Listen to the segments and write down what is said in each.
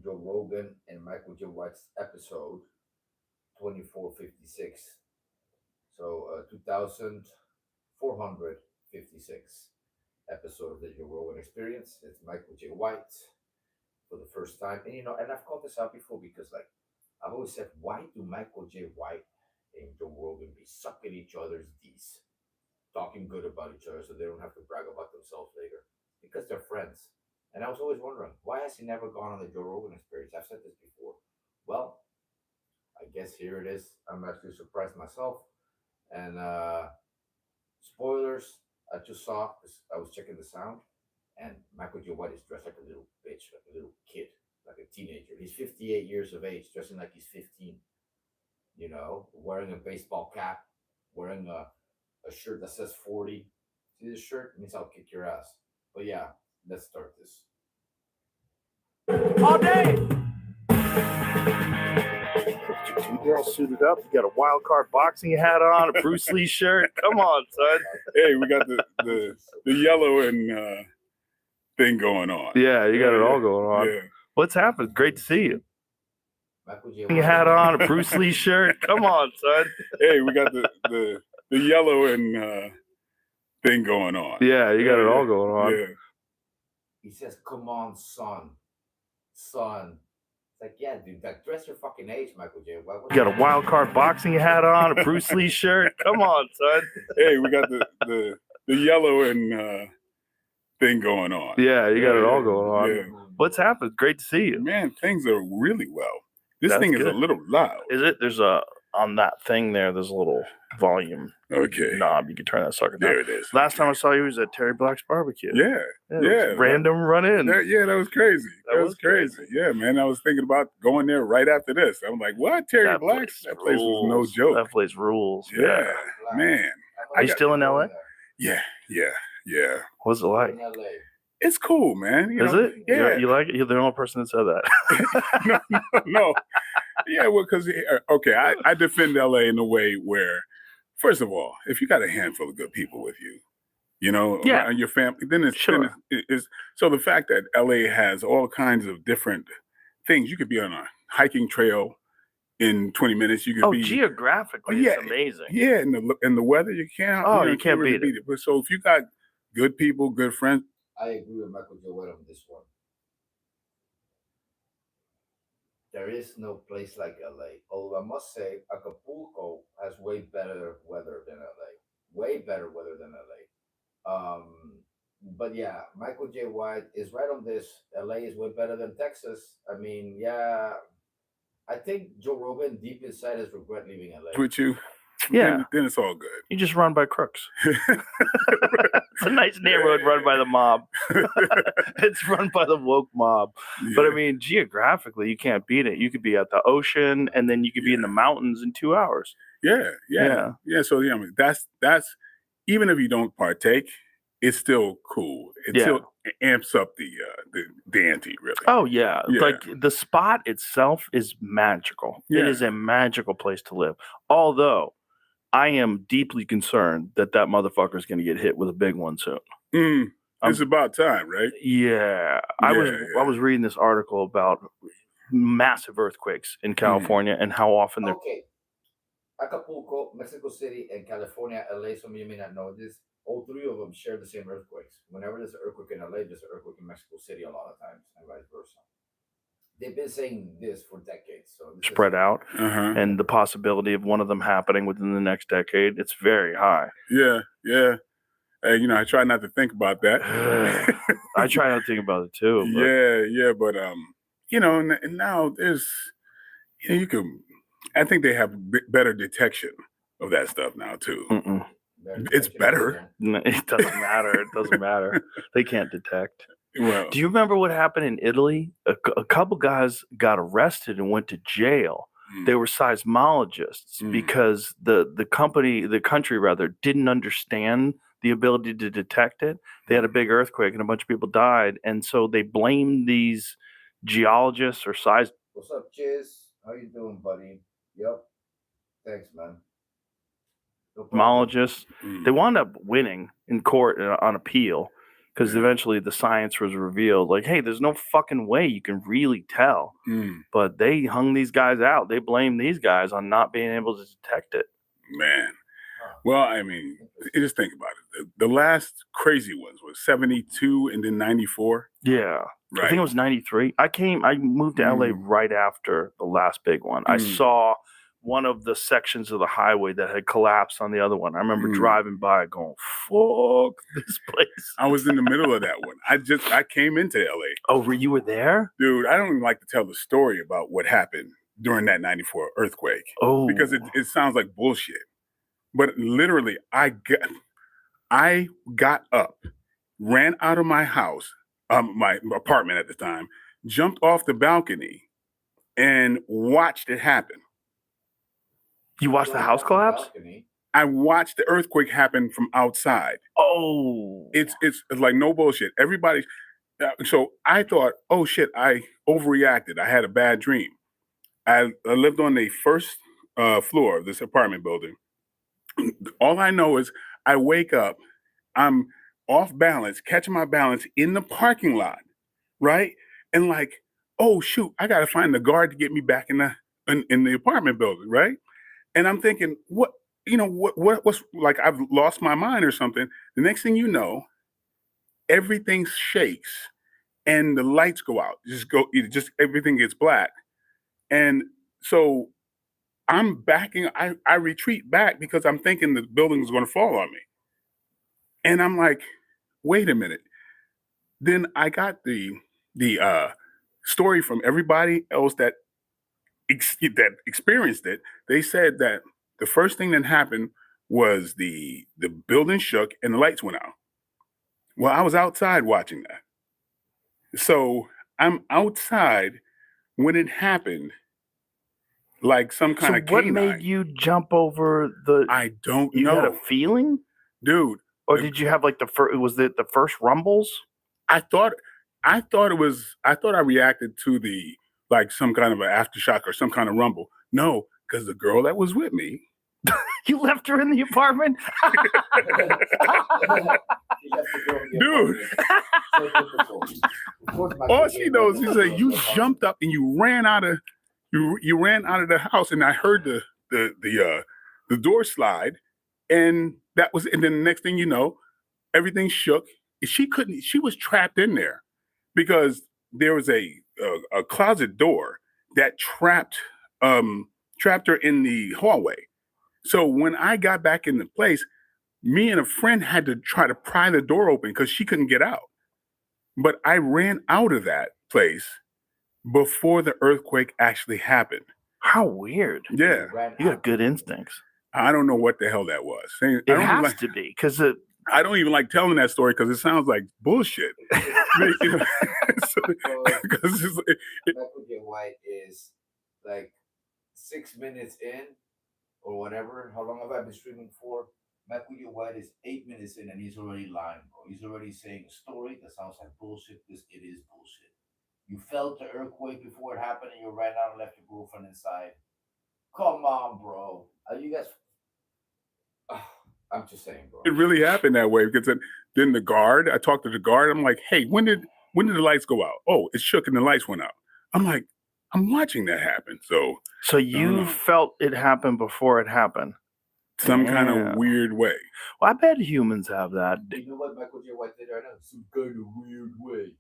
Joe Rogan and Michael J. White's episode 2456. So 2456 episode of the Joe Rogan Experience. It's Michael J. White for the first time. And and I've called this out before because like I've always said, why do Michael J. White and Joe Rogan be sucking each other's D's, talking good about each other so they don't have to brag about themselves later? Because they're friends. And I was always wondering, why has he never gone on the Joe Rogan Experience? I've said this before. Well, I guess here it is. I'm actually surprised myself. And spoilers, I just saw because I was checking the sound, and Michael J. White is dressed like a little bitch, like a little kid, like a teenager. He's 58 years of age, dressing like he's 15. Wearing a baseball cap, wearing a shirt that says 40. See this shirt? It means I'll kick your ass. But yeah, let's start this. All day. You're all suited up. You got a wild card boxing hat on, a Bruce Lee shirt. Come on, son. Hey, we got the yellow and thing going on. Yeah, you got it all going on. Yeah. What's happened? Great to see you. Michael J. You hat on, a Bruce Lee shirt. Come on, son. Hey, we got the yellow and thing going on. Yeah, you got it all going on. Yeah. He says, "Come on, son. It's like, yeah, dude, like dress your fucking age, Michael J. You got a wild card boxing hat on, a Bruce Lee shirt. Come on, son. Hey, we got the yellow and thing going on. Yeah, you got it all going on. Yeah. What's happened? Great to see you. Man, things are really well. This That's thing is good. a little loud. Is it? There's on that thing there, there's a little volume knob. You can turn that sucker down. There it is. Last time I saw you was at Terry Black's barbecue. Yeah. It was random run in. That was crazy. That was crazy. Yeah, man. I was thinking about going there right after this. I'm like, what? Terry Black's? That place was no joke. That place rules. Yeah, man. Are you still in LA? Yeah. What's it like? In LA. It's cool, man. Is it? Yeah. You like it? You're the only person that said that. No. Yeah, well, because, okay, I defend LA in a way where, first of all, if you got a handful of good people with you, and your family, then it's so the fact that LA has all kinds of different things. You could be on a hiking trail in 20 minutes. You could be geographically, it's amazing. Yeah, and the weather, you can't. You can't really beat it. But so if you got good people, good friends, I agree with Michael J. White on this one. There is no place like LA. Although I must say, Acapulco has way better weather than LA. Way better weather than LA. But yeah, Michael J. White is right on this. LA is way better than Texas. I mean, yeah, I think Joe Rogan deep inside has regret leaving LA. with you, Yeah. then it's all good. You just run by crooks. It's a nice neighborhood run by the mob. It's run by the woke mob. Yeah. But I mean, geographically, you can't beat it. You could be at the ocean, and then you could be in the mountains in 2 hours. Yeah. So I mean, that's even if you don't partake, it's still cool. It still amps up the ante, really. Oh yeah, like the spot itself is magical. Yeah. It is a magical place to live. Although I am deeply concerned that motherfucker is going to get hit with a big one soon. It's about time, right? Yeah. I was reading this article about massive earthquakes in California and how often they're. Okay. Acapulco, Mexico City, and California, LA, some of you may not know this, all three of them share the same earthquakes. Whenever there's an earthquake in LA, there's an earthquake in Mexico City a lot of times, and vice versa. They've been saying this for decades. So spread out, and the possibility of one of them happening within the next decade, it's very high. Yeah. Hey, I try not to think about that. I try not to think about it too. But and now there's, you can. I think they have better detection of that stuff now too. It's better. It doesn't matter. It doesn't matter. They can't detect. Well, do you remember what happened in Italy? A couple guys got arrested and went to jail. They were seismologists because the country didn't understand the ability to detect it. They had a big earthquake and a bunch of people died, and so they blamed these geologists or What's up, Chiz? How you doing, buddy? Yep. Thanks, man. Seismologists. They wound up winning in court on appeal. because eventually the science was revealed. Like, hey, there's no fucking way you can really tell. But they hung these guys out. They blamed these guys on not being able to detect it. Man. Well, I mean, just think about it. The last crazy ones was 72 and then 94. Yeah. Right. I think it was 93. I moved to LA right after the last big one. I saw one of the sections of the highway that had collapsed on the other one. I remember driving by going, fuck this place. I was in the middle of that one. I came into LA. Oh, you were there? Dude, I don't even like to tell the story about what happened during that 94 earthquake. Oh. Because it sounds like bullshit. But literally, I got up, ran out of my house, my apartment at the time, jumped off the balcony, and watched it happen. You watched the house collapse? I watched the earthquake happen from outside. Oh, it's like no bullshit. Everybody. So I thought, oh shit, I overreacted. I had a bad dream. I lived on the first floor of this apartment building. All I know is I wake up, I'm off balance, catching my balance in the parking lot, right? And like, oh shoot, I gotta find the guard to get me back in the apartment building, right? And I'm thinking, what's like I've lost my mind or something. The next thing you know, everything shakes and the lights go out. Just everything gets black. And so I'm backing, I retreat back because I'm thinking the building is going to fall on me. And I'm like, wait a minute. Then I got the story from everybody else that experienced it. They said that the first thing that happened was the building shook and the lights went out. Well, I was outside watching that. So I'm outside when it happened. Like some kind of canine. What made you jump over the? I don't know. You had a feeling, dude. Or did you have like the first? Was it the first rumbles? I thought I reacted to the like some kind of an aftershock or some kind of rumble. No, because the girl that was with me. You left her in the apartment, dude. All she knows is that you jumped up and you ran out of. You ran out of the house, and I heard the door slide, and that was. And then the next thing you know, everything shook. She couldn't. She was trapped in there because there was a closet door that trapped her in the hallway. So when I got back in the place, me and a friend had to try to pry the door open because she couldn't get out. But I ran out of that place before the earthquake actually happened. How weird. Yeah. You got good instincts. I don't know what the hell that was. It has to be, because I don't even like telling that story because it sounds like bullshit. Michael J. White is like 6 minutes in or whatever. How long have I been streaming for? Michael J. White is 8 minutes in and he's already lying, bro. He's already saying a story that sounds like bullshit because it is bullshit. You felt the earthquake before it happened and you ran out and left your girlfriend inside. Come on, bro. Are you guys... I'm just saying, bro. It really happened that way because then the guard, I talked to the guard. I'm like, hey, when did the lights go out? Oh, it shook and the lights went out. I'm like, I'm watching that happen. So you felt it happen before it happened? Some kind of weird way. Well, I bet humans have that. You know what Michael J. White did right now? Some kind of weird way.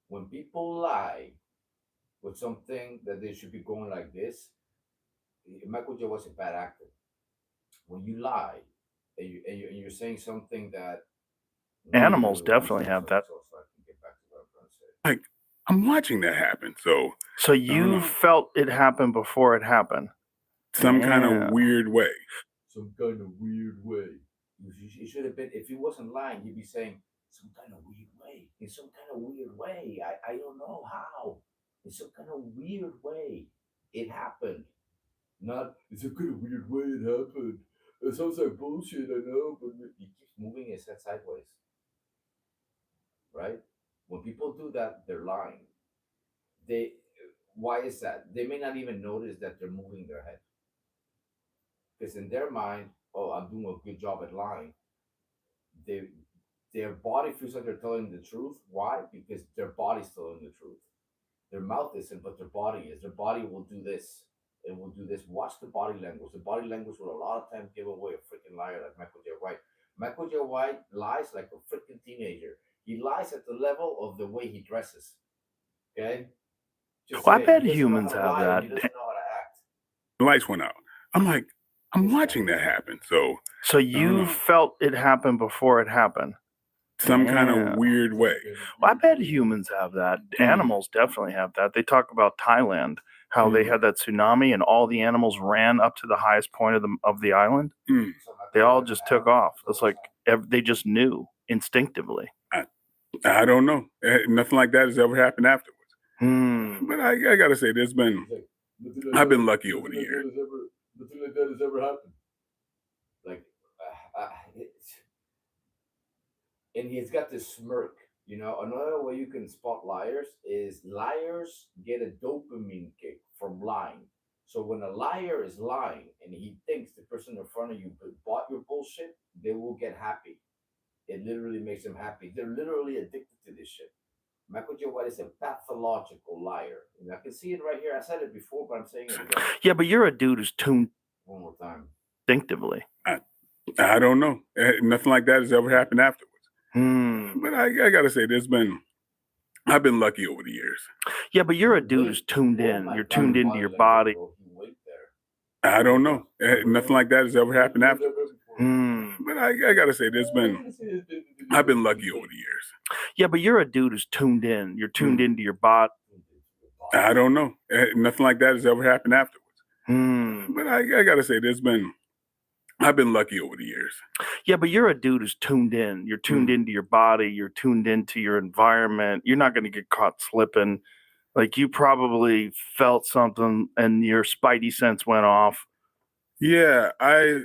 When people lie with something that they should be going like this, Michael J. was a bad actor. When you lie and you're saying something that animals definitely have that. Like, I'm watching that happen. So you felt it happen before it happened? Some kind of weird way. Some kind of weird way. It should have been, if he wasn't lying, he'd be saying, some kind of weird way. In some kind of weird way. I don't know how. In some kind of weird way. It happened. Not, it's a kind of weird way it happened. It sounds like bullshit, I know, but he keeps moving his head sideways. Right? When people do that, they're lying. Why is that? They may not even notice that they're moving their head. Because in their mind, oh, I'm doing a good job at lying. their body feels like they're telling the truth. Why? Because their body's telling the truth. Their mouth isn't, but their body is. Their body will do this. It will do this. Watch the body language. The body language will a lot of times give away a freaking liar like Michael J. White. Michael J. White lies like a freaking teenager. He lies at the level of the way he dresses. Okay? Well, I bet humans have that. He doesn't know how to act. The lights went out. I'm like, I'm watching that happen. So you felt it happen before it happened? Some kind of weird way. Well, I bet humans have that. Animals definitely have that. They talk about Thailand, how they had that tsunami and all the animals ran up to the highest point of the island. They all just took off. It's like they just knew instinctively. I don't know. Nothing like that has ever happened afterwards. But I gotta say, I've been lucky over the years. Nothing like that has ever happened. Like, and he's got this smirk. You know, another way you can spot liars is liars get a dopamine kick from lying. So when a liar is lying and he thinks the person in front of you bought your bullshit, they will get happy. It literally makes them happy. They're literally addicted to this shit. Michael J. White is a pathological liar. And I can see it right here. I said it before, but I'm saying it again. Yeah, but you're a dude who's tuned one more time instinctively. I don't know. Nothing like that has ever happened afterwards. But I gotta say, I've been lucky over the years. Yeah, but you're a dude who's tuned in. You're tuned into your body. I don't know. Nothing like that has ever happened afterwards. But I gotta say, I've been lucky over the years. Yeah, but you're a dude who's tuned in. You're tuned into your body. I don't know. Nothing like that has ever happened afterwards. But I gotta say, I've been lucky over the years. Yeah, but you're a dude who's tuned in. You're tuned into your body. You're tuned into your environment. You're not going to get caught slipping. Like, you probably felt something and your spidey sense went off. Yeah, I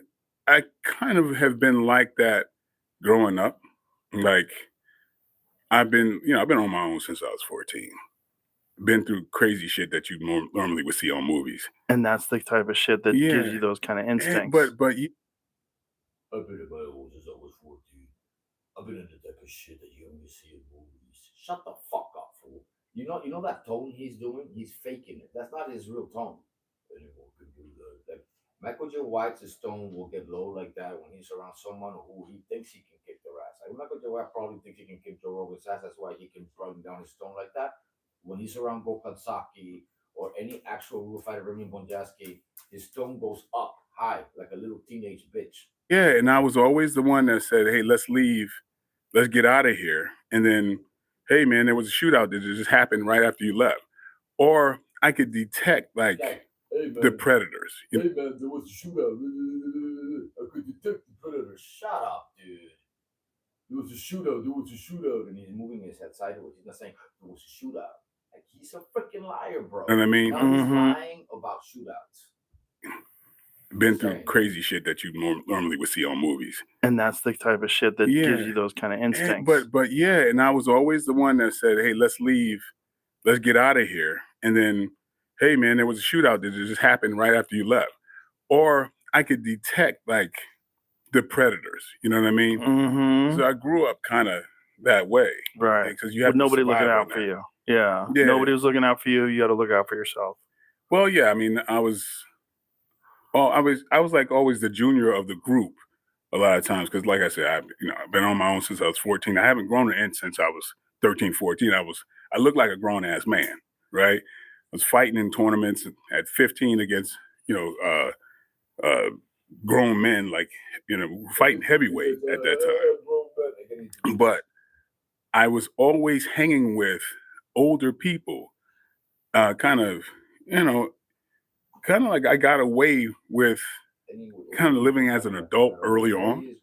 kind of have been like that growing up. Like, I've been on my own since I was 14. Been through crazy shit that you normally would see on movies. And that's the type of shit that gives you those kind of instincts. But I've been in my own since I was 14. I've been in the type of shit that you only see in movies. Shut the fuck up, fool. You know that tone he's doing? He's faking it. That's not his real tone. Anyone can do that. Like, Michael J. White's tone will get low like that when he's around someone who he thinks he can kick their ass. Like, Michael J. White probably thinks he can kick Joe Rogan's ass. That's why he can bring down his tone like that. When he's around Gokhan Saki or any actual rule fighter, Remy Bonjasky, his tone goes up high like a little teenage bitch. Yeah, and I was always the one that said, "Hey, let's leave, let's get out of here." And then, "Hey, man, there was a shootout that just happened right after you left." Or I could detect the predators. Hey, man, there was a shootout. I could detect the predators. Shut up, dude. There was a shootout. And he's moving his head sideways. He's not saying there was a shootout. Like, he's a freaking liar, bro. And I mean, he's lying about shootouts. Been through crazy shit that you normally would see on movies. And that's the type of shit that gives you those kind of instincts. But yeah, and I was always the one that said, "Hey, let's leave, let's get out of here." And then, "Hey, man, there was a shootout that just happened right after you left." Or I could detect the predators. You know what I mean? So I grew up kind of that way, right? Because you have nobody looking out for you. Yeah, nobody was looking out for you. You got to look out for yourself. Well, yeah, I mean, I was like always the junior of the group a lot of times because, like I said, I've been on my own since I was 14. I haven't grown an inch since I was 13, 14. I looked like a grown ass man, right? I was fighting in tournaments at 15 against grown men, fighting heavyweight at that time. But I was always hanging with older people, kind of like I got away with kind of living as an adult early on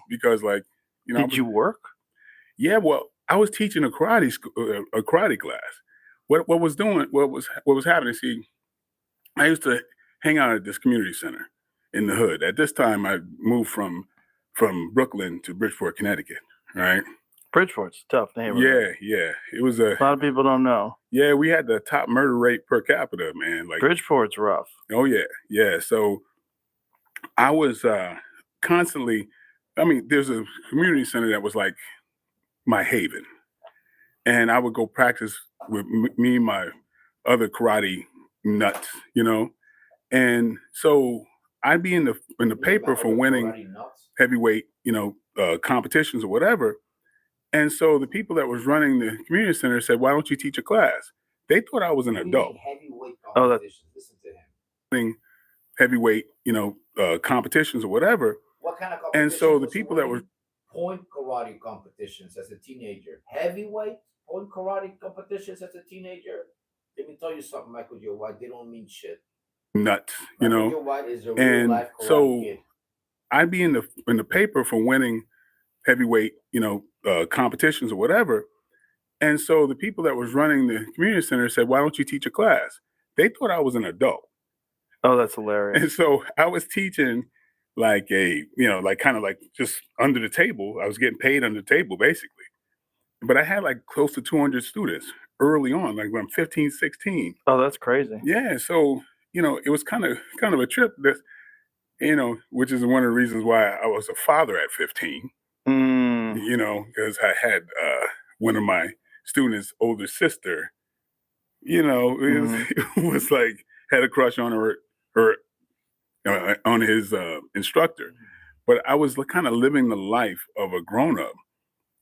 because did you work? Yeah, well, I was teaching a karate class. What was happening? See, I used to hang out at this community center in the hood. At this time, I moved from Brooklyn to Bridgeport, Connecticut. Right. Bridgeport's a tough neighborhood. Yeah. It was a lot of people don't know. Yeah, we had the top murder rate per capita, man. Like, Bridgeport's rough. Oh yeah. So I was constantly I mean, there's a community center that was like my haven, and I would go practice with me and my other karate nuts, and so I'd be in the paper for winning heavyweight, competitions or whatever. And so the people that was running the community center said, "Why don't you teach a class?" They thought I was an adult. Heavyweight competitions. Listen to him. Winning heavyweight, competitions or whatever. What kind of competition? And so the people that were point karate competitions as a teenager, heavyweight point karate competitions as a teenager. Let me tell you something, Michael Joe White. They don't mean shit. Nuts, Michael Joe White is a and real life karate so kid. I'd be in the paper for winning heavyweight, competitions or whatever. And so the people that was running the community center said, "Why don't you teach a class?" They thought I was an adult. Oh, that's hilarious. And so I was teaching like kind of like just under the table. I was getting paid under the table basically. But I had like close to 200 students early on, like when I'm 15, 16. Oh, that's crazy. Yeah. So, it was kind of a trip that, which is one of the reasons why I was a father at 15, because I had one of my students' older sister, it was like had a crush on her on his instructor. But I was kind of living the life of a grown-up,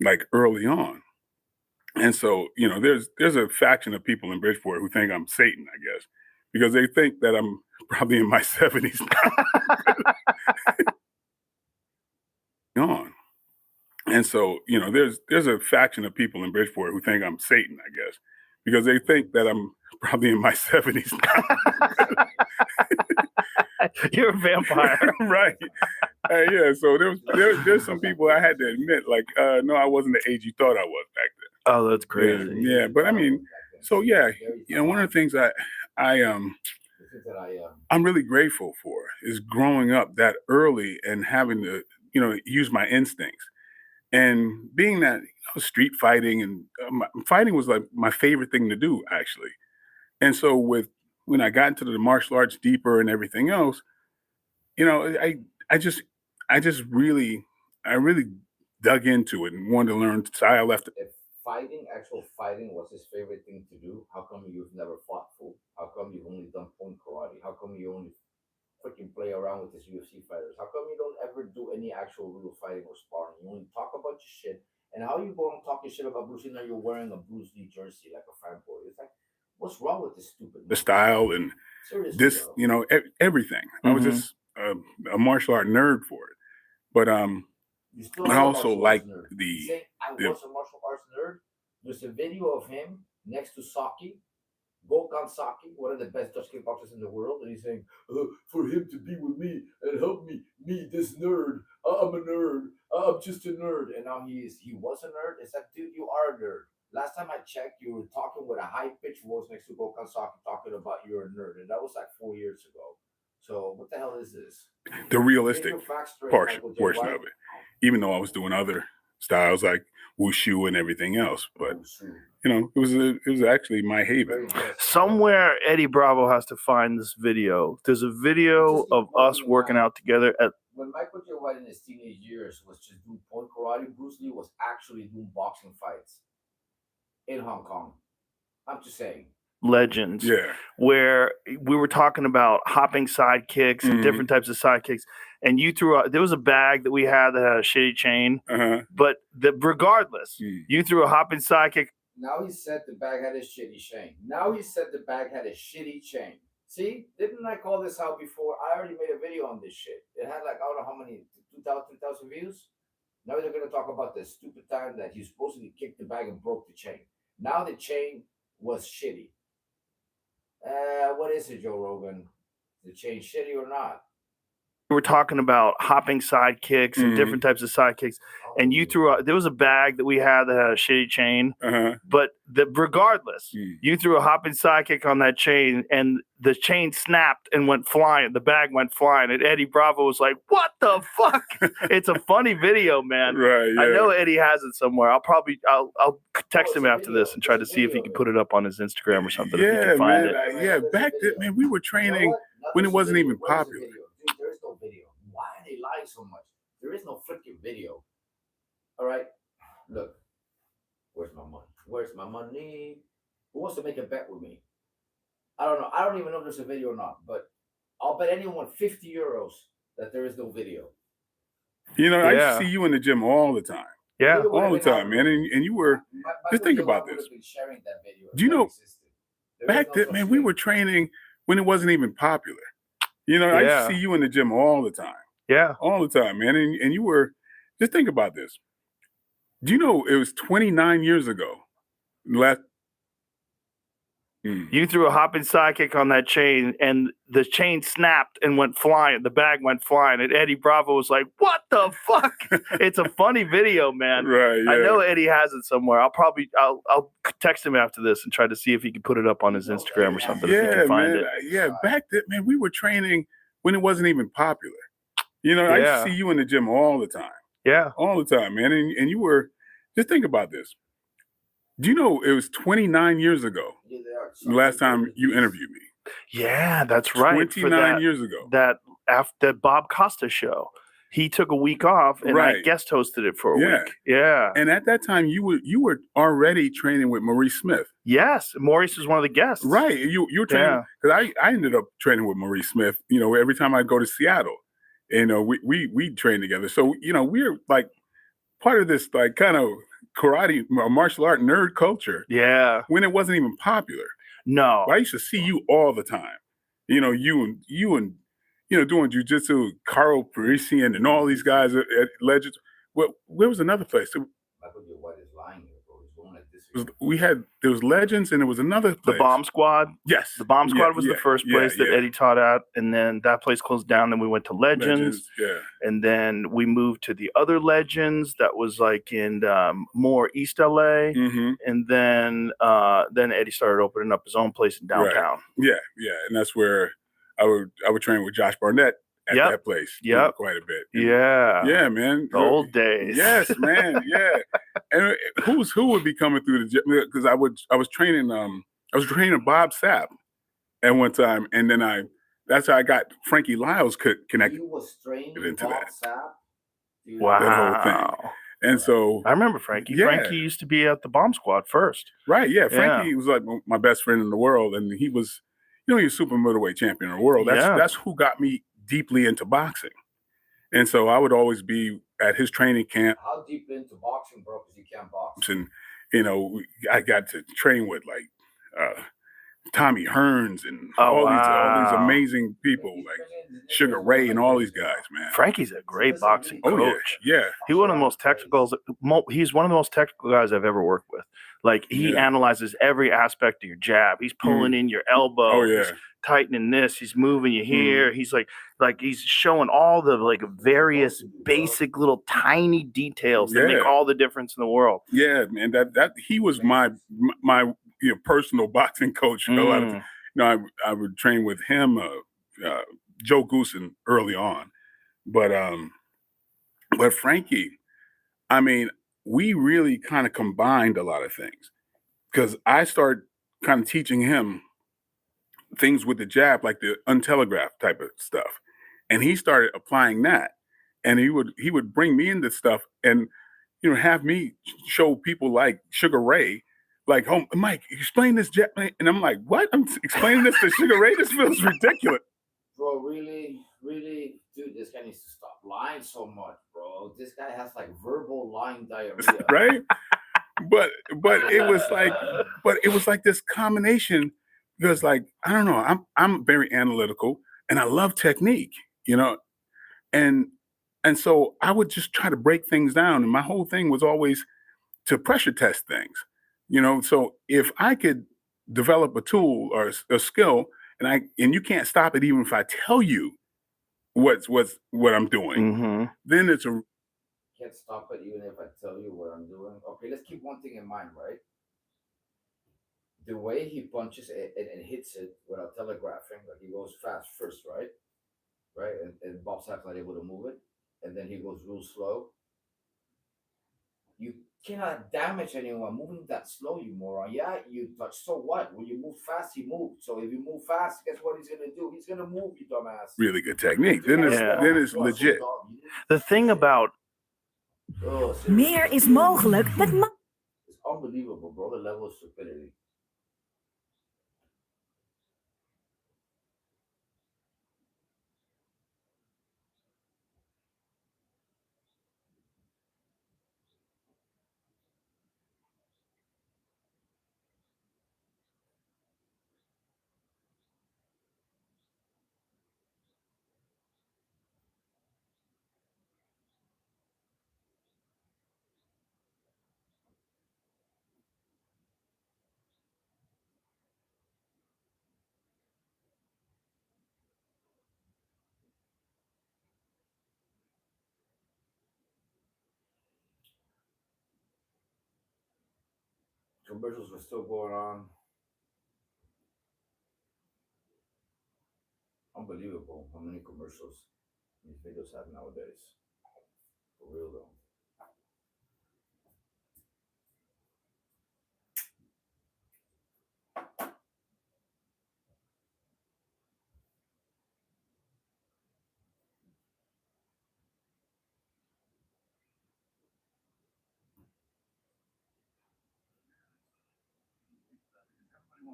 like early on. And so, there's a faction of people in Bridgeport who think I'm Satan, I guess, because they think that I'm probably in my 70s now. On. And so, there's a faction of people in Bridgeport who think I'm Satan, I guess, because they think that I'm probably in my 70s now. You're a vampire. Right. Yeah, so there's some people I had to admit, like, no, I wasn't the age you thought I was back then. Oh, that's crazy. Yeah, but I mean, so yeah, one of the things I'm really grateful for is growing up that early and having to, use my instincts, and being that street fighting and fighting was like my favorite thing to do, actually. And so when I got into the martial arts deeper and everything else, I just really dug into it and wanted to learn. So I left. If actual fighting was his favorite thing to do, how come you've never fought full? How come you've only done point karate? How come you only freaking play around with these UFC fighters? How come you don't ever do any actual real fighting or sparring? You only talk about your shit. And how you go and talking shit about Bruce Lee now you're wearing a Bruce Lee jersey like a fanboy? It's like, what's wrong with this stupid? The style and seriously, this, everything. I was just a martial art nerd for it, but I also like I was a martial arts nerd. There's a video of him next to Saki, Gokhan Saki, one of the best Dutch kickboxers in the world, and he's saying, "For him to be with me and help me, this nerd. I'm a nerd. I'm just a nerd." And now he was a nerd. It's like, dude, you are a nerd. Last time I checked, you were talking with a high-pitched voice next to Gokhan Saki talking about you're a nerd, and that was like 4 years ago. So what the hell is this? The realistic portion of it, even though I was doing other styles like wushu and everything else, but it was actually my haven. Somewhere Eddie Bravo has to find this video. There's a video of us working out together at. When Michael J. White in his teenage years was just doing point karate, Bruce Lee was actually doing boxing fights in Hong Kong. I'm just saying. Legends. Yeah. Where we were talking about hopping sidekicks and different types of sidekicks. And you threw out, there was a bag that we had that had a shitty chain. But regardless, you threw a hopping sidekick. Now he said the bag had a shitty chain. Now he said the bag had a shitty chain. See, didn't I call this out before? I already made a video on this shit. It had like, I don't know how many, 2,000 views. Now they're going to talk about the stupid time that he supposedly kicked the bag and broke the chain. Now the chain was shitty. What is it, Joe Rogan? Is the chain shitty or not? We were talking about hopping sidekicks and different types of sidekicks, and you threw out, there was a bag that we had that had a shitty chain, but regardless, you threw a hopping sidekick on that chain, and the chain snapped and went flying. The bag went flying, and Eddie Bravo was like, "What the fuck?" It's a funny video, man. Right? Yeah. I know Eddie has it somewhere. I'll text him after this and try to see if he can put it up on his Instagram or something. Yeah, if he can find it. Yeah, back then, man, we were training when it wasn't even popular. Dude, there is no video. Why are they lying so much? There is no freaking video. All right, look, where's my money? Where's my money? Who wants to make a bet with me? I don't know. I don't even know if there's a video or not, but I'll bet anyone 50 euros that there is no video. You know, I used to see you in the gym all the time. Yeah, all the time, man. And you were, just think about this. Do you know, back then, man, we were training when it wasn't even popular. You know, I used to see you in the gym all the time. Yeah. All the time, man. And you were, just think about this. Do you know it was 29 years ago? You threw a hopping sidekick on that chain, and the chain snapped and went flying. The bag went flying, and Eddie Bravo was like, "What the fuck?" It's a funny video, man. Right. Yeah. I know Eddie has it somewhere. I'll text him after this and try to see if he can put it up on his Instagram or something. Yeah, if he can find man. it. Yeah, back then, man, we were training when it wasn't even popular. You know, I used to see you in the gym all the time. Yeah, all the time, man. And you were, just think about this. Do you know it was 29 years ago the last time you interviewed me? Yeah, that's right. 29 years ago. That after Bob Costa show, he took a week off, and I guest hosted it for a week. Yeah. And at that time, you were already training with Maurice Smith. Yes, Maurice was one of the guests. Right. You were training, because I ended up training with Maurice Smith. You know, every time I go to Seattle, we train together. So we're like part of this like kind of karate martial art nerd culture. Yeah. When it wasn't even popular. No. I used to see you all the time. You and doing jiu-jitsu, Carl Parisian and all these guys at Legends. Well, where was another place? There was Legends, and there was another place. The Bomb Squad. Yes. The Bomb Squad was the first place that Eddie taught at, and then that place closed down. Then we went to Legends. And then we moved to the other Legends that was like in more East LA. Mm-hmm. And then Eddie started opening up his own place in downtown. Right. Yeah. And that's where I would train with Josh Barnett at that place. Quite a bit. Yeah, man. The old days. Yes, man. Yeah. And who would be coming through the gym? Because I was training Bob Sapp at one time, and then that's how I got Frankie Lyles connected. You was training into Bob that. Sapp? Wow. That whole thing. And so I remember Frankie. Yeah. Frankie used to be at the Bomb Squad first. Right. Yeah. Frankie was like my best friend in the world, and he was, he was super middleweight champion of the world. That's who got me deeply into boxing. And so I would always be at his training camp. How deep into boxing, bro? Because you can't box. And I got to train with like Tommy Hearns and all these amazing people like Sugar Ray and all these guys, man. Frankie's a great boxing coach. Yeah. He's one of the most technical. He's one of the most technical guys I've ever worked with. Like he analyzes every aspect of your jab. He's pulling in your elbow. Oh, yeah. He's tightening this. He's moving you here. He's like he's showing all the like various basic little tiny details that make all the difference in the world. Yeah, man. That he was my personal boxing coach. A lot of I would train with him, Joe Goosen early on, but Frankie, I mean, we really kind of combined a lot of things because I started kind of teaching him things with the jab, like the untelegraphed type of stuff, and he started applying that, and he would bring me into stuff and have me show people like Sugar Ray. Like, oh, Mike, explain this jab. And I'm like, what? I'm explaining this to Sugar Ray? This feels ridiculous. Bro, really, dude, this guy needs to stop lying so much, bro. This guy has like verbal lying diarrhea. Right? But it was like this combination because like, I don't know, I'm very analytical and I love technique, and so I would just try to break things down. And my whole thing was always to pressure test things. So if I could develop a tool or a skill, and you can't stop it even if I tell you what I'm doing, then it's a can't stop it even if I tell you what I'm doing. Okay, let's keep one thing in mind, right? The way he punches it and hits it without telegraphing, like he goes fast first, right? Right, and Bob Sapp's not able to move it, and then he goes real slow. You cannot damage anyone moving that slow, you moron. Yeah, you touch. So what? When you move fast, he moves. So if you move fast, guess what he's gonna do? He's gonna move, you dumbass. Really good technique. Then it's legit. The thing about Oh, Meer is mogelijk met It's unbelievable, bro. The level of stupidity. Commercials were still going on. Unbelievable how many commercials these videos have nowadays. For real though.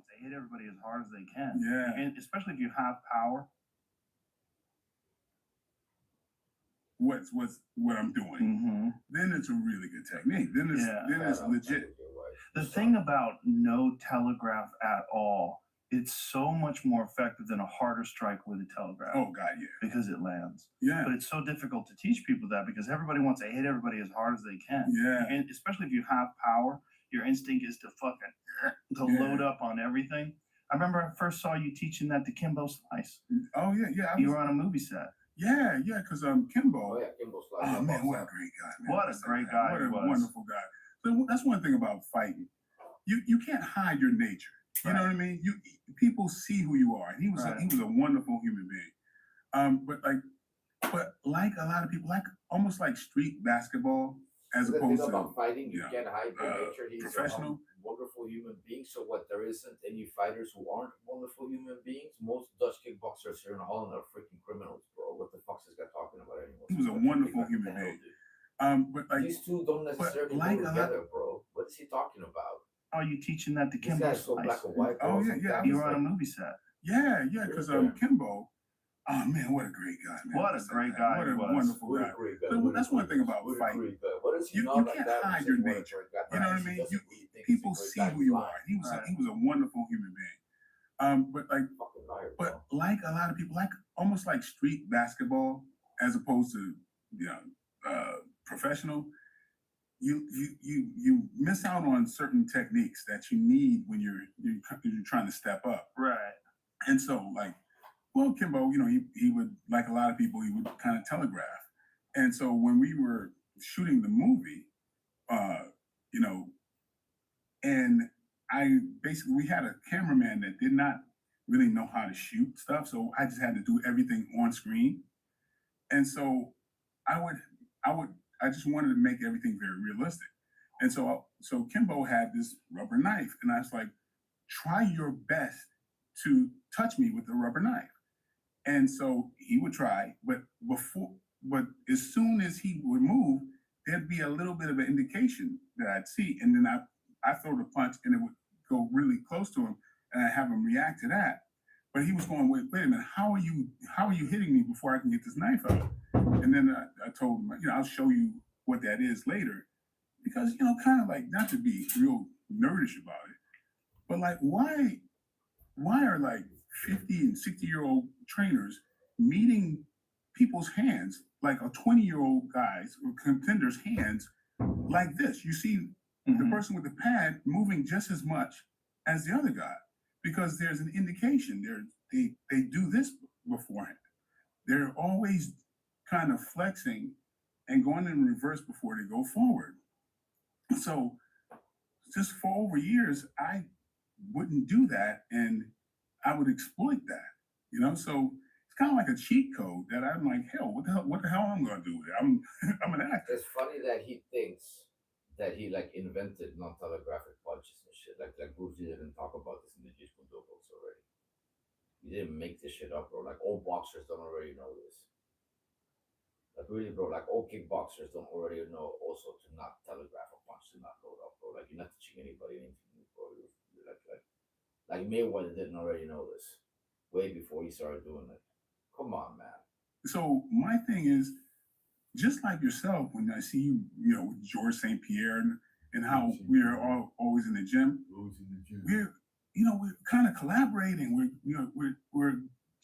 They hit everybody as hard as they can. Yeah. And especially if you have power. What I'm doing, then it's a really good technique. Then it's legit. The thing about no telegraph at all, it's so much more effective than a harder strike with a telegraph. Oh God, yeah. Because it lands. Yeah. But it's so difficult to teach people that because everybody wants to hit everybody as hard as they can. Yeah. And especially if you have power, your instinct is to load up on everything. I remember I first saw you teaching that to Kimbo Slice. Oh yeah. You were on a movie set. Yeah, because Kimbo. Oh yeah, Kimbo Slice. Oh man, what a great guy, man. What a great guy. What a wonderful guy. So that's one thing about fighting. You can't hide your nature. You know what I mean? People see who you are. And he was a wonderful human being. But like a lot of people, almost like street basketball, as opposed to about fighting, you can't hide your nature. He's professional. Wonderful human being. So what? There isn't any fighters who aren't wonderful human beings. Most Dutch kickboxers here in Holland are freaking criminals, bro. What the fuck's this guy talking about anymore? He was a wonderful human being. But these two don't necessarily go together, bro. What is he talking about? Are you teaching that to Kimbo? This guy's so black and white. Oh yeah. You were on a movie set. Yeah, because Kimbo. Oh man, what a great guy, man. What a great guy. What a wonderful guy. So that's one thing about fighting. You can't hide your nature. You know what I mean? People see who you are. He was a wonderful human being. But like a lot of people, almost like street basketball, as opposed to professional, you miss out on certain techniques that you need when you're trying to step up. Right. And so Kimbo, he would, like a lot of people, he would kind of telegraph. And so when we were shooting the movie, and we had a cameraman that did not really know how to shoot stuff. So I just had to do everything on screen. And so I just wanted to make everything very realistic. And so Kimbo had this rubber knife, and I was like, try your best to touch me with the rubber knife. And so he would try, but as soon as he would move, there'd be a little bit of an indication that I'd see. And then I throw the punch and it would go really close to him and I have him react to that. But he was going, wait a minute, how are you hitting me before I can get this knife out? And then I told him, I'll show you what that is later. Because, kind of like, not to be real nerdish about it, but why are 50 and 60-year-old trainers meeting people's hands, like a 20-year-old guy's or contender's hands like this? You see the person with the pad moving just as much as the other guy, because there's an indication. They do this beforehand. They're always kind of flexing and going in reverse before they go forward. So just for over years, I wouldn't do that, and I would exploit that, So it's kind of like a cheat code that I'm like, hell, what the hell am I going to do with it? I'm an actor. It's funny that he thinks that he invented non-telegraphic punches and shit. Like Bruce Lee didn't talk about this in the Jiu-Jitsu books already. He didn't make this shit up, bro. All boxers don't already know this. Like really, bro. Like all kickboxers don't already know also to not telegraph a punch, to not load up, bro. Like you're not teaching anybody anything, bro. You're like Mayweather didn't already know this way before he started doing it. Come on, man. So my thing is, just like yourself, when I see you, with George St. Pierre and how we are all always in the gym, we're kind of collaborating. We're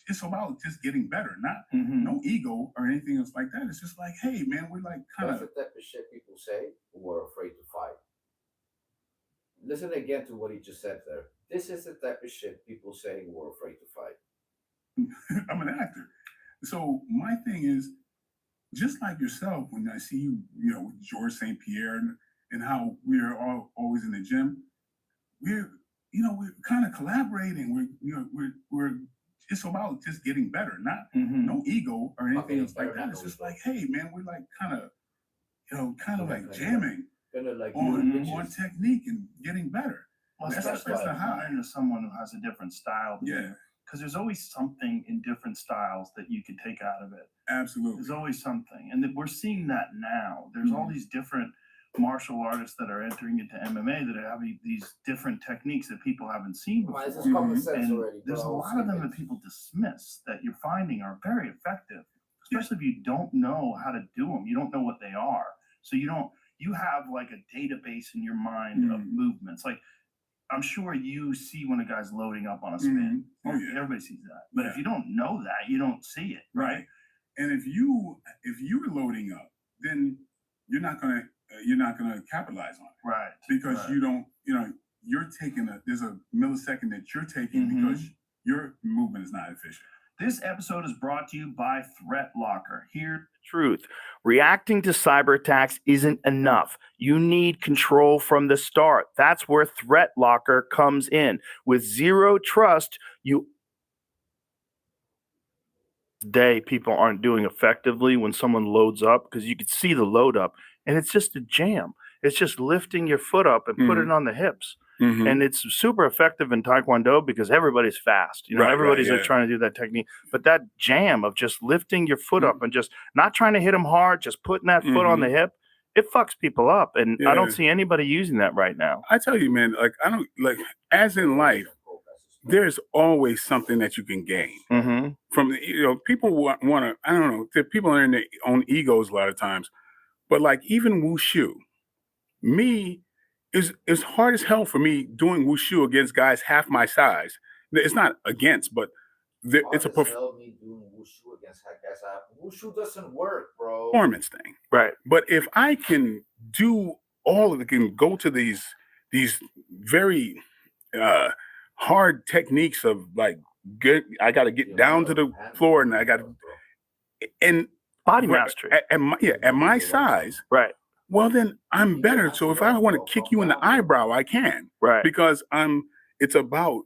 it's about just getting better, not no ego or anything else like that. It's just like, hey, man, we're like kind of. That's the type of shit people say who are afraid to fight. Listen again to what he just said there. This is the type of shit people say who are afraid to fight. I'm an actor. So my thing is, just like yourself, when I see you, with George St. Pierre and how we are all always in the gym, we're kind of collaborating. We're it's about just getting better, not no ego or anything else like that. It's just like, hey, man, we're like kind of like jamming on technique and getting better. Well, especially to someone who has a different style. Because there's always something in different styles that you can take out of it. Absolutely. There's always something. And we're seeing that now. There's all these different martial artists that are entering into MMA that are having these different techniques that people haven't seen before. It's common sense already, there's a lot of them that people dismiss that you're finding are very effective, especially if you don't know how to do them. You don't know what they are. So you have like a database in your mind of movements. Like, I'm sure you see when a guy's loading up on a spin. Everybody sees that. But if you don't know that, you don't see it, right? And if you're loading up, then you're not gonna capitalize on it, right? Because you don't, you're taking there's a millisecond that you're taking because your movement is not efficient. This episode is brought to you by Threat Locker. Here, truth. Reacting to cyber attacks isn't enough. You need control from the start. That's where Threat Locker comes in. With zero trust, people aren't doing effectively when someone loads up, because you can see the load up and it's just a jam. It's just lifting your foot up and put it on the hips. And it's super effective in Taekwondo because everybody's fast. Everybody's trying to do that technique. But that jam of just lifting your foot up and just not trying to hit them hard, just putting that foot on the hip, it fucks people up. And I don't see anybody using that right now. I tell you, man, as in life, there's always something that you can gain from, people want to, I don't know, people are in their own egos a lot of times, but like even wushu, it's hard as hell for me doing wushu against guys half my size. It's not against, but it's a wushu doesn't work, bro. Performance thing, right? But if I can do all of it, can go to these very hard techniques of like, I got to get down to the floor and I got to, and body mastery at my size, right? Well, then I'm better. So if I want to kick you in the eyebrow, I can, right? Because it's about,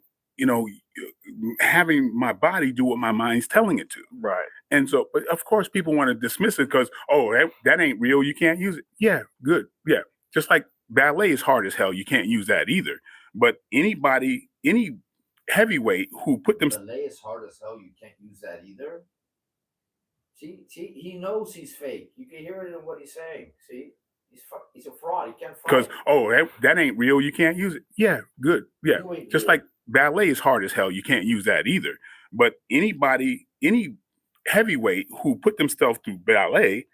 having my body do what my mind's telling it to, right? And so, but of course, people want to dismiss it because, that ain't real. You can't use it. Yeah, good. Yeah, just like ballet is hard as hell. You can't use that either. But any heavyweight who put them ballet is hard as hell. You can't use that either. See, he knows he's fake. You can hear it in what he's saying. See. He's a fraud. He can't fight. Because that ain't real. You can't use it. Yeah, good. Yeah, just like ballet is hard as hell. You can't use that either. But any heavyweight who put themselves through ballet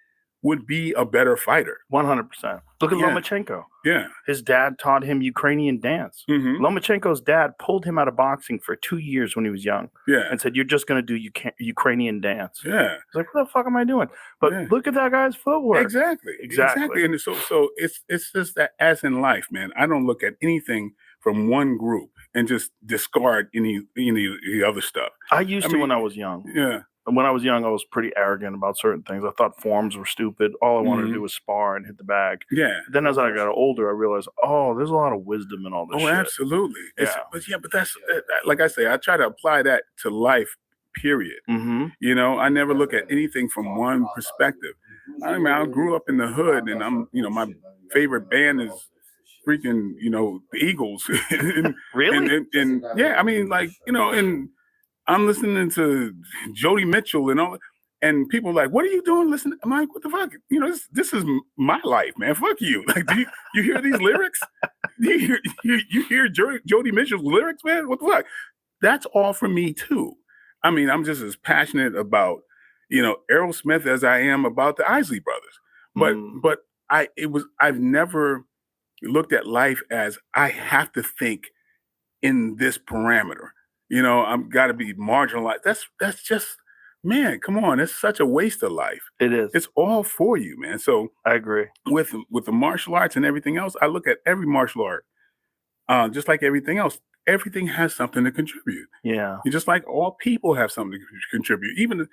would be a better fighter. 100%. Look at Lomachenko. Yeah, his dad taught him Ukrainian dance. Lomachenko's dad pulled him out of boxing for 2 years when he was young. Yeah, and said, "You're just going to do Ukrainian dance." Yeah, he's like, "What the fuck am I doing?" But look at that guy's footwork. Exactly. And so it's just that, as in life, man. I don't look at anything from one group and just discard any of the other stuff. I used to when I was young. Yeah. And when I was young, I was pretty arrogant about certain things. I thought forms were stupid. All I wanted to do was spar and hit the bag. Yeah. Then as I got older, I realized, there's a lot of wisdom in all this shit. Absolutely. Yeah. But that's, like I say, I try to apply that to life, period. I never look at anything from one perspective. I mean, I grew up in the hood, and I'm, my favorite band is freaking, the Eagles. Really? And yeah, I mean, and I'm listening to Jody Mitchell and all, And people are like, what are you doing? Listen, I'm like, what the fuck? You know, this is my life, man. Fuck you. Like, do you hear these lyrics? Do you hear Jody Mitchell's lyrics, man? What the fuck? That's all for me too. I mean, I'm just as passionate about, Aerosmith as I am about the Isley Brothers. But I've never looked at life as I have to think in this parameter. I'm got to be marginalized. That's just, man, come on. It's such a waste of life. It is. It's all for you, man. So I agree. With the martial arts and everything else, I look at every martial art, just like everything else. Everything has something to contribute. Yeah. Just like all people have something to contribute. Even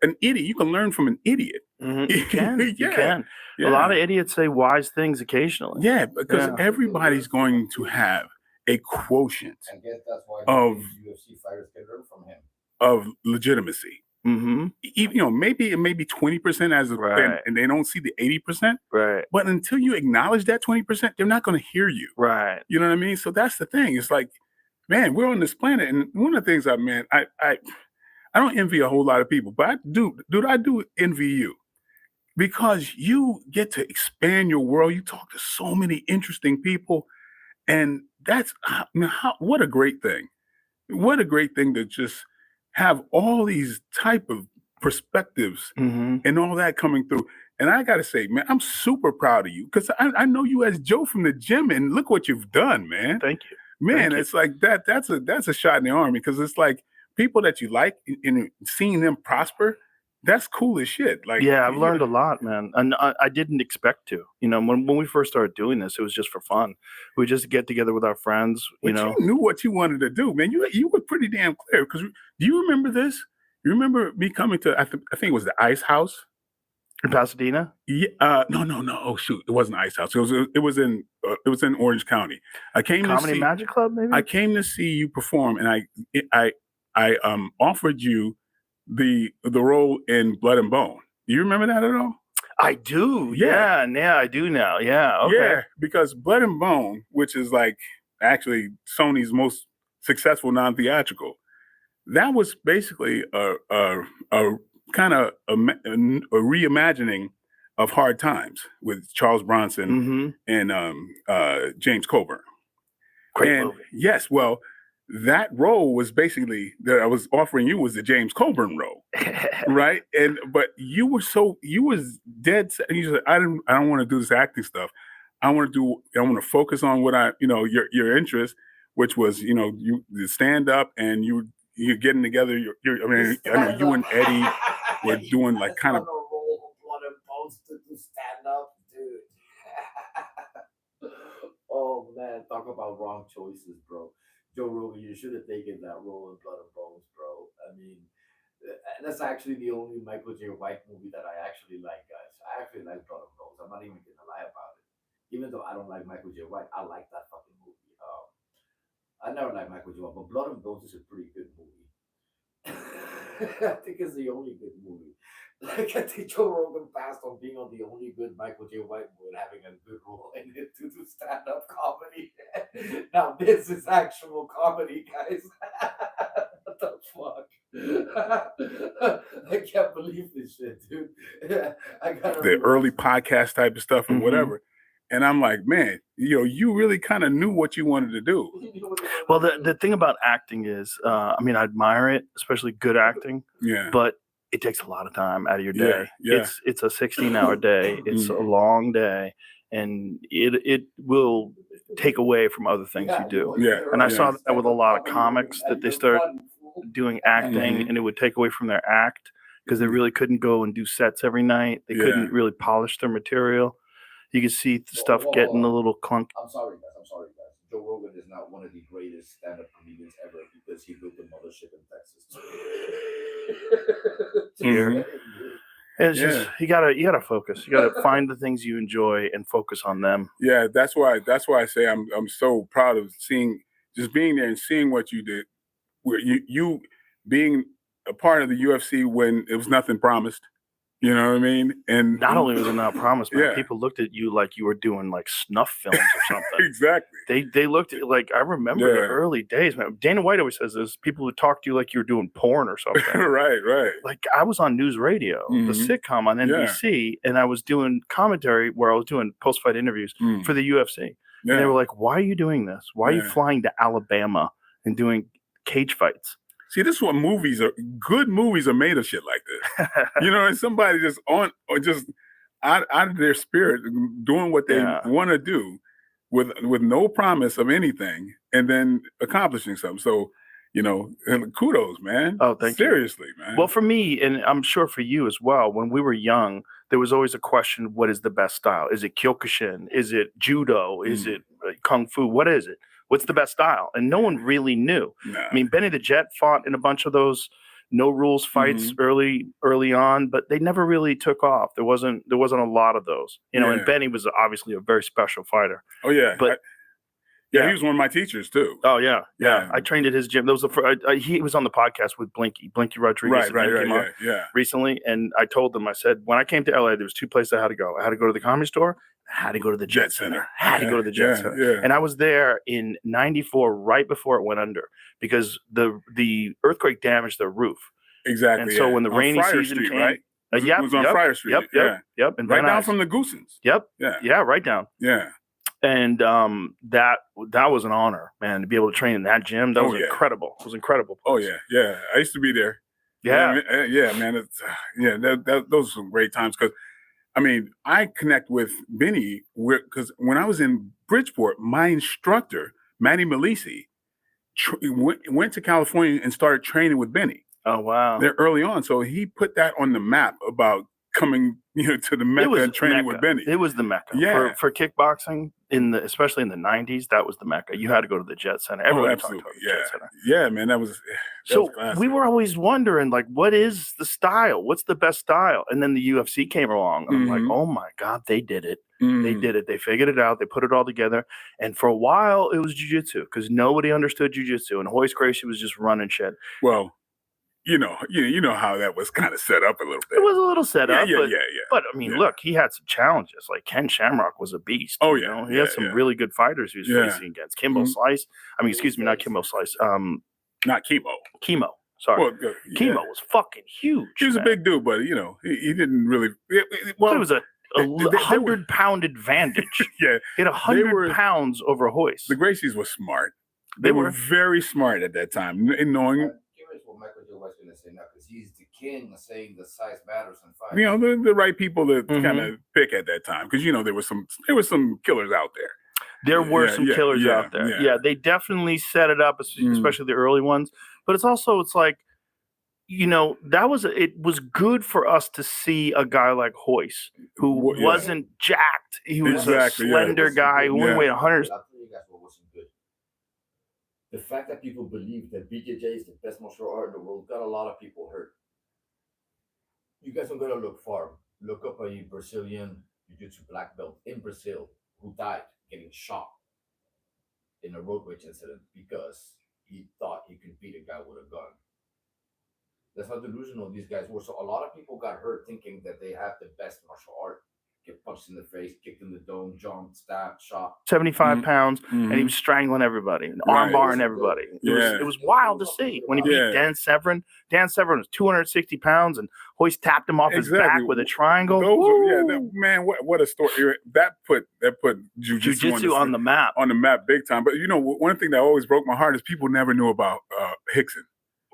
an idiot, you can learn from an idiot. Mm-hmm. You can. Yeah. You can. Yeah. A lot of idiots say wise things occasionally. Yeah, because everybody's going to have a quotient. I guess that's why of UFC fighters can learn from him. Of legitimacy. Mm-hmm. Even, maybe it may be 20% as a and they don't see the 80%. Right. But until you acknowledge that 20%, they're not going to hear you. Right. You know what I mean? So that's the thing. It's like, man, we're on this planet, and one of the things I don't envy a whole lot of people, but I do envy you, because you get to expand your world. You talk to so many interesting people, and that's what a great thing. What a great thing to just have all these type of perspectives and all that coming through. And I got to say, man, I'm super proud of you, because I know you as Joe from the gym, and look what you've done, man. Thank you. Man, it's like that's a shot in the arm, because it's like people that you like and seeing them prosper, that's cool as shit. Like, yeah, I've learned a lot, man. And I didn't expect to. When we first started doing this, it was just for fun. We just get together with our friends, you knew what you wanted to do, man. You were pretty damn clear, because do you remember this? You remember me coming to, I think it was the Ice House? In Pasadena? Yeah, no. Oh shoot, it wasn't Ice House. It was in Orange County. I came Comedy to see Magic Club, maybe. I came to see you perform, and I offered you the role in Blood and Bone. Do you remember that at all? I do. Yeah, I do now. Yeah, okay. Yeah, because Blood and Bone, which is like actually Sony's most successful non-theatrical, that was basically a kind of a reimagining of Hard Times with Charles Bronson and James Coburn. Great movie. Yes, well, that role was basically that I was offering you was the James Coburn role, right? But you was dead set. You said, I don't want to do this acting stuff. I want to focus on what your interest, which was you stand up, and you're getting together. I know you and Eddie were doing like kind of Blood and Bones to stand up, dude. Oh man, talk about wrong choices, bro. Joe Rogan, you should have taken that role in Blood and Bones, bro. I mean, that's actually the only Michael J. White movie that I actually like, guys. I actually like Blood and Bones. I'm not even gonna lie about it. Even though I don't like Michael J. White, I like that fucking movie. I never liked Michael J. White, but Blood and Bones is a pretty good movie. I think it's the only good movie. Like, I think Joe Rogan passed on being on the only good Michael J. White movie and having a good role in it to do stand-up comedy. Now this is actual comedy, guys. What the fuck? I can't believe this shit, dude. The early podcast type of stuff or whatever. And I'm like, man, you really kind of knew what you wanted to do. Well, the thing about acting is, I admire it, especially good acting. Yeah. But it takes a lot of time out of your day. Yeah. It's a 16-hour day. It's a long day, and it will take away from other things you do. Yeah. And I saw that with a lot of comics, that they start doing acting, and it would take away from their act, because they really couldn't go and do sets every night. They couldn't really polish their material. You can see stuff getting a little clunk. I'm sorry, guys. Joe Rogan is not one of the greatest stand-up comedians ever, because he built a mothership in Texas. It's just you gotta focus. You gotta find the things you enjoy and focus on them. Yeah, that's why I say I'm so proud of being there and seeing what you did. Where you being a part of the UFC when it was nothing promised, You know what I mean? And not only was it not promised, man, people looked at you like you were doing like snuff films or something. Exactly. They looked at like, I remember the early days, man. Dana White always says this: people who talk to you like you were doing porn or something. Right. Like I was on News Radio, the sitcom on NBC, and I was doing commentary where I was doing post-fight interviews for the UFC. And they were like, "Why are you doing this? Why are you flying to Alabama and doing cage fights?" See, this is what good movies are made of shit like this. You know, and somebody just out of their spirit doing what they want to do with no promise of anything and then accomplishing something. So, you know, and kudos, man. Oh, thank you. Seriously, man. Well, for me, and I'm sure for you as well, when we were young, there was always a question, what is the best style? Is it Kyokushin? Is it Judo? Is it Kung Fu? What is it? What's the best style? And no one really knew. Nah. I mean, Benny the Jet fought in a bunch of those no rules fights early on, but they never really took off. There wasn't a lot of those, you know. And Benny was obviously a very special fighter. Oh yeah, but he was one of my teachers too. Oh yeah. I trained at his gym. That was he was on the podcast with Blinky Rodriguez. Right. Recently, and I told them, I said, when I came to LA, there was two places I had to go. I had to go to the Comedy Store. I had to go to the Jet Center. And I was there in '94, right before it went under, because the earthquake damaged the roof. Exactly. And so when the rainy season Street, came, right? It was on Friar Street. Yep. And right down from the Goosens. Yep. Yeah, right down. Yeah. And that was an honor, man, to be able to train in that gym. That was incredible. It was incredible. Oh yeah. I used to be there. Yeah, man. Those are some great times because, I mean, I connect with Benny because when I was in Bridgeport, my instructor, Matty Malisi, went to California and started training with Benny. Oh, wow. There early on. So he put that on the map about coming, to the Mecca and training with Benny. It was the Mecca. Yeah. For kickboxing, especially in the 90s, that was the Mecca. You had to go to the Jet Center. Everybody talked about the Jet Center. Yeah, man, that was classic. We were always wondering, like, what is the style? What's the best style? And then the UFC came along. And I'm like, oh my God, they did it. They did it. They figured it out. They put it all together. And for a while, it was jiu-jitsu because nobody understood jiu-jitsu. And Royce Gracie was just running shit. Well, you know how that was kind of set up a little bit. It was a little set up. Yeah. But I mean, look, he had some challenges. Like Ken Shamrock was a beast. Oh yeah. He had some really good fighters he was facing against. Kimbo Slice. I mean, excuse me, not Kimbo Slice. Not Chemo. Chemo. Sorry. Well, Chemo was fucking huge. He was a big dude, but he didn't really. Well, it was a 100-pound advantage. He had 100 pounds over Royce. The Gracies were smart. They were very smart at that time in knowing. What Michael Joe was going to say now, because he's the king of saying the size matters in fights. The right people to kind of pick at that time, because there were some killers out there. There were some killers out there. Yeah, they definitely set it up, especially the early ones. But it's like, it was good for us to see a guy like Royce, who wasn't jacked. He was a slender guy who only weighed 100. I'll tell you guys what wasn't good. The fact that people believe that BJJ is the best martial art in the world got a lot of people hurt. You guys don't gotta look far. Look up a Brazilian Jiu-Jitsu black belt in Brazil who died getting shot in a road rage incident because he thought he could beat a guy with a gun. That's how delusional these guys were. So a lot of people got hurt thinking that they have the best martial art. Get punched in the face, kicked in the dome, jumped, stabbed, shot. 75 pounds, and he was strangling everybody, arm-barring everybody. It was wild to see when he beat Dan Severn. Dan Severn was 260 pounds, and Royce tapped him off his back with a triangle. What a story! That put jiu-jitsu on the map. On the map, big time. But one thing that always broke my heart is people never knew about Hickson.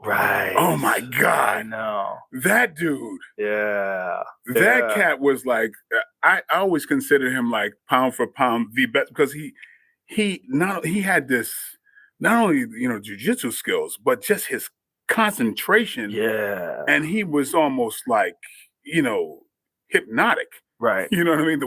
Right. Oh my God. I know. That dude. Yeah. That cat was like, I always consider him like pound for pound the best, because he had this, not only, jiu-jitsu skills, but just his concentration. Yeah. And he was almost like, hypnotic. Right. You know what I mean?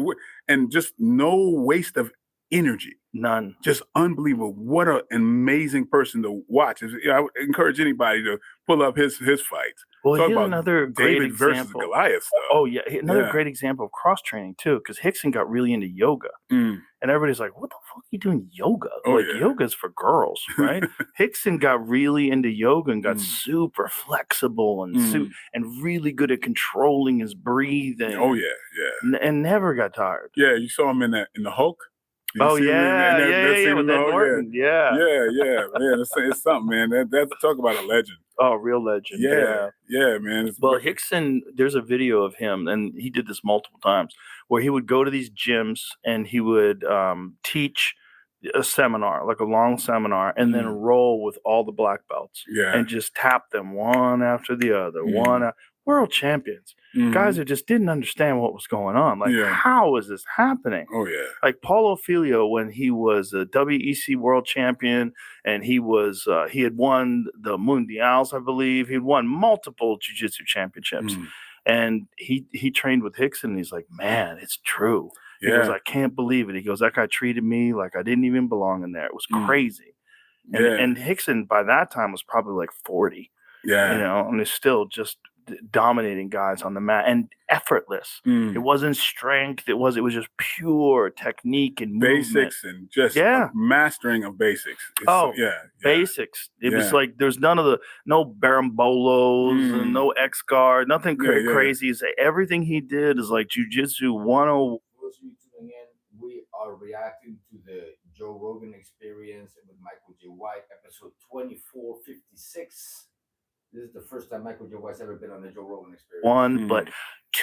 And just no waste of energy. None. Just unbelievable. What an amazing person to watch. I would encourage anybody to pull up his fights. Well, Talk here's about another great David versus example. Goliath stuff. Oh yeah, another great example of cross training too, because Hickson got really into yoga, and everybody's like, "What the fuck are you doing yoga? Yoga's for girls, right?" Hickson got really into yoga and got super flexible and really good at controlling his breathing. Oh yeah. And never got tired. Yeah, you saw him in the Hulk. Oh yeah, with Ed Norton. Yeah, man. It's something, man. That's talk about a legend. Oh, real legend. Yeah, man. Well, Hickson, there's a video of him, and he did this multiple times, where he would go to these gyms and he would teach a seminar, like a long seminar, and then roll with all the black belts and just tap them one after the other. World champions, guys that just didn't understand what was going on. Like, how is this happening? Oh yeah. Like Paulo Filho, when he was a WEC world champion, and he had won the Mundials, I believe. He'd won multiple jiu-jitsu championships, and he trained with Hickson. And he's like, man, it's true. He goes, I can't believe it. He goes, that guy treated me like I didn't even belong in there. It was crazy. And Hickson by that time was probably like 40. Yeah, and he's still just dominating guys on the mat and effortless. It wasn't strength. It was just pure technique and basics movement. And just mastering of basics. Basics. It was like there's no barambolos and no X guard, nothing crazy. Everything he did is like jiu-jitsu 101. For those of you tuning in, we are reacting to the Joe Rogan Experience with Michael J. White, episode 2456. This is the first time Michael J. White's ever been on the Joe Rogan Experience. But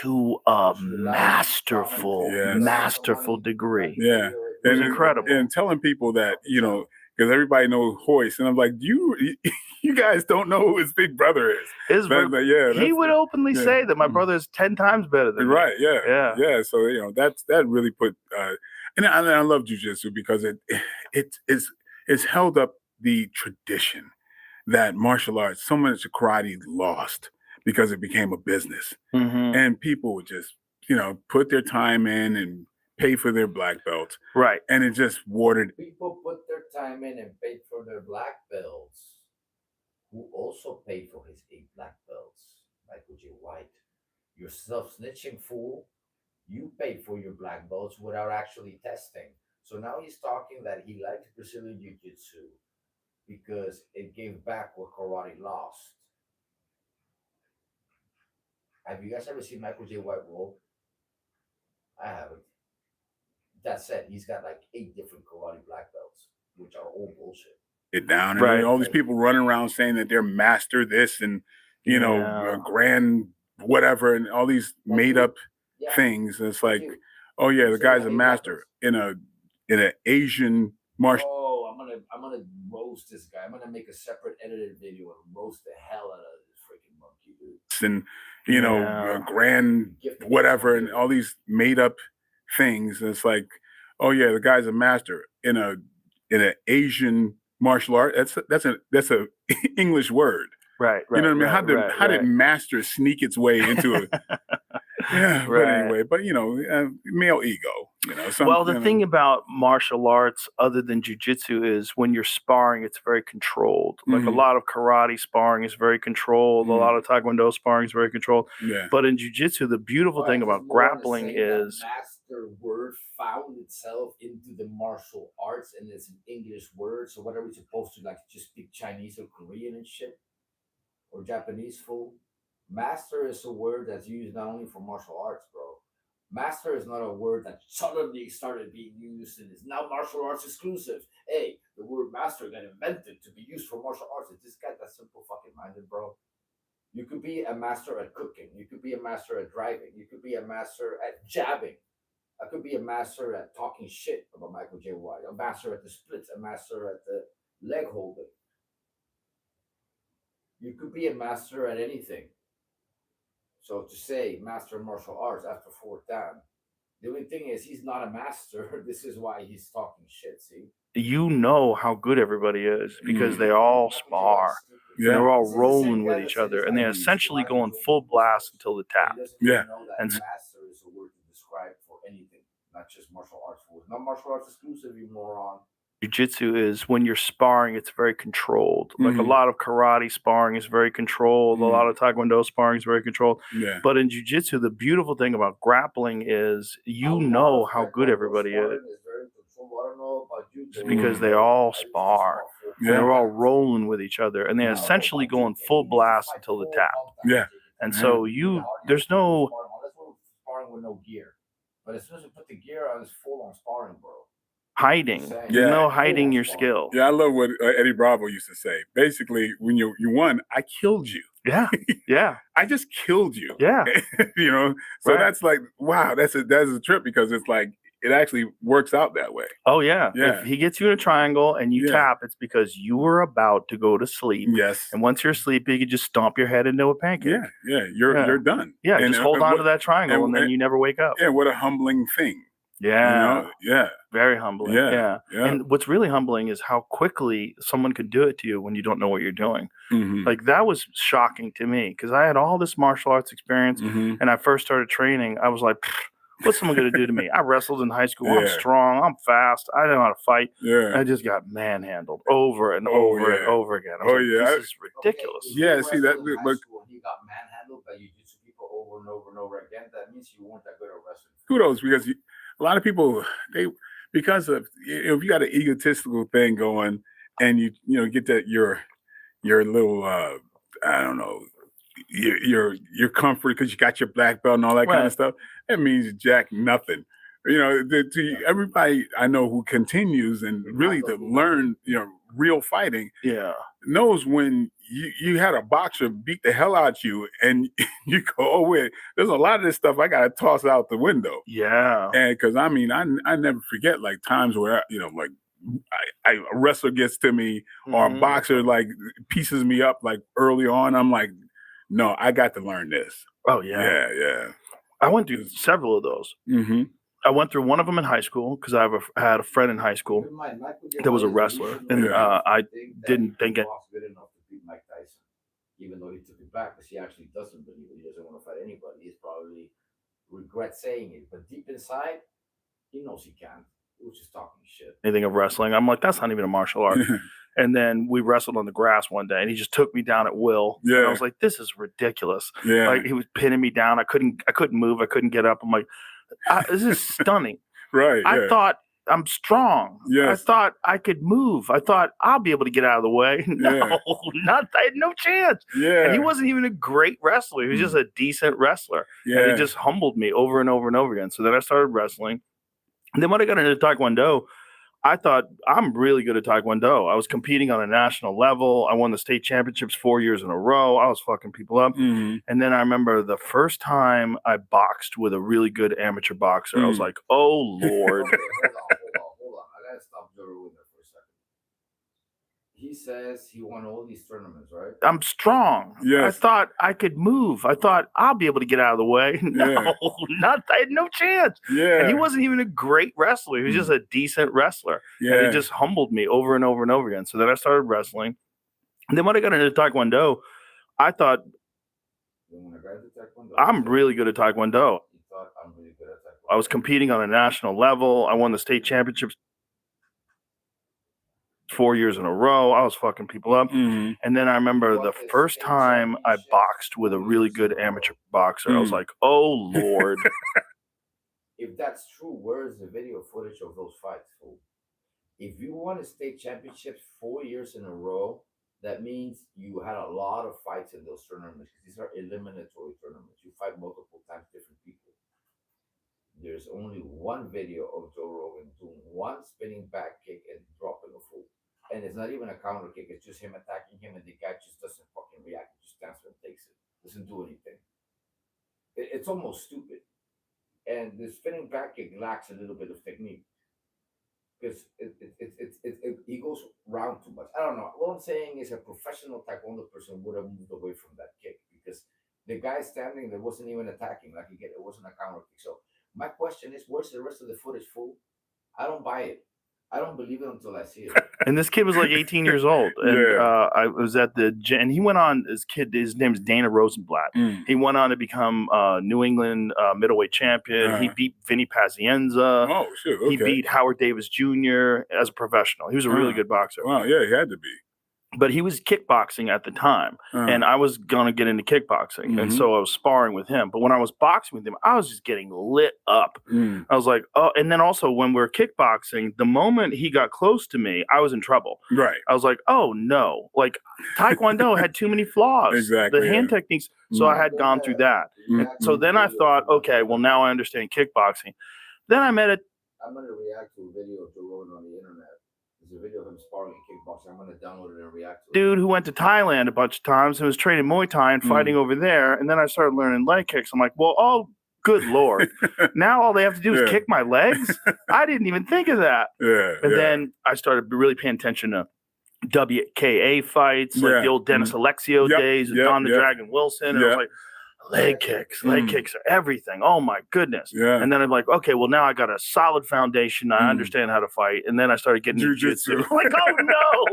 to a masterful degree. Yeah. It was incredible. And telling people that, because everybody knows Hoist, and I'm like, you guys don't know who his big brother is. He would openly say that my brother is 10 times better than me. Right, yeah. So that really put, and I love jiu-jitsu because it's held up the tradition that martial arts, so much of karate lost because it became a business, and people would just put their time in and pay for their black belts, right? And it just watered. People put their time in and paid for their black belts, who also paid for his 8 black belts. Michael J. White, you're self-snitching fool. You paid for your black belts without actually testing. So now he's talking that he liked Brazilian Jiu-Jitsu because it gave back what karate lost. Have you guys ever seen Michael J. White roll? I haven't. That said, he's got like 8 different karate black belts, which are all bullshit. It down, and all these people running around saying that they're master this and grand whatever, and all these made up things. And it's like, the guy's a master in an Asian martial. I'm gonna roast this guy. I'm gonna make a separate edited video and roast the hell out of this freaking monkey, dude. And grand whatever, and all these made up things. And it's like, the guy's a master in an Asian martial art. That's a English word. Right. You know what I mean? How did master sneak its way into a but anyway, male ego, the thing about martial arts other than jiu-jitsu is when you're sparring, it's very controlled. Like a lot of karate sparring is very controlled. A lot of taekwondo sparring is very controlled. Yeah. But in jiu-jitsu, the beautiful thing about grappling is master word found itself into the martial arts, and it's an English word. So what are we supposed to just speak Chinese or Korean and shit? Or Japanese, fool? Master is a word that's used not only for martial arts, bro. Master is not a word that suddenly started being used and is now martial arts exclusive. Hey, the word master got invented to be used for martial arts. Is this guy that simple fucking minded, bro? You could be a master at cooking. You could be a master at driving. You could be a master at jabbing. I could be a master at talking shit about Michael J. White. A master at the splits. A master at the leg holding. You could be a master at anything. So to say master of martial arts after 4th dan, the only thing is he's not a master. This is why he's talking shit, see? You know how good everybody is because they all spar. Yeah. They're all rolling with each other, and they're essentially going full blast until the tap. Yeah. And master is a word to describe for anything, not just martial arts. Not martial arts exclusive, you moron. Jiu-Jitsu is when you're sparring, it's very controlled. Like a lot of karate sparring is very controlled. A lot of Taekwondo sparring is very controlled. Yeah. But in Jiu-Jitsu, the beautiful thing about grappling is you know how good everybody is. I don't know about you, Just because they all spar. Yeah. They're all rolling with each other. And they're essentially going full blast until the tap. Yeah. And so there's no... Unless we're sparring with no gear. But as soon as you put the gear on, it's full on sparring, bro. Hiding. There's no hiding your skill. Yeah, I love what Eddie Bravo used to say. Basically, when you won, I killed you. Yeah, yeah. I just killed you. Yeah. You know, so that's like, wow, that's a trip because it's like, it actually works out that way. Oh, yeah. Yeah. If he gets you in a triangle and you tap, it's because you were about to go to sleep. Yes. And once you're asleep, you can just stomp your head into a pancake. Yeah, yeah. You're done. Yeah, and just hold on to that triangle and then you never wake up. Yeah, what a humbling thing. Yeah. You know? Yeah. Very humbling. Yeah. And what's really humbling is how quickly someone can do it to you when you don't know what you're doing. Like that was shocking to me because I had all this martial arts experience and I first started training. I was like, what's someone going to do to me? I wrestled in high school. I'm strong. I'm fast. I know how to fight. Yeah. I just got manhandled over and over and over again. I was like, this is ridiculous. Yeah, see that. But he got manhandled by jiu-jitsu people over and over and over again. That means you weren't that good at wrestling. Kudos, because a lot of people because of if you got an egotistical thing going and you get that your little I don't know. Your comfort because you got your black belt and all that kind of stuff. That means jack nothing. You know, to everybody I know who continues and really to learn, real fighting. Yeah, knows when you had a boxer beat the hell out you and you go, oh wait, there's a lot of this stuff I got to toss out the window. Yeah, and because I never forget like times where like. A wrestler gets to me or a boxer like pieces me up like early on. I'm like, no, I got to learn this. Oh, yeah. Yeah. I went through several of those. I went through one of them in high school because I had a friend in high school that was a wrestler. And I didn't think it. Good enough to beat Mike Tyson, even though he took it back because he actually doesn't believe it. He doesn't want to fight anybody. He's probably regret saying it. But deep inside, he knows he can. He was just talking shit. Anything of wrestling. I'm like, that's not even a martial art. And then we wrestled on the grass one day and he just took me down at will. Yeah. And I was like, this is ridiculous. Yeah. Like he was pinning me down. I couldn't move. I couldn't get up. I'm like, this is stunning. Right. I thought I'm strong. Yes. I thought I could move. I thought I'll be able to get out of the way. No, I had no chance. Yeah. And he wasn't even a great wrestler. He was just a decent wrestler. Yeah. And it just humbled me over and over and over again. So then I started wrestling. And then when I got into Taekwondo, I thought I'm really good at Taekwondo. I was competing on a national level. I won the state championships 4 years in a row. I was fucking people up. And then I remember the first time I boxed with a really good amateur boxer. I was like, oh, Lord. Okay, hold on. I got to stop Joe Rogan there for a second. He says he won all these tournaments, right? I'm strong. Yes. I thought I could move. I thought I'll be able to get out of the way. No, I had no chance. Yeah. And he wasn't even a great wrestler. He was just a decent wrestler. Yeah. And it just humbled me over and over and over again. So then I started wrestling. And then when I got into Taekwondo, I thought, I'm really good at Taekwondo. He thought I'm really good at Taekwondo. I was competing on a national level. I won the state championships 4 years in a row. I was fucking people up. And then I remember the first time I boxed with a really good amateur boxer. I was like, oh, Lord. If that's true, where is the video footage of those fights, fool? If you won a state championships 4 years in a row, that means you had a lot of fights in those tournaments. These are eliminatory tournaments. You fight multiple times different people. There's only one video of Joe Rogan doing one spinning back kick and dropping a fool. And it's not even a counter kick. It's just him attacking him, and the guy just doesn't fucking react. He just stands there and takes it. Doesn't do anything. It's almost stupid. And the spinning back kick lacks a little bit of technique because he goes round too much. I don't know. What I'm saying is a professional Taekwondo person would have moved away from that kick because the guy standing there wasn't even attacking. Like it wasn't a counter kick. So my question is, where's the rest of the footage, fool? I don't buy it. I don't believe it until I see it. And this kid was like 18 years old. And I was at the gym, and he went on, his name is Dana Rosenblatt. He went on to become New England middleweight champion. He beat Vinny Pazienza. Oh, shit. Okay. He beat Howard Davis Jr. as a professional. He was a really good boxer. Wow, yeah, he had to be. But he was kickboxing at the time, and I was going to get into kickboxing. And so I was sparring with him. But when I was boxing with him, I was just getting lit up. I was like, oh, and then also when we were kickboxing, the moment he got close to me, I was in trouble. Right. I was like, oh, no. Like, Taekwondo had too many flaws. Exactly. The hand techniques. So I had gone through that. So then I thought, okay, well, now I understand kickboxing. Then I met I'm going to react to a video of Joe Rogan on the internet. There's a video of him sparring in kickboxing. I'm going to download it and react to it. Dude who went to Thailand a bunch of times and was training Muay Thai and fighting over there. And then I started learning leg kicks. I'm like, well, oh, good Lord. Now all they have to do is kick my legs? I didn't even think of that. And then I started really paying attention to WKA fights, like the old Dennis Alexio days with Don the Dragon Wilson. And I was like, leg kicks are everything. Oh my goodness. And then I'm like, okay, well now I got a solid foundation. I understand how to fight. And then I started getting Jiu-Jitsu. Like, oh no,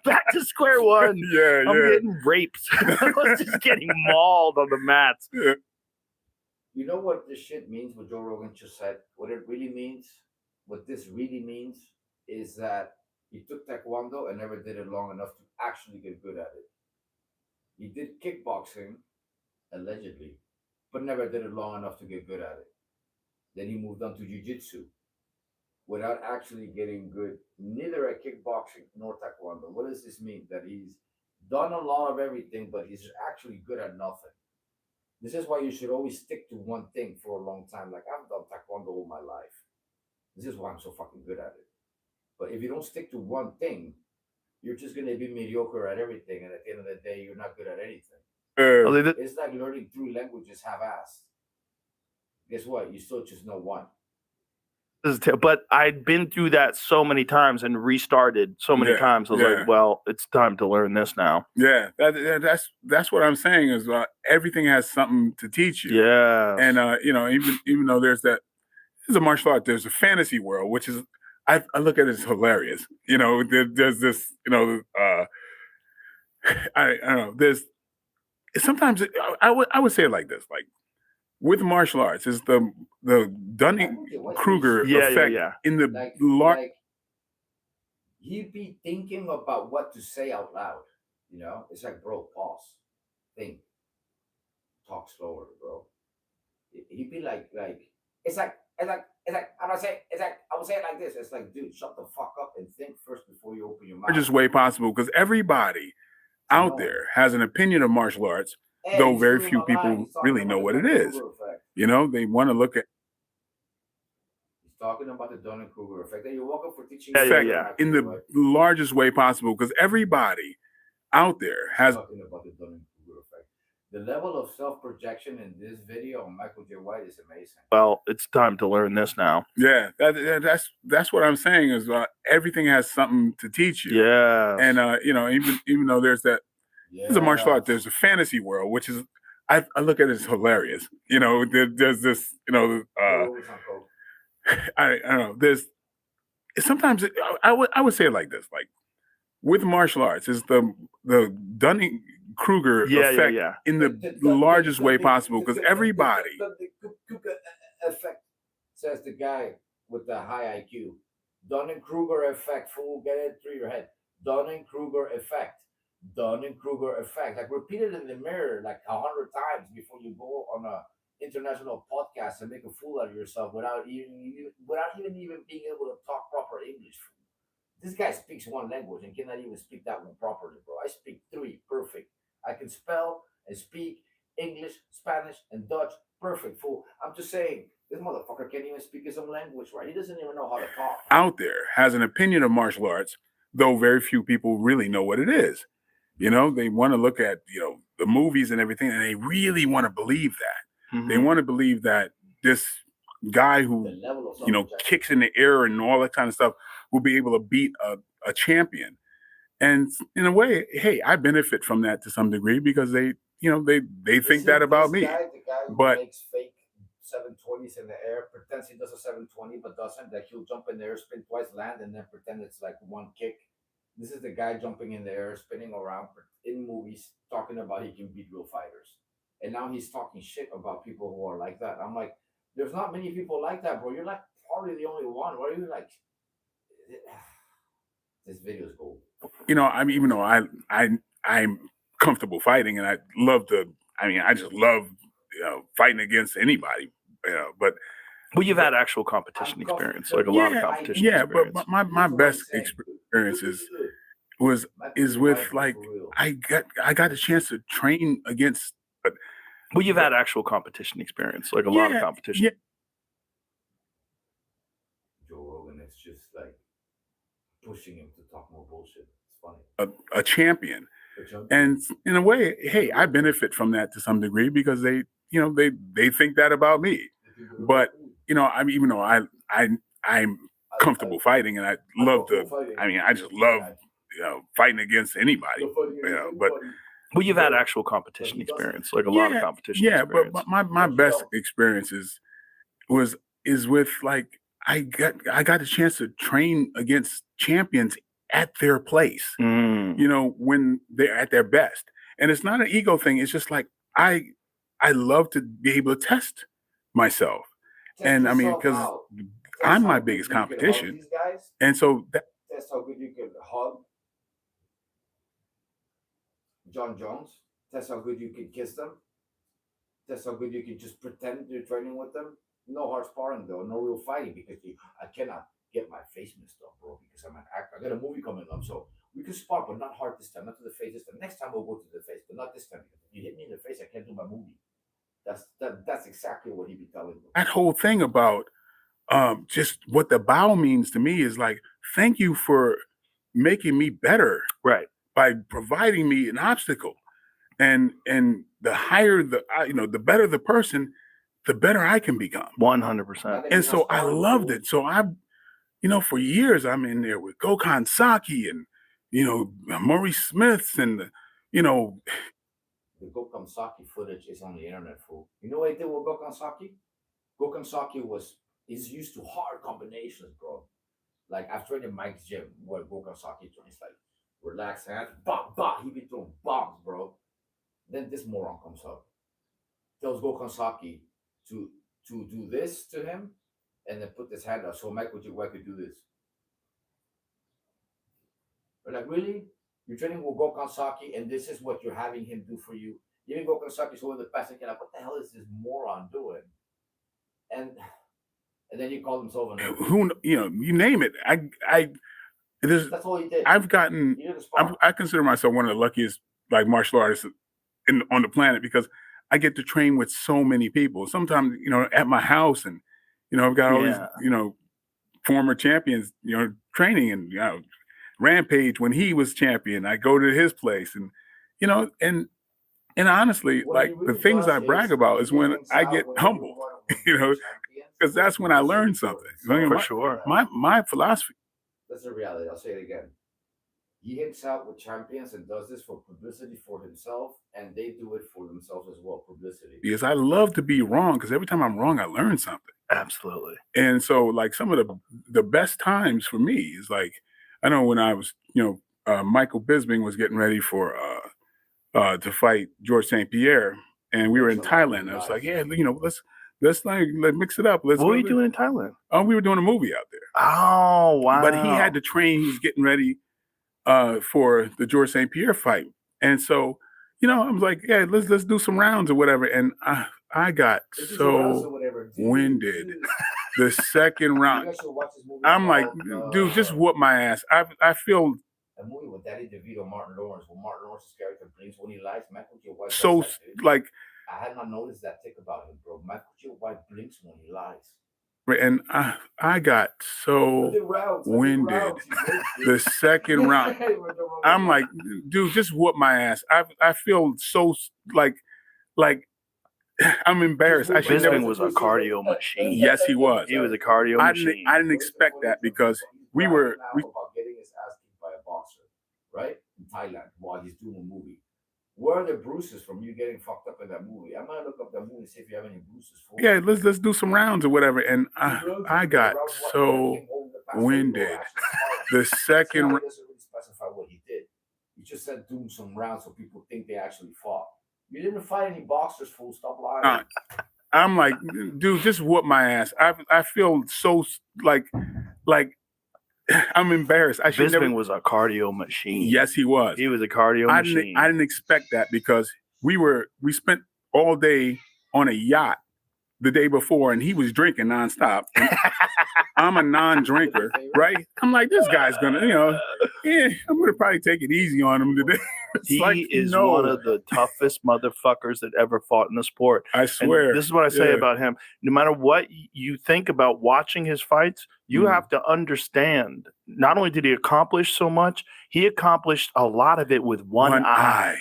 back to square one. I'm getting raped. I was just getting mauled on the mats. You know what this shit means, what Joe Rogan just said? What it really means, what this really means is that he took Taekwondo and never did it long enough to actually get good at it. He did kickboxing allegedly, but never did it long enough to get good at it. Then he moved on to Jiu-Jitsu without actually getting good, neither at kickboxing nor Taekwondo. What does this mean? That he's done a lot of everything, but he's actually good at nothing. This is why you should always stick to one thing for a long time. Like, I've done Taekwondo all my life. This is why I'm so fucking good at it. But if you don't stick to one thing, you're just going to be mediocre at everything. And at the end of the day, you're not good at anything. It's like learning 3 languages half-assed. Guess what? You still just know one. But I'd been through that so many times and restarted so many times. I was like, well, it's time to learn this now. Yeah, that's what I'm saying is everything has something to teach you. Yeah. And, even though there's a martial art, there's a fantasy world, which is, I look at it as hilarious. There's this, I don't know, there's, sometimes I would say it like this, like with martial arts is the Dunning-Kruger effect in the like he'd be thinking about what to say out loud. It's like, bro, pause, think, talk slower, bro. He'd be like it's like I'm gonna say I would say it like this. It's like, dude, shut the fuck up and think first before you open your mouth. Largest way possible, because everybody out there has an opinion of martial arts, though very few people really know what it is. They want to look at. He's talking about the Dunning-Kruger effect. You're welcome for teaching. In the largest way possible, because everybody out there has. Talking about the Dunning-Kruger effect. The level of self-projection in this video on Michael J. White is amazing. Well, it's time to learn this now. Yeah, that's what I'm saying is everything has something to teach you. Yeah. And even though there's a martial art, there's a fantasy world, which is I look at it as hilarious. There's this, I don't know. There's sometimes I would say it like this, like with martial arts is the Dunning-Kruger effect in the largest way possible, because everybody. The effect, says the guy with the high IQ. Dunning-Kruger effect, fool, get it through your head. Dunning-Kruger effect. Dunning-Kruger effect. Like, repeat it in the mirror like 100 times before you go on a international podcast and make a fool out of yourself without even being able to talk proper English. This guy speaks 1 language and cannot even speak that one properly, bro. I speak 3 perfect. I can spell and speak English, Spanish, and Dutch perfect, fool. I'm just saying, this motherfucker can't even speak his own language, right? He doesn't even know how to talk. Out there has an opinion of martial arts, though very few people really know what it is. They want to look at, the movies and everything, and they really want to believe that. Mm-hmm. They want to believe that this guy who, kicks in the air and all that kind of stuff will be able to beat a champion. And in a way, hey, I benefit from that to some degree, because they think that about me. The guy who but makes fake 720 720s in the air, pretends he does a 720 but doesn't. That he'll jump in the air, spin twice, land, and then pretend it's like one kick. This is the guy jumping in the air, spinning around in movies, talking about he can beat real fighters. And now he's talking shit about people who are like that. I'm like, there's not many people like that, bro. You're like probably the only one. Why are you like? This video's gold. I mean, even though I'm comfortable fighting, and I love to. I mean, I just love fighting against anybody. But you've had actual competition experience, like a lot of competition. Yeah, experience. but my best experiences is with like I got a chance to train against. You've had actual competition experience, like a lot of competition. Yeah. Joe Rogan is just like pushing him to talk more bullshit. It's funny. A champion. And in a way, hey, I benefit from that to some degree because they think that about me. But I mean, even though I'm comfortable fighting, and I love to. I mean, I just love fighting against anybody. But you've had actual competition experience, like a lot of competition. Experience. But my best experiences is with like I got a chance to train against champions at their place, when they're at their best. And it's not an ego thing. It's just like, I love to be able to test myself. And I mean, because I'm my biggest competition. And so that's how good you can hug John Jones. That's how good you can kiss them. That's how good you can just pretend you're training with them. No hard sparring though, no real fighting, because I cannot get my face messed up, bro, because I'm an actor. I got a movie coming up, so we can spar, but not hard this time, not to the face this time. Next time we'll go to the face, but not this time. You hit me in the face, I can't do my movie. That's exactly what he be telling me. That whole thing about just what the bow means to me is like, thank you for making me better, right? By providing me an obstacle, and the higher the better the person, the better I can become. 100%. And so I loved it. So for years I'm in there with Gokhan Saki and Maurice Smiths and the Gokhan Saki footage is on the internet, fool. You know what I did with Gokhan Saki? Gokhan Saki is used to hard combinations, bro. Like I've trained in Mike's gym where Gokhan Saki trains, like relax hands, bah, bah. He be throwing bombs, bro. Then this moron comes up, tells Gokhan Saki to do this to him, and then put this hand up so Michael J. White could do this. We're like, really? You're training with Gokhan Saki, and this is what you're having him do for you? Even Gokhan Saki so in the past, like, what the hell is this moron doing? And then he called himself an who you name it. That's all he did. I consider myself one of the luckiest like martial artists on the planet because I get to train with so many people. Sometimes at my house, and I've got all these former champions training, and Rampage when he was champion, I go to his place, and and honestly, like the things I brag about is when I get humbled, because that's when I learn something. For sure. My philosophy. That's the reality. I'll say it again. He hangs out with champions and does this for publicity for himself, and they do it for themselves as well, publicity. Because I love to be wrong, because every time I'm wrong, I learn something. Absolutely. And so, like, some of the best times for me is like, I know when I was, Michael Bisping was getting ready for to fight George St. Pierre, and we were in Thailand. I was like, yeah, let's mix it up. What were you doing in Thailand? Oh, we were doing a movie out there. Oh, wow! But he had to train. He was getting ready for the George St. Pierre fight, and so I was like, yeah, let's do some rounds or whatever. And I got so winded. The second round, I'm like, dude, just whoop my ass. I feel. A movie with Danny DeVito, Martin Lawrence, when Martin Lawrence's character blinks when he lies, Michael J. White. So like, I had not noticed that tick about him, bro. Michael J. White blinks when he lies. And I got so winded. The second round, I'm like, dude, just whoop my ass. I feel so like I'm embarrassed. Bisping was a cardio machine. Yes, he was. He was a cardio machine. I didn't expect that because we about getting his ass kicked by a boxer, right, in Thailand while he's doing a movie. Where are the bruises from you getting fucked up in that movie? I'm gonna look up that movie and see if you have any bruises. Yeah, let's do some rounds or whatever. And I got so winded. The second round doesn't really specify what he did. You just said doing some rounds so people think they actually fought. You didn't fight any boxers, fool. Stop lying. I'm like, dude, just whoop my ass. I feel so like I'm embarrassed. Bisping was a cardio machine. Yes, he was. He was a cardio machine. I didn't expect that because we spent all day on a yacht the day before, and he was drinking nonstop. I'm a non-drinker, right? I'm like, this guy's gonna, I'm gonna probably take it easy on him today. He is one of the toughest motherfuckers that ever fought in the sport. I swear. And this is what I say about him. No matter what you think about watching his fights, you have to understand, not only did he accomplish so much, he accomplished a lot of it with one eye.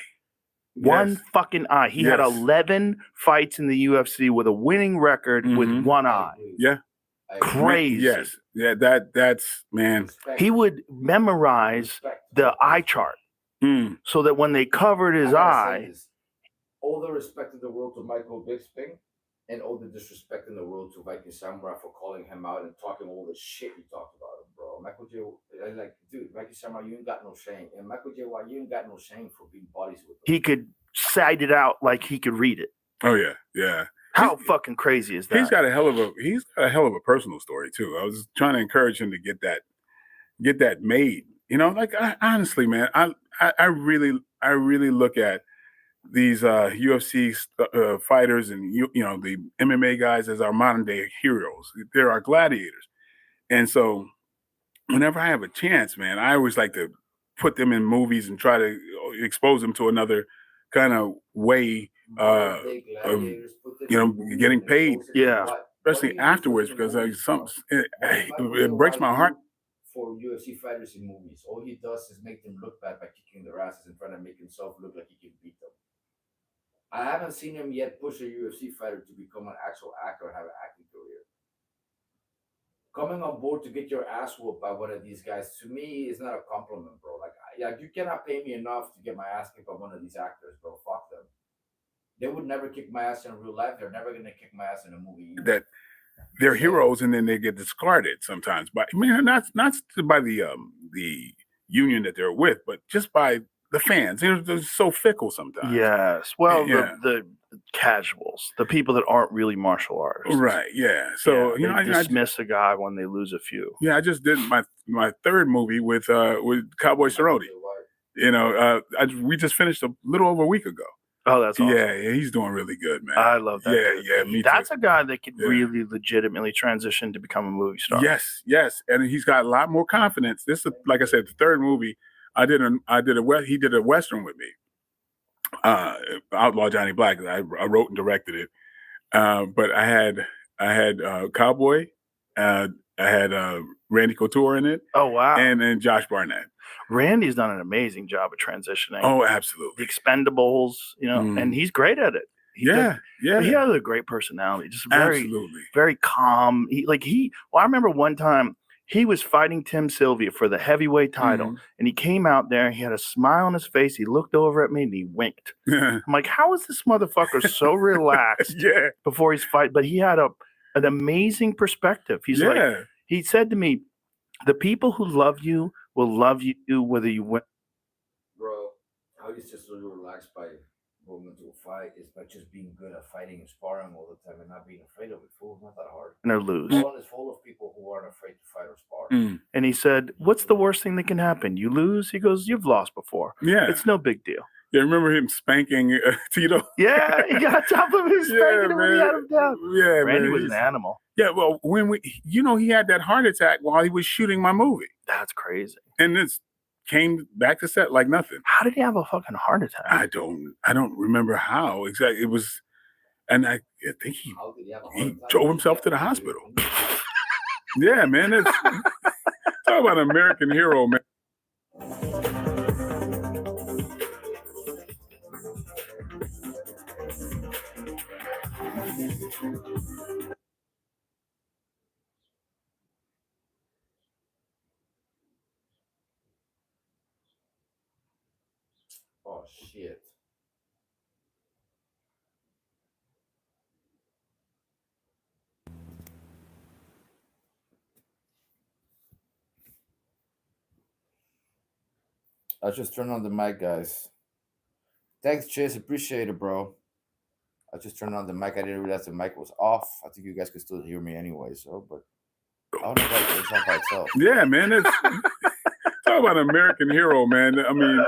One fucking eye. He had 11 fights in the UFC with a winning record with one eye. Yeah. Crazy. Yes. Yeah, that's, man. He would memorize the eye chart so that when they covered his eye. All the respect in the world to Michael Bisping and all the disrespect in the world to Viking Samurai for calling him out and talking all the shit you talked about him, bro. Michael J. Dude, Viking Samurai, you ain't got no shame. And Michael J. White, you ain't got no shame for being buddies with him. He could cite it out like he could read it. Oh, yeah. Yeah. How fucking crazy is that? He's got a hell of a personal story too. I was trying to encourage him to get that made. Honestly, man, I really look at these UFC fighters and the MMA guys as our modern day heroes. They're our gladiators, and so whenever I have a chance, man, I always like to put them in movies and try to expose them to another kind of way of getting paid. Yeah, especially afterwards, because it breaks my heart. For UFC fighters in movies, all he does is make them look bad by kicking their asses and trying to make himself look like he can beat them. I haven't seen him yet push a UFC fighter to become an actual actor and have an acting career. Coming on board to get your ass whooped by one of these guys, to me, is not a compliment, bro. You cannot pay me enough to get my ass kicked by one of these actors, bro. Fuck them. They would never kick my ass in real life. They're never gonna kick my ass in a movie either. That they're heroes, and then they get discarded sometimes. But not by the union that they're with, but just by the fans. They're so fickle sometimes. Yes. Well, the casuals, the people that aren't really martial artists. Right. Yeah. So they dismiss a guy when they lose a few. Yeah, I just did my third movie with Cowboy Cerrone. We just finished a little over a week ago. Oh, that's awesome. Yeah, he's doing really good, man. I love that. Yeah, me too. That's a guy that could really legitimately transition to become a movie star. Yes, and he's got a lot more confidence. This is, like I said, the third movie. He did a Western with me, Outlaw Johnny Black. I wrote and directed it, but I had Cowboy, I had Randy Couture in it. Oh wow! And then Josh Barnett. Randy's done an amazing job of transitioning. Oh, absolutely. The Expendables, and he's great at it. He has a great personality, just very calm. I remember one time he was fighting Tim Sylvia for the heavyweight title, and he came out there, he had a smile on his face, he looked over at me and he winked. I'm like, how is this motherfucker so relaxed before he's fight? But he had an amazing perspective. He's he said to me, the people who love you will love you whether you win. Bro, how he's just so relaxed by going into a fight is by just being good at fighting and sparring all the time and not being afraid of it. Fool, not that hard. And lose. The world is full of people who aren't afraid to fight or spar. And he said, what's the worst thing that can happen? You lose? He goes, you've lost before. Yeah. It's no big deal. Yeah, remember him spanking Tito? Yeah, he got on top of him spanking him when he had him down. Yeah, Randy was an animal. Yeah, well, when he had that heart attack while he was shooting my movie. That's crazy. And this came back to set like nothing. How did he have a fucking heart attack? I don't remember how exactly. It was, and I think he drove himself to the hospital. Yeah, man. Talk about an American hero, man. Oh shit. I just turned on the mic, guys. Thanks, Chase. Appreciate it, bro. I just turned on the mic. I didn't realize the mic was off. I think you guys could still hear me anyway. So, but I don't know why it's off by itself. Yeah, man. It's talk about an American hero, man. I mean,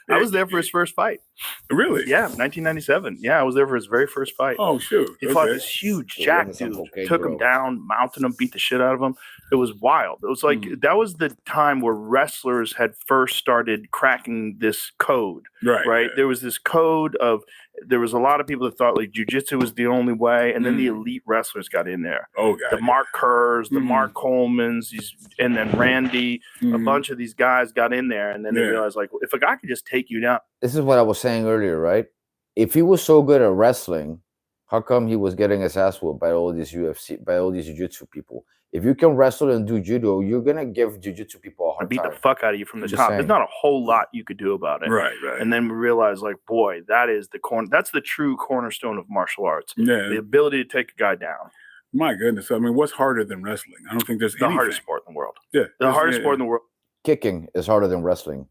I was there for his first fight. Really? Yeah, 1997. Yeah, I was there for his very first fight. Oh, shoot. He fought this huge jack dude, took him down, mounted him, beat the shit out of him. It was wild. It was like that was the time where wrestlers had first started cracking this code. Right. Yeah. There was this code of there was a lot of people that thought like jiu-jitsu was the only way, and then the elite wrestlers got in there. Oh, God. The Mark Kerrs, the Mark Colemans, and then Randy, a bunch of these guys got in there, and then they realized like, if a guy could just take you down. This is what I was saying earlier, right? If he was so good at wrestling, how come he was getting his ass whooped by all these jiu-jitsu people? If you can wrestle and do judo, you're gonna give jiu-jitsu people a hard time. Beat the fuck out of you from the top. Saying. There's not a whole lot you could do about it. Right. And then we realized, like, boy, that's the true cornerstone of martial arts. Yeah. The ability to take a guy down. My goodness. I mean, what's harder than wrestling? I don't think there's the hardest sport in the world. Yeah. The hardest sport in the world. Kicking is harder than wrestling.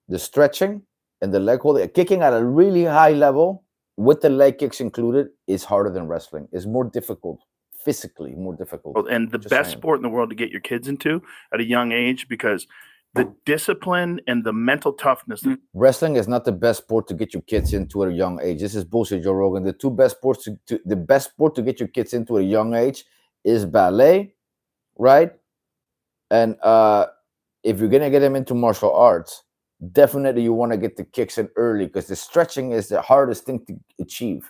The stretching and the leg hold, kicking at a really high level with the leg kicks included is harder than wrestling. It's more difficult. Physically more difficult. And the best sport in the world to get your kids into at a young age, because the discipline and the mental toughness. Wrestling is not the best sport to get your kids into at a young age. This is bullshit, Joe Rogan. The two best sports the best sport to get your kids into at a young age is ballet, right? And if you're gonna get them into martial arts, definitely you want to get the kicks in early, because the stretching is the hardest thing to achieve.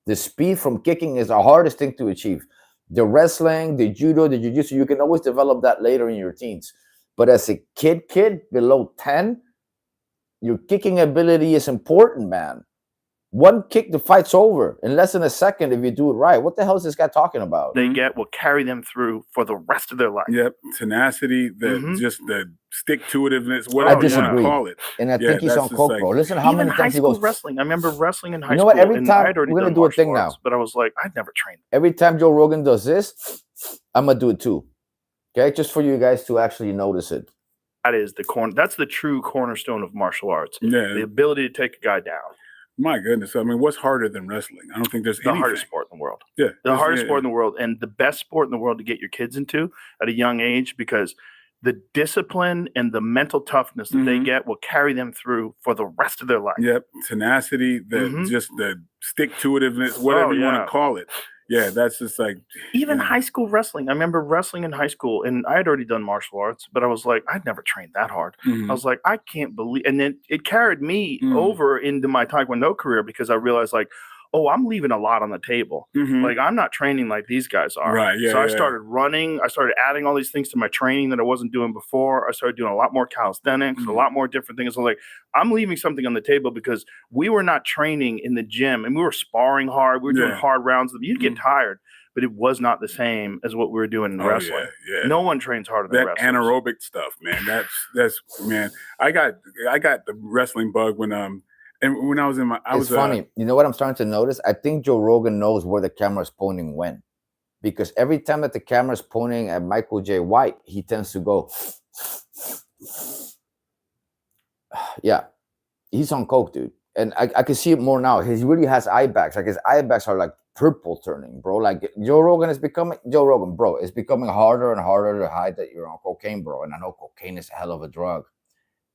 The speed from kicking is the hardest thing to achieve. The wrestling, the judo, the jiu-jitsu, you can always develop that later in your teens. But as a kid below 10, your kicking ability is important, man. One kick, the fight's over in less than a second if you do it right. What the hell is this guy talking about? They will carry them through for the rest of their life. Yep, tenacity, just the stick-to-itiveness, whatever you want to call it. And I think he's on coke, bro. Listen, how many times he goes wrestling. I remember wrestling in high school. You know what? Every time we're gonna do a thing now, but I was like, I'd never trained. Every time Joe Rogan does this, I'm gonna do it too. Okay, just for you guys to actually notice it. That is that's the true cornerstone of martial arts. Yeah. The ability to take a guy down. My goodness. I mean, what's harder than wrestling? I don't think there's the hardest sport in the world. Yeah. The hardest sport in the world, and the best sport in the world to get your kids into at a young age, because the discipline and the mental toughness that they get will carry them through for the rest of their life. Yep. Tenacity, just the stick-to-itiveness, whatever you want to call it. Yeah, that's just like... Even high school wrestling. I remember wrestling in high school, and I had already done martial arts, but I was like, I'd never trained that hard. I was like, I can't believe... And then it carried me over into my Taekwondo career, because I realized, like, oh, I'm leaving a lot on the table. Like, I'm not training like these guys are. Right, yeah, so I started running. I started adding all these things to my training that I wasn't doing before. I started doing a lot more calisthenics, a lot more different things. I was like, I'm leaving something on the table, because we were not training in the gym, and we were sparring hard. We were doing hard rounds. You'd get tired, but it was not the same as what we were doing in wrestling. Yeah. No one trains harder than wrestling. Anaerobic stuff, man. That's man. I got the wrestling bug when And when I was in my, it's funny. You know what I'm starting to notice? I think Joe Rogan knows where the camera's pointing when, because every time that the camera's pointing at Michael J. White, he tends to go, yeah, he's on coke, dude. And I can see it more now. He really has eye bags. Like his eye bags are like purple turning, bro. Like Joe Rogan, bro. It's becoming harder and harder to hide that you're on cocaine, bro. And I know cocaine is a hell of a drug.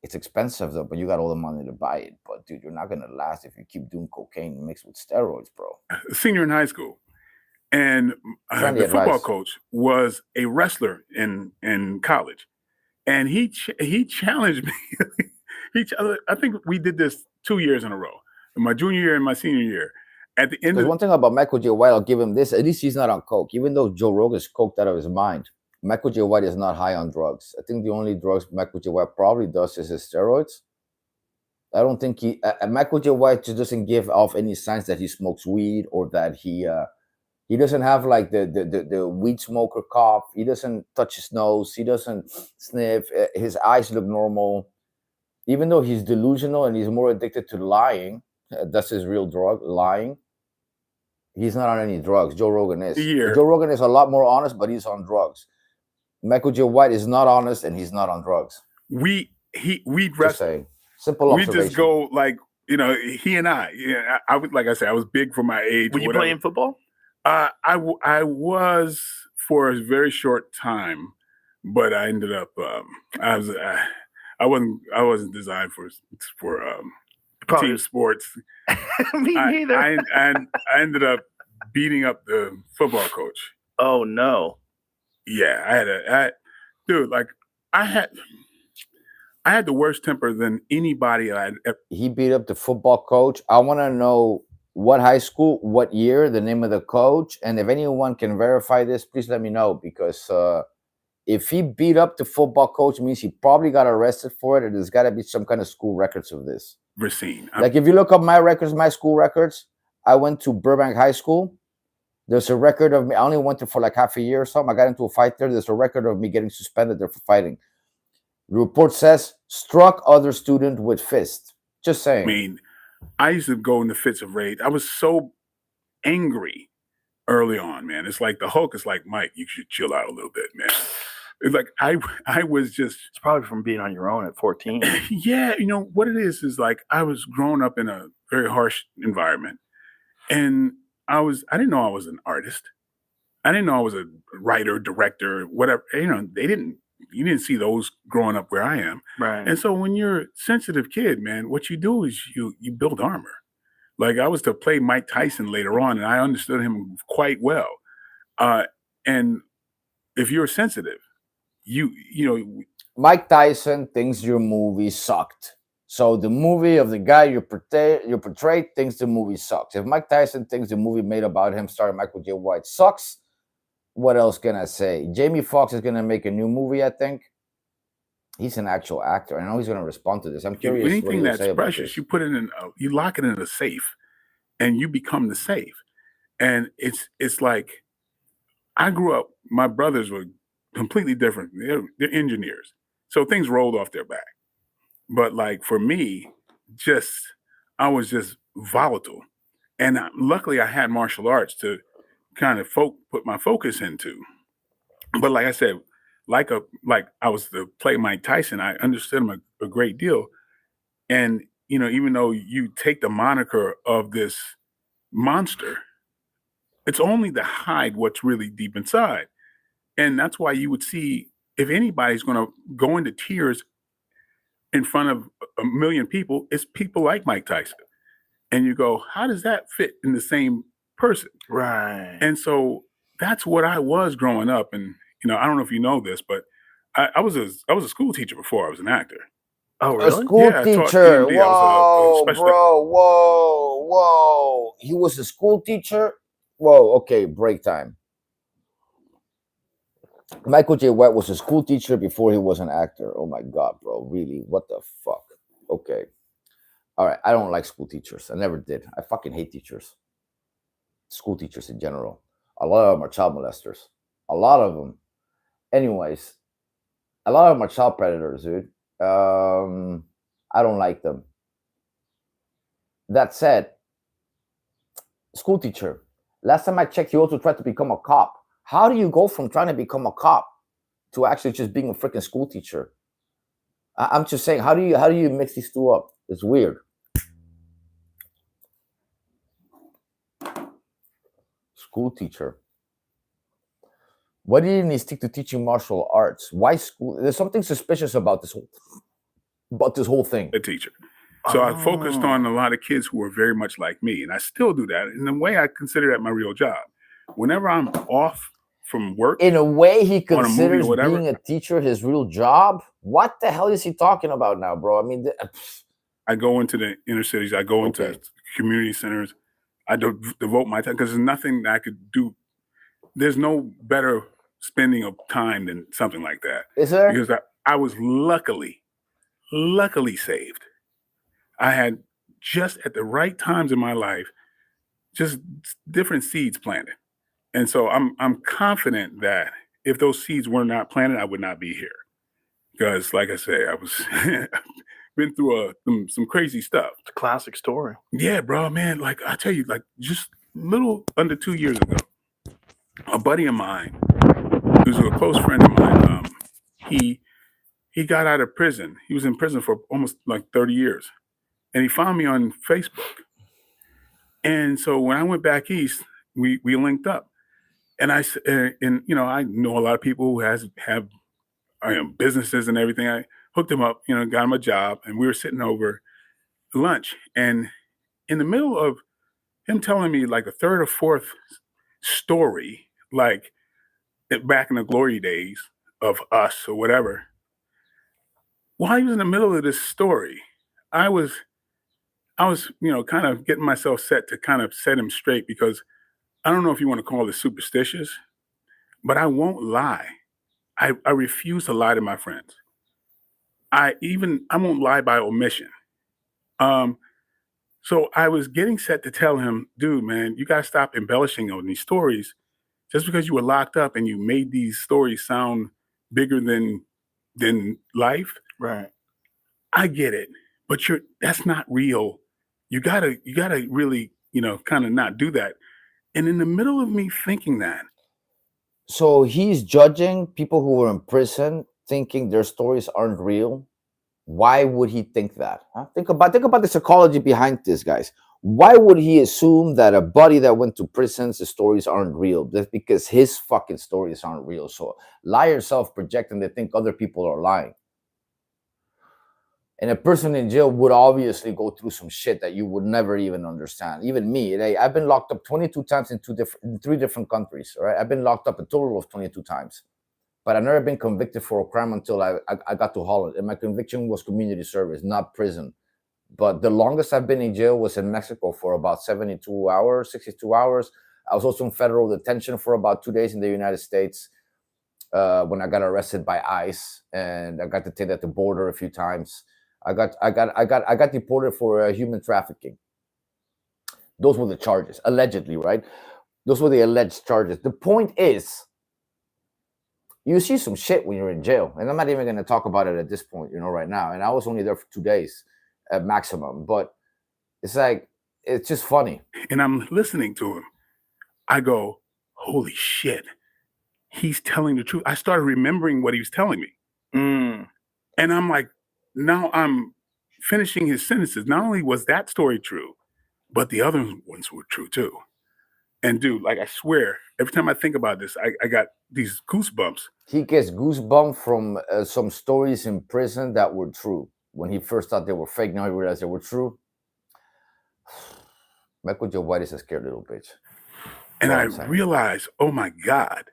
It's expensive though, but you got all the money to buy it. But dude, you're not gonna last if you keep doing cocaine mixed with steroids, bro. Senior in high school, and the football coach was a wrestler in college, and he challenged me. I think we did this 2 years in a row, in my junior year and my senior year. At the end, there's one thing about Michael J. White. I'll give him this. At least he's not on coke, even though Joe Rogan's coked out of his mind. Michael J. White is not high on drugs. I think the only drugs Michael J. White probably does is his steroids. I don't think Michael J. White just doesn't give off any signs that he smokes weed, or that he doesn't have like the weed smoker cough. He doesn't touch his nose. He doesn't sniff. His eyes look normal. Even though he's delusional and he's more addicted to lying, that's his real drug, lying. He's not on any drugs. Joe Rogan is. Joe Rogan is a lot more honest, but he's on drugs. Michael J. White is not honest, and he's not on drugs. We Simple we observation. just go like, he and I. Yeah, I was, like I said, I was big for my age. Were you playing football? I was for a very short time, but I ended up I wasn't designed for team sports. Me neither. I ended up beating up the football coach. Oh no. Yeah, dude, like I had the worst temper than anybody I'd ever. He beat up the football coach. I want to know what high school, what year, the name of the coach, and if anyone can verify this, please let me know, because if he beat up the football coach, it means he probably got arrested for it, and there's got to be some kind of school records of this. Racine. Like if you look up my records, my school records, I went to Burbank High School. There's a record of me. I only went there for like half a year or something. I got into a fight there. There's a record of me getting suspended there for fighting. The report says struck other student with fist. Just saying. I mean, I used to go into fits of rage. I was so angry early on, man. It's like the Hulk is like, Mike, you should chill out a little bit, man. It's like I was just. It's probably from being on your own at 14. Yeah, what it is like I was growing up in a very harsh environment, and I didn't know I was an artist. I didn't know I was a writer, director, whatever. You didn't see those growing up where I am. Right. And so when you're a sensitive kid, man, what you do is you build armor. Like I was to play Mike Tyson later on, and I understood him quite well. And if you're sensitive, Mike Tyson thinks your movie sucked. So the movie of the guy you portrayed thinks the movie sucks. If Mike Tyson thinks the movie made about him starring Michael J. White sucks, what else can I say? Jamie Foxx is going to make a new movie, I think. He's an actual actor. I know he's going to respond to this. I'm curious. Anything that's precious, you put it in, you lock it in a safe, and you become the safe. And it's like, I grew up. My brothers were completely different. They're engineers, so things rolled off their back. But like for me, I was just volatile, and luckily I had martial arts to kind of put my focus into. But like I said, like I was to play Mike Tyson, I understood him a great deal. And even though you take the moniker of this monster, it's only to hide what's really deep inside. And that's why you would see, if anybody's going to go into tears in front of a million people, it's people like Mike Tyson. And you go, how does that fit in the same person? Right. And so that's what I was growing up. And, I don't know if you know this, but I was a school teacher before I was an actor. Oh, really? A school teacher. EMD. Whoa, bro. Whoa. He was a school teacher? Whoa, okay, break time. Michael J. White was a school teacher before he was an actor. Oh my God, bro. Really? What the fuck? Okay. All right. I don't like school teachers. I never did. I fucking hate teachers. School teachers in general. A lot of them are child molesters. A lot of them. Anyways, a lot of them are child predators, dude. I don't like them. That said, school teacher. Last time I checked, he also tried to become a cop. How do you go from trying to become a cop to actually just being a freaking school teacher? I'm just saying, how do you mix these two up? It's weird. School teacher. Why didn't he stick to teaching martial arts? Why school? There's something suspicious about this whole thing. A teacher. So I focused on a lot of kids who were very much like me, and I still do that. In a way, I consider that my real job. Whenever I'm off from work, in a way, he considers being a teacher his real job. What the hell is he talking about now, bro? I mean, I go into the inner cities. I go into community centers. I devote my time because there's nothing that I could do. There's no better spending of time than something like that. Is there? Because I was luckily saved. I had just at the right times in my life, just different seeds planted. And so I'm confident that if those seeds were not planted, I would not be here. Because like I say, I was been through some crazy stuff. It's a classic story. Yeah, bro, man. Like I tell you, like just little under 2 years ago, a buddy of mine, who's a close friend of mine, he he got out of prison. He was in prison for almost like 30 years. And he found me on Facebook. And so when I went back east, we linked up. And I know a lot of people who have businesses and everything. I hooked him up, got him a job, and we were sitting over lunch. And in the middle of him telling me like a third or fourth story, like back in the glory days of us or whatever, while he was in the middle of this story, I was, kind of getting myself set to kind of set him straight, because I don't know if you want to call it superstitious, but I won't lie. I refuse to lie to my friends. I won't lie by omission. So I was getting set to tell him, dude, man, you got to stop embellishing on these stories. Just because you were locked up and you made these stories sound bigger than life. Right. I get it, but that's not real. You gotta really, kind of not do that. And in the middle of me thinking that, So he's judging people who were in prison, thinking their stories aren't real. Why would he think that? Huh? Think about the psychology behind this, guys. Why would he assume that a buddy that went to prisons, the stories aren't real? That's because his fucking stories aren't real. So liars self-project and they think other people are lying. And a person in jail would obviously go through some shit that you would never even understand. Even me, I've been locked up 22 times in 3 different countries. Right? I've been locked up a total of 22 times. But I've never been convicted for a crime until I got to Holland. And my conviction was community service, not prison. But the longest I've been in jail was in Mexico for about 72 hours, 62 hours. I was also in federal detention for about 2 days in the United States when I got arrested by ICE, and I got detained at the border a few times. I got deported for human trafficking. Those were the charges, allegedly, right? Those were the alleged charges. The point is, you see some shit when you're in jail, and I'm not even going to talk about it at this point, right now. And I was only there for 2 days at maximum, but it's like, it's just funny. And I'm listening to him. I go, holy shit, he's telling the truth. I started remembering what he was telling me. And I'm like, now I'm finishing his sentences. Not only was that story true, but the other ones were true too. And dude, like, I swear, every time I think about this, I got these goosebumps. He gets goosebumps from some stories in prison that were true. When he first thought they were fake, now he realized they were true. Michael Joe White is a scared little bitch. And I realized, oh my God,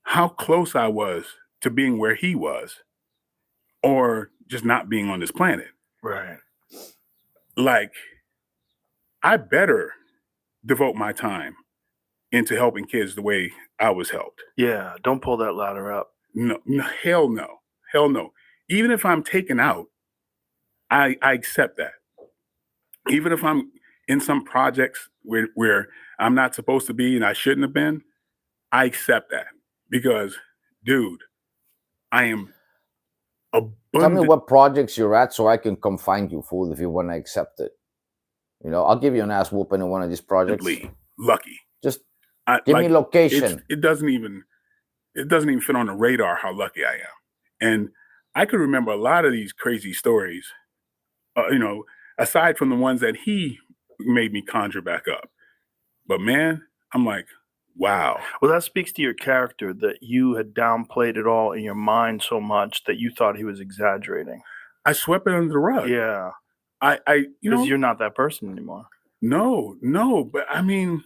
how close I was to being where he was, or just not being on this planet. Right. Like, I better devote my time into helping kids the way I was helped. Yeah, don't pull that ladder up. No, hell no. Even if I'm taken out, I accept that. Even if I'm in some projects where I'm not supposed to be and I shouldn't have been, I accept that. Because, dude, I am abundant. Tell me what projects you're at so I can come find you, fool, if you want to accept it. I'll give you an ass whooping in one of these projects. Lucky. Just give me location. It doesn't even fit on the radar how lucky I am. And I could remember a lot of these crazy stories, aside from the ones that he made me conjure back up. But man, I'm like, wow. Well, that speaks to your character, that you had downplayed it all in your mind so much that you thought he was exaggerating. I swept it under the rug. Yeah. Because you're not that person anymore. No, but I mean,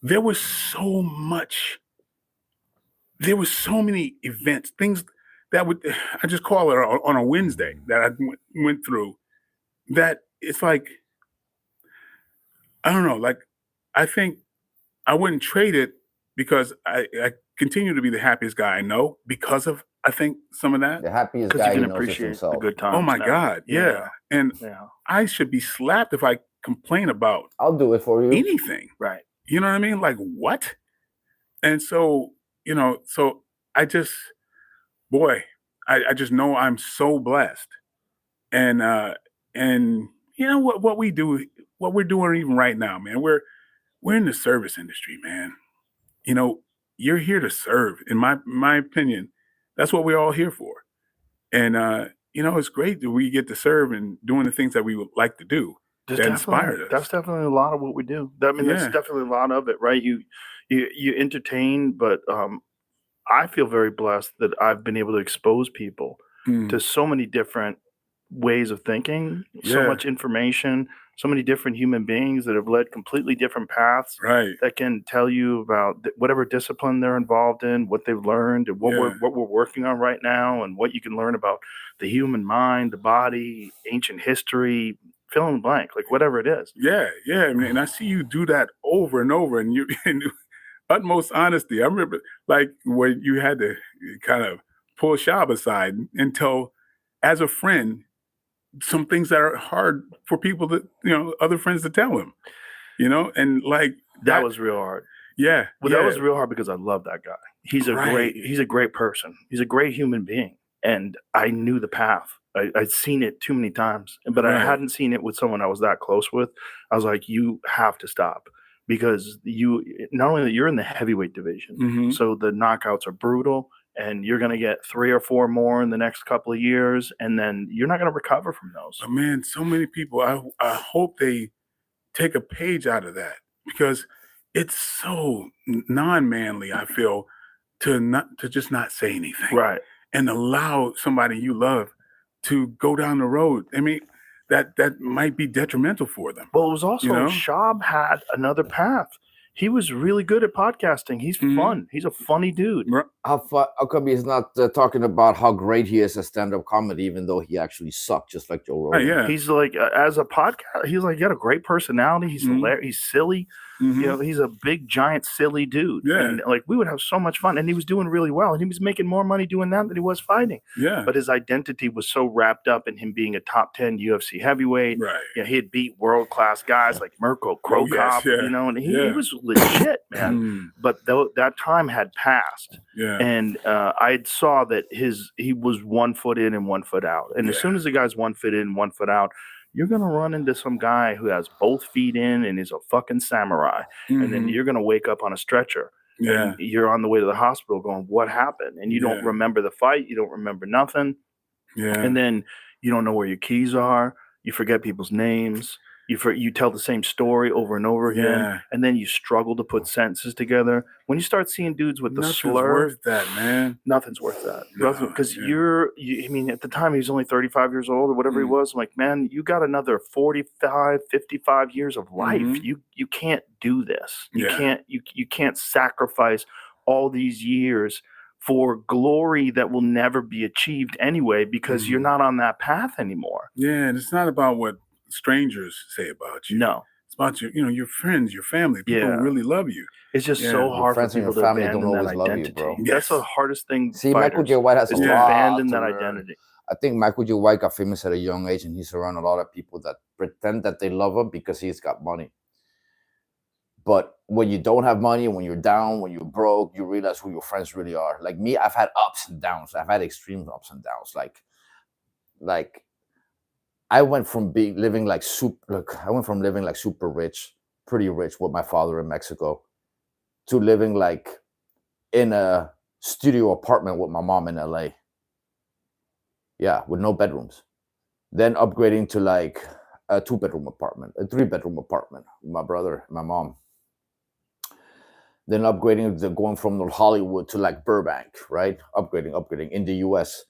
there was so many events, things that I just call it on a Wednesday that I went through, that it's like, I don't know, like, I think I wouldn't trade it, because I continue to be the happiest guy I know because of, I think, some of that. The happiest guy you can he knows is appreciate himself. the good times. Oh my now. God, yeah. And I should be slapped if I complain about I'll do it for you. anything. Right. You know what I mean? Like, what? And so, so I just, boy, I just know I'm so blessed. And what we do, what we're doing even right now, man, we're in the service industry, man. You're here to serve. In my opinion, That's what we're all here for. And it's great that we get to serve and doing the things that we would like to do that inspired us. That's definitely a lot of what we do. I mean, that's definitely a lot of it, right? You entertain, but I feel very blessed that I've been able to expose people to so many different ways of thinking, so much information, so many different human beings that have led completely different paths that can tell you about whatever discipline they're involved in, what they've learned, and what we're working on right now, and what you can learn about the human mind, the body, ancient history, fill in the blank, like whatever it is. Yeah. I mean, I see you do that over and over, and you in utmost honesty. I remember like when you had to kind of pull Shab aside and tell, as a friend, some things that are hard for people to, other friends to tell him, and like that was real hard. Yeah. Well, that was real hard because I love that guy. He's a great person. He's a great human being. And I knew the path. I'd seen it too many times, but I hadn't seen it with someone I was that close with. I was like, you have to stop, because not only that you're in the heavyweight division, so the knockouts are brutal, and you're going to get 3 or 4 more in the next couple of years, and then you're not going to recover from those. But man, so many people, I hope they take a page out of that, because it's so non-manly, I feel, to just not say anything. Right. And allow somebody you love to go down the road. I mean, that might be detrimental for them. Well, it was also Shab had another path. He was really good at podcasting. He's fun. He's a funny dude. How come he's not talking about how great he is at stand-up comedy, even though he actually sucked, just like Joe Rogan? Yeah. He's like, as a podcast, he's like, he got a great personality. He's hilarious. He's silly. He's a big, giant, silly dude. Yeah. And like, we would have so much fun. And he was doing really well. And he was making more money doing that than he was fighting. Yeah. But his identity was so wrapped up in him being a top 10 UFC heavyweight. Right. He had beat world-class guys like Mirko Krokop, and he was legit, man. But that time had passed. Yeah. And I saw that he was 1 foot in and 1 foot out. And as soon as the guy's 1 foot in, 1 foot out, you're going to run into some guy who has both feet in and is a fucking samurai. And then you're going to wake up on a stretcher. Yeah. And you're on the way to the hospital going, what happened? And you don't remember the fight. You don't remember nothing. Yeah. And then you don't know where your keys are. You forget people's names. You tell the same story over and over again, and then you struggle to put sentences together. When you start seeing dudes with the slur, worth that, man. Nothing's worth that. Because I mean, at the time he was only 35 years old or whatever he was. I'm like, man, you got another 45, 55 years of life. You can't do this. You can't sacrifice all these years for glory that will never be achieved anyway, because you're not on that path anymore. Yeah, and it's not about what strangers say about you. No, it's about your friends, your family. People really love you. It's just so hard for people to abandon that identity. Bro. That's the hardest thing. See, Michael J. White has a lot abandon to that learn. identity. I think Michael J. White got famous at a young age, and he's around a lot of people that pretend that they love him because he's got money. But when you don't have money, when you're down, when you're broke, you realize who your friends really are. Like me, I've had ups and downs. I've had extreme ups and downs. Like I went from living like super rich, pretty rich with my father in Mexico, to living like in a studio apartment with my mom in LA. Yeah, with no bedrooms. Then upgrading to like a 2-bedroom apartment, a 3-bedroom apartment with my brother, my mom. Then upgrading, going from Hollywood to like Burbank, right? Upgrading in the US.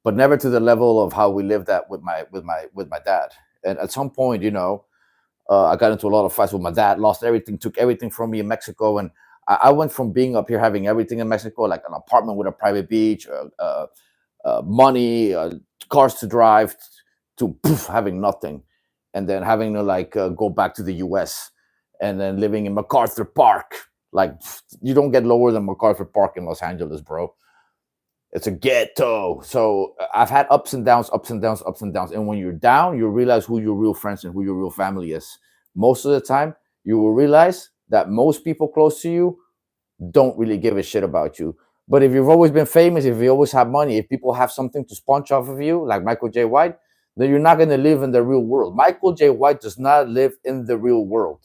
But never to the level of how we lived at with my dad. And at some point, I got into a lot of fights with my dad, lost everything, took everything from me in Mexico. And I went from being up here having everything in Mexico, like an apartment with a private beach, money, cars to drive, to having nothing. And then having to go back to the US and then living in MacArthur Park. Like, you don't get lower than MacArthur Park in Los Angeles, bro. It's a ghetto. So I've had ups and downs. And when you're down, you realize who your real friends and who your real family is. Most of the time, you will realize that most people close to you don't really give a shit about you. But if you've always been famous, if you always have money, if people have something to sponge off of you, like Michael J. White, then you're not going to live in the real world. Michael J. White does not live in the real world.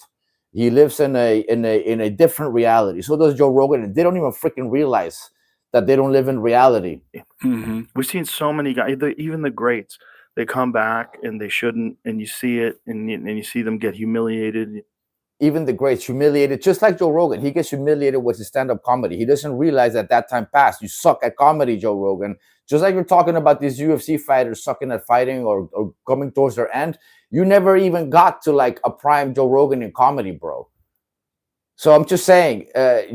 He lives in a different reality. So does Joe Rogan, and they don't even freaking realize that they don't live in reality. Mm-hmm. We've seen so many guys, even the greats, they come back and they shouldn't, and you see it, and you see them get humiliated. Even the greats humiliated, just like Joe Rogan. He gets humiliated with his stand-up comedy. He doesn't realize that time passed. You suck at comedy, Joe Rogan. Just like you're talking about these UFC fighters sucking at fighting or coming towards their end. You never even got to like a prime Joe Rogan in comedy, bro. So I'm just saying,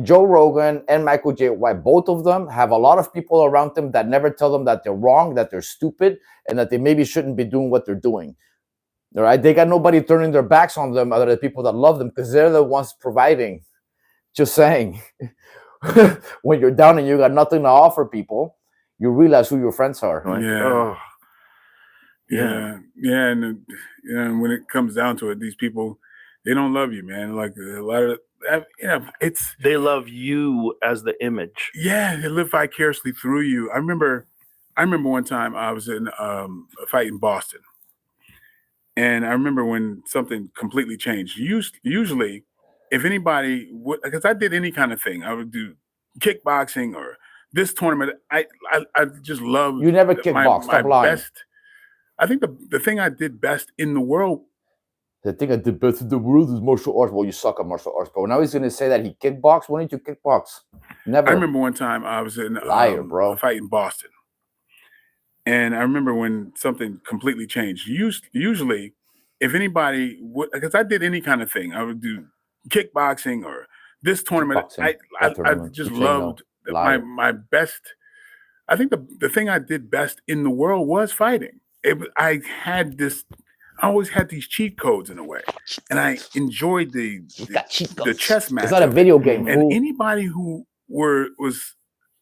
Joe Rogan and Michael J. White, both of them have a lot of people around them that never tell them that they're wrong, that they're stupid, and that they maybe shouldn't be doing what they're doing. All right, they got nobody turning their backs on them other than people that love them because they're the ones providing. Just saying, when you're down and you got nothing to offer people, you realize who your friends are. Like, Yeah. oh, Yeah. And when it comes down to it, these people, they don't love you, man. Like a lot of, it's, they love you as the image. yeah, they live vicariously through you. I remember one time I was in a fight in Boston. And I remember when something completely changed. Usually, if anybody would, because I did any kind of thing, I would do kickboxing or this tournament. I just love. You never kickbox. Stop lying. I think the thing I did best in the world. The thing I did best in the world is martial arts. Well, you suck at martial arts, bro. Now he's gonna say that he kickboxed. When did you kickbox? Never. I remember one time I was in bro. a fight in Boston. And I remember when something completely changed. Usually, if anybody would, because I did any kind of thing, I would do kickboxing or this tournament. I just loved my best. I think the thing I did best in the world was fighting. I always had these cheat codes in a way, and I enjoyed the chess match. It's not a video game. And anybody who was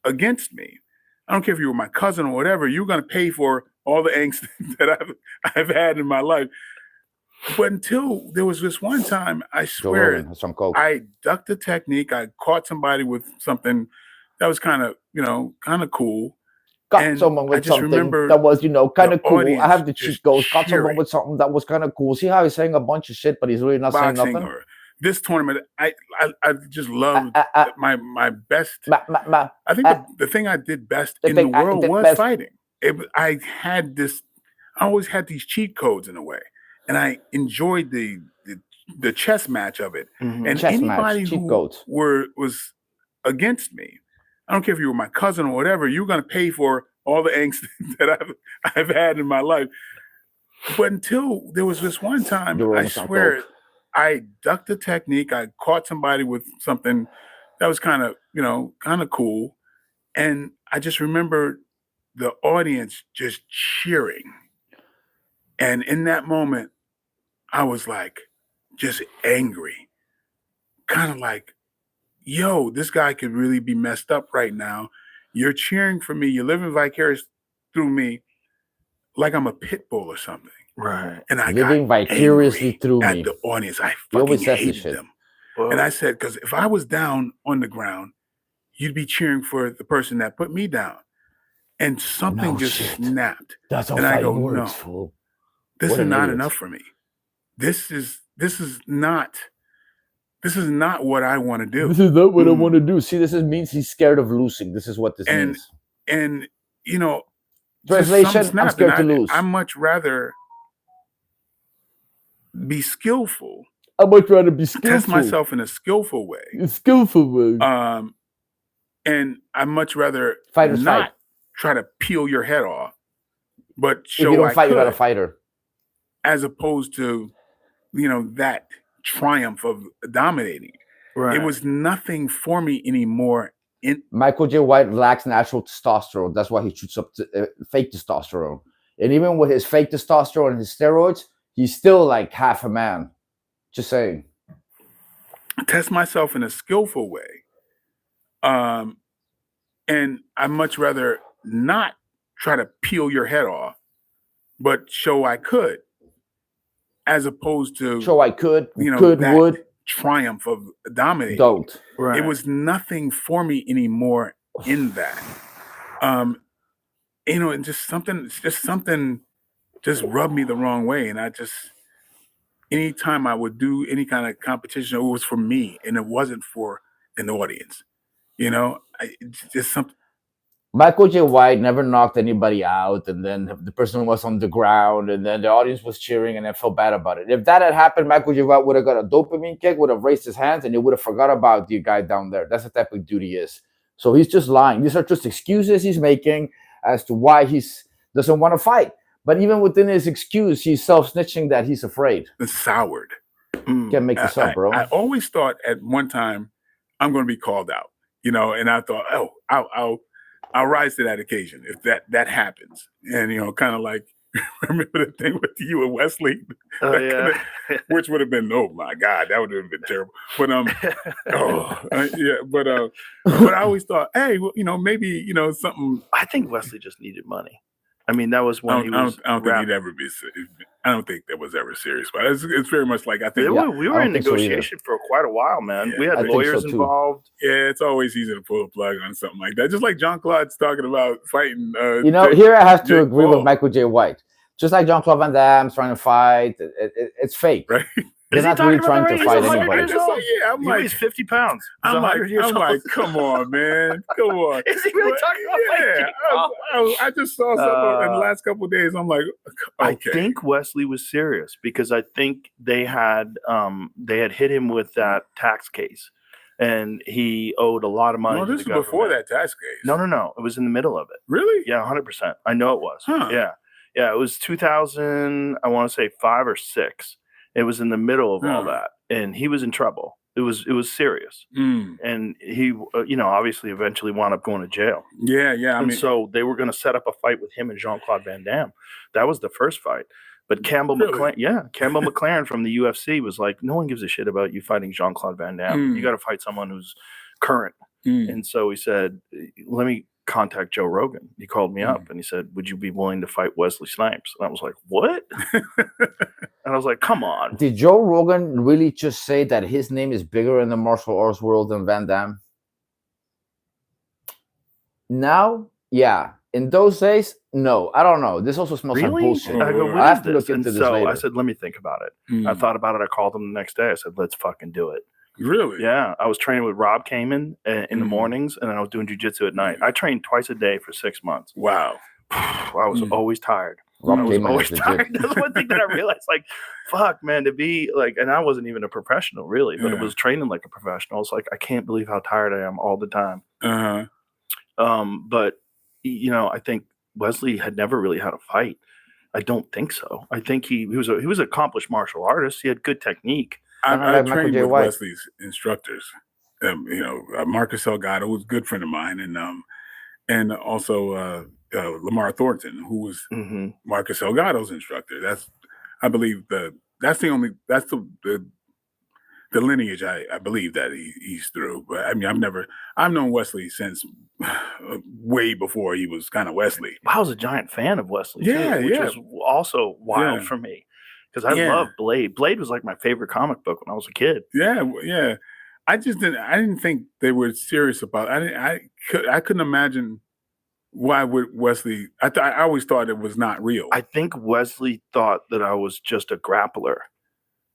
against me, I don't care if you were my cousin or whatever, you're going to pay for all the angst that I've had in my life. But until there was this one time, I swear, I ducked a technique. I caught somebody with something that was kind of cool. Got someone with something that was, kind of cool. I have the cheat codes. Got someone with something that was kind of cool. See how he's saying a bunch of shit, but he's really not saying nothing? Or this tournament, I just loved my best. I think the thing I did best in the world was fighting. I always had these cheat codes in a way, and I enjoyed the chess match of it. Mm-hmm. And anybody who was against me, I don't care if you were my cousin or whatever, you're going to pay for all the angst that I've had in my life. But until there was this one time, I swear, I ducked a technique. I caught somebody with something that was kind of cool. And I just remember the audience just cheering. And in that moment, I was like, just angry. Kind of like, yo, this guy could really be messed up right now. You're cheering for me. You're living vicariously through me like I'm a pit bull or something. Right. And I living got vicariously through at me. the audience. I fucking hated them. And I said, because if I was down on the ground, you'd be cheering for the person that put me down. And something snapped. That's how and I go, works, no, fool. This is not enough for me. This is not what I want to do. This is not what I want to do. See, means he's scared of losing. This is what this means. And translation, I'm scared to lose. I much rather be skillful. Test myself in a skillful way. And I much rather not try to peel your head off, but show if you don't fight, you're not a fighter. As opposed to, that triumph of dominating. Right. It was nothing for me anymore. Michael J. White lacks natural testosterone. That's why he shoots up fake testosterone. And even with his fake testosterone and his steroids, he's still like half a man. Just saying. Test myself in a skillful way. And I much rather not try to peel your head off, but show I could. As opposed to show I could, would triumph of dominating. Don't. Right. It was nothing for me anymore in that. And just something just rubbed me the wrong way. And anytime I would do any kind of competition, it was for me and it wasn't for an audience. Just something. Michael J. White never knocked anybody out, and then the person was on the ground, and then the audience was cheering, and then felt bad about it. If that had happened, Michael J. White would have got a dopamine kick, would have raised his hands, and he would have forgot about the guy down there. That's the type of dude he is. So he's just lying. These are just excuses he's making as to why he's doesn't want to fight. But even within his excuse, he's self-snitching that he's afraid. It's soured. Can't make this up, bro. I always thought at one time I'm going to be called out, you know, and I thought, oh, I'll rise to that occasion if that happens. And, you know, kind of like, remember the thing with you and Wesley? Oh, yeah. Which would have been, oh my God, that would have been terrible. But, but I always thought, hey, well, you know, maybe, you know, something. I think Wesley just needed money. I mean, that was when he was. I don't think he'd ever be. I don't think that was ever serious. But it's very much like I think we were in negotiation for quite a while, man. Yeah, we had lawyers involved. Yeah, it's always easy to pull a plug on something like that. Just like Jean-Claude's talking about fighting. You know, here I have to agree with Michael J. White. Just like Jean-Claude Van Damme's trying to fight, it's fake. Right? They're not really trying to fight anybody. Yeah, I'm like, he's 50 pounds. I'm like, come on, man, come on. Is he really talking about fighting? I just saw something in the last couple of days. I'm like, okay. I think Wesley was serious because I think they had hit him with that tax case, and he owed a lot of money. No, this is before that tax case. No. It was in the middle of it. Really? Yeah, 100%. I know it was. Huh. Yeah. It was 2000. I want to say 5 or 6. It was in the middle of all that, and he was in trouble. It was serious, and he, you know, obviously eventually wound up going to jail. Yeah. I mean, so they were going to set up a fight with him and Jean-Claude Van Damme. That was the first fight. But Campbell McLaren from the UFC was like, no one gives a shit about you fighting Jean-Claude Van Damme. You got to fight someone who's current. And so he said, let me contact Joe Rogan. He called me up and he said, would you be willing to fight Wesley Snipes? And I was like, what? And I was like, come on. Did Joe Rogan really just say that his name is bigger in the martial arts world than Van Damme? Now, yeah. In those days, no. I don't know. This also smells like bullshit. I have to look into this later. I said, let me think about it. I thought about it. I called him the next day. I said, let's fucking do it. Really? Yeah. I was training with Rob Kamen in the mornings, and then I was doing jiu-jitsu at night. I trained twice a day for 6 months. Wow. I was always tired. I was always tired. That's one thing that I realized, like, fuck, man, to be like, and I wasn't even a professional really, but it was training like a professional. It's like, I can't believe how tired I am all the time. But, you know, I think Wesley had never really had a fight. I don't think so. I think he was an accomplished martial artist. He had good technique. I trained with Wesley's instructors. You know, Marcus Salgado was a good friend of mine, and also Lamar Thornton, who was Marcus Salgado's instructor. That's the lineage I believe that he's through. But I mean, I've known Wesley since way before he was kind of Wesley. I was a giant fan of Wesley, which was also wild for me. Because I love Blade. Blade was like my favorite comic book when I was a kid. Yeah. I didn't think they were serious about it. I couldn't imagine why would Wesley. I always thought it was not real. I think Wesley thought that I was just a grappler,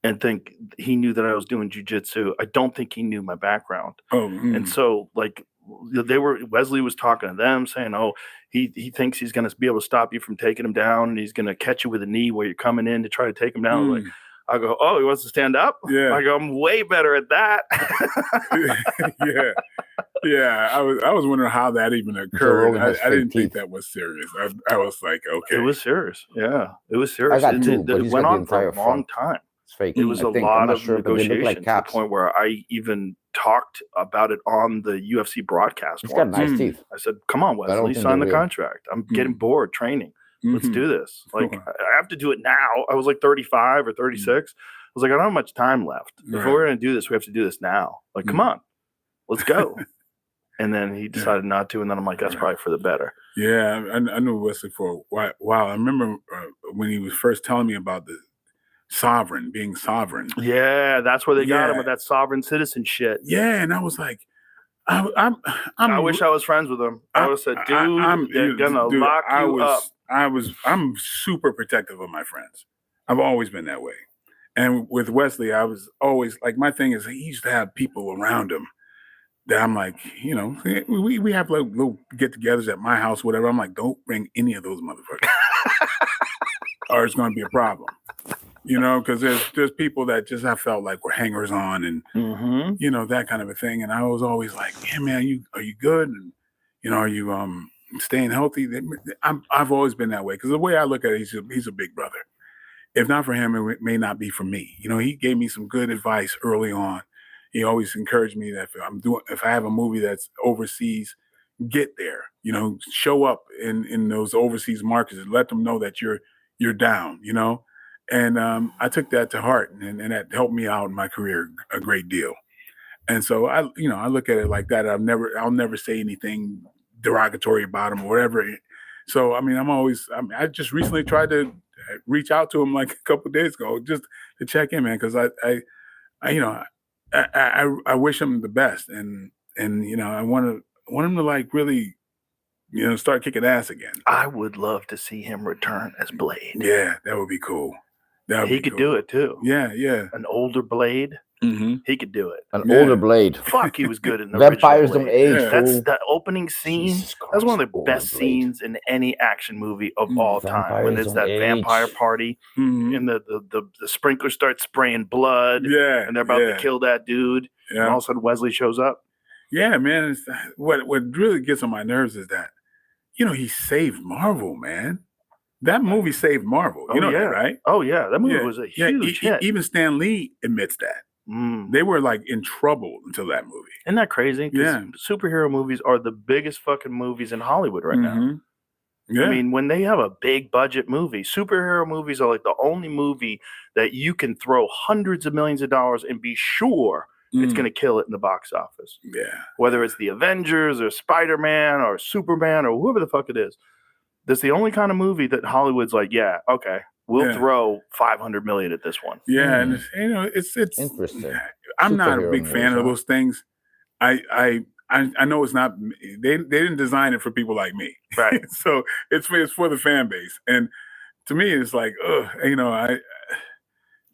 and think he knew that I was doing jiu-jitsu. I don't think he knew my background. And so like Wesley was talking to them saying, oh, he thinks he's going to be able to stop you from taking him down, and he's going to catch you with a kney where you're coming in to try to take him down. Like, I go, oh, he wants to stand up? Yeah. I go, I'm way better at that. Yeah. I was wondering how that even occurred. I didn't think that was serious. I was like, okay. It was serious. Yeah, it was serious. I got two, but it went on for a long time. It's fake. It was a lot of negotiation to the point where I even talked about it on the UFC broadcast. He's got nice teeth. I said, come on, Wesley, sign the contract. I'm getting bored training. Let's do this. Like, I have to do it now. I was like 35 or 36. I was like, I don't have much time left. If we're going to do this, we have to do this now. Like, come on, let's go. And then he decided not to. And then I'm like, that's probably for the better. Yeah, I knew Wesley for a while. I remember when he was first telling me about the being sovereign. Yeah, that's where they got him with that sovereign citizen shit. Yeah, and I was like, I wish I was friends with him. I would have said, dude, they're gonna lock you up. I'm super protective of my friends. I've always been that way. And with Wesley, I was always like, my thing is he used to have people around him that I'm like, we have like little get-togethers at my house, whatever. I'm like, don't bring any of those motherfuckers, or it's going to be a problem. Because there's people that just I felt like were hangers on and that kind of a thing. And I was always like, yeah, man, are you good? And are you staying healthy? I've always been that way because the way I look at it, he's a big brother. If not for him, it may not be for me. He gave me some good advice early on. He always encouraged me that if I have a movie that's overseas, get there. Show up in those overseas markets and let them know that you're down. And I took that to heart, and that helped me out in my career a great deal. And so I look at it like that. I'll never say anything derogatory about him or whatever. So I just recently tried to reach out to him like a couple of days ago just to check in, man, because I wish him the best, and I want him to like really start kicking ass again. I would love to see him return as Blade. Yeah, that would be cool. He could do it too. Yeah. An older Blade. Mm-hmm. He could do it. An older Blade. Fuck, he was good in the Vampires original don't Blade. age. That's that opening scene. That's one of the best Blade. scenes in any action movie of all time. When there's that vampire party and the sprinkler starts spraying blood. Yeah. And they're about to kill that dude. Yeah. And all of a sudden Wesley shows up. Yeah, man. What really gets on my nerves is that, he saved Marvel, man. That movie saved Marvel. You know that, right? Oh, yeah. That movie was a huge hit. Even Stan Lee admits that. They were like in trouble until that movie. Isn't that crazy? Yeah. Superhero movies are the biggest fucking movies in Hollywood right now. Yeah. I mean, when they have a big budget movie, superhero movies are like the only movie that you can throw hundreds of millions of dollars and be sure it's going to kill it in the box office. Yeah. Whether it's the Avengers or Spider-Man or Superman or whoever the fuck it is. That's the only kind of movie that Hollywood's like, yeah, okay, we'll throw $500 million at this one. Yeah, and it's interesting. I'm not a big fan of those things. I know it's not. They didn't design it for people like me, right? So it's for the fan base, and to me, it's like,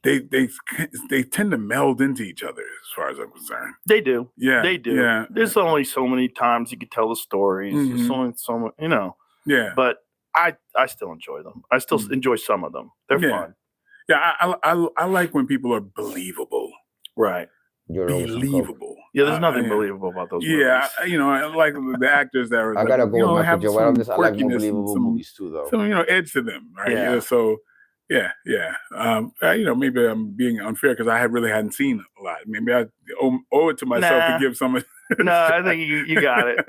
they tend to meld into each other as far as I'm concerned. They do. Yeah, they do. Yeah. There's only so many times you could tell the stories. There's only so much, Yeah. But I still enjoy them. I still enjoy some of them. They're fun. Yeah, I like when people are believable. Right. Believable. Yeah, there's nothing believable about those movies. Yeah, I like the actors that are. I gotta go with have Michael J. White. I like more believable movies too, though. Some edge to them, right? Yeah. So yeah. Maybe I'm being unfair because I really hadn't seen a lot. Maybe I owe it to myself to give some. No, I think you got it.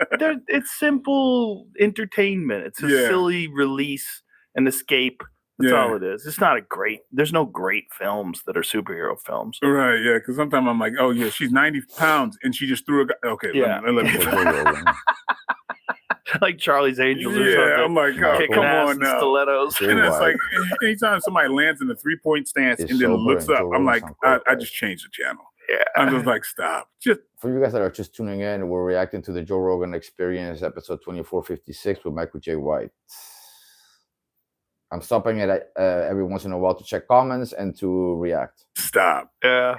It's simple entertainment. It's a silly release and escape. That's all it is. It's not there's no great films that are superhero films. Right, yeah, because sometimes I'm like, oh yeah, she's 90 pounds and she just threw okay, yeah. let me like Charlie's Angels or something. Yeah, I'm like, oh, kicking come ass on now. Stilettos. And it's like, anytime somebody lands in a 3-point stance and then looks up, I'm like, I just changed the channel. Yeah. I'm just like, stop. For you guys that are just tuning in, we're reacting to the Joe Rogan Experience, episode 2456 with Michael J. White. I'm stopping it every once in a while to check comments and to react. Stop. Yeah.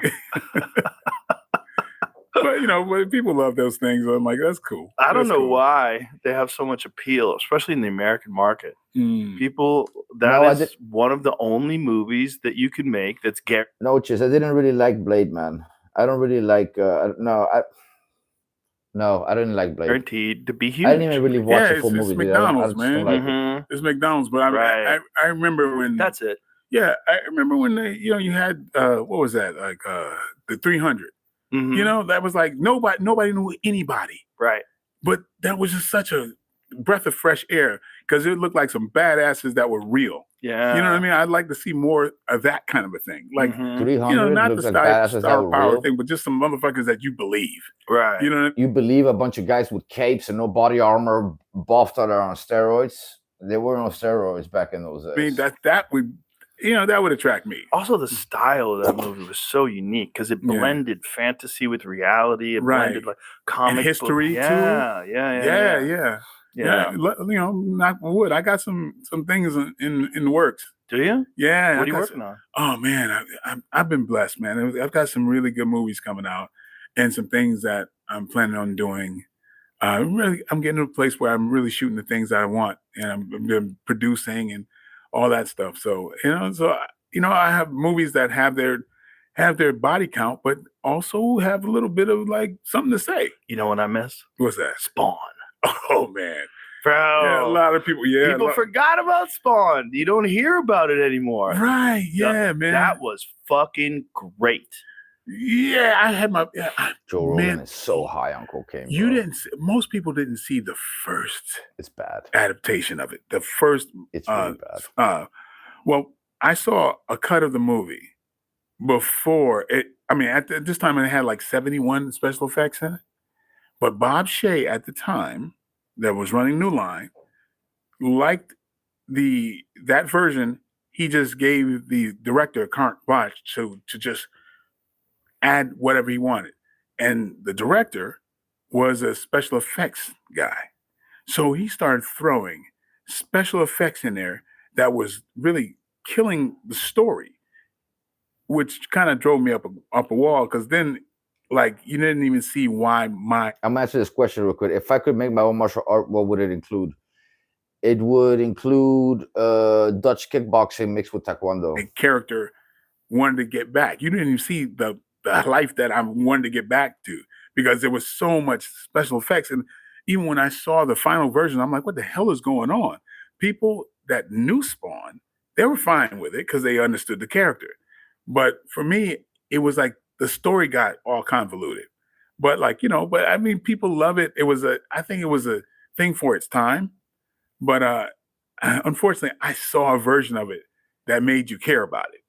But when people love those things, I'm like, that's cool. I don't know why they have so much appeal, especially in the American market. People, is one of the only movies that you can make that's guaranteed. No, Chiz, I didn't really like Blade, man. I don't really like. I didn't like Blade. Guaranteed to be huge. I didn't even really watch the full movie. It's McDonald's, man. Like It's McDonald's, but I remember when. That's it. Yeah, I remember when you had what was that, like the 300. That was like nobody knew anybody. Right. But that was just such a breath of fresh air because it looked like some badasses that were real. Yeah. You know what I mean? I'd like to see more of that kind of a thing. Like, 300 not the star power real thing, but just some motherfuckers that you believe. Right. You know what I mean? You believe a bunch of guys with capes and no body armor buffed that are on steroids. There were no steroids back in those days. I mean, that would attract me. Also, the style of that movie was so unique because it blended fantasy with reality. It blended like comic and history book. too. Yeah. Knock on wood. I got some things in the works. Do you? Yeah. What are you working on? Oh man, I've been blessed, man. I've got some really good movies coming out, and some things that I'm planning on doing. I'm getting to a place where I'm really shooting the things that I want, and I'm been producing and all that stuff. So I have movies that have their body count, but also have a little bit of like something to say. You know what I miss? What's that? Spawn. Oh man, bro. Yeah, a lot of people. Yeah, people forgot about Spawn. You don't hear about it anymore. Right? Yeah, man. That was fucking great. Yeah, I had my Joe Rogan is so high on cocaine. You bro. didn't. Most people didn't see the first. It's bad. Adaptation of it. The first. It's really bad. Well, I saw a cut of the movie before it. I mean, at this time, it had like 71 special effects in it. But Bob Shea at the time, that was running New Line, liked that version. He just gave the director carte blanche to just add whatever he wanted. And the director was a special effects guy. So he started throwing special effects in there that was really killing the story, which kind of drove me up a wall, because then like you didn't even see why I'm answering this question real quick. If I could make my own martial art, what would it include? It would include Dutch kickboxing mixed with taekwondo. A character wanted to get back. You didn't even see the life that I wanted to get back to, because there was so much special effects. And even when I saw the final version, I'm like, what the hell is going on? People that knew Spawn, they were fine with it because they understood the character. But for me, it was like the story got all convoluted. But but I mean, people love it. I think it was a thing for its time. But unfortunately, I saw a version of it that made you care about it.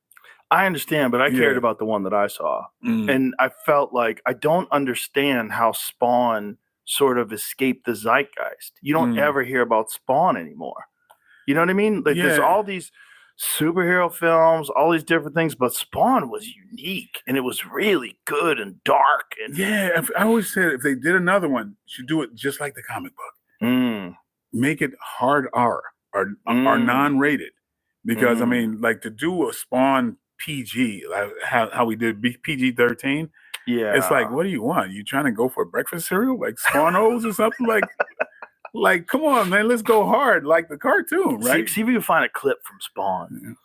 I understand, but I cared about the one that I saw. And I felt like I don't understand how Spawn sort of escaped the zeitgeist. You don't ever hear about Spawn anymore. You know what I mean? Like there's all these superhero films, all these different things, but Spawn was unique and it was really good and dark. And I always said if they did another one, you should do it just like the comic book. Make it hard R or non-rated. Because I mean, like to do a Spawn PG, like how we did PG-13. Yeah, it's like, what do you want? You trying to go for a breakfast cereal like Spawn-O's or something? Like, come on, man, let's go hard like the cartoon, right? See if you can find a clip from Spawn,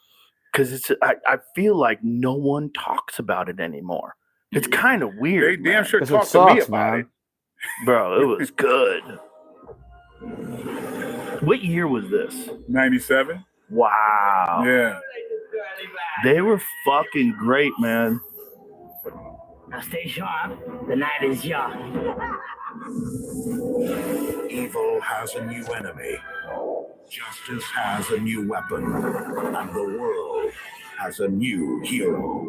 because I feel like no one talks about it anymore. It's kind of weird. They damn sure talk to me about it, bro. It was good. What year was this? 97. Wow. Yeah. They were fucking great, man. Now stay sharp. The night is young. Evil has a new enemy. Justice has a new weapon. And the world has a new hero.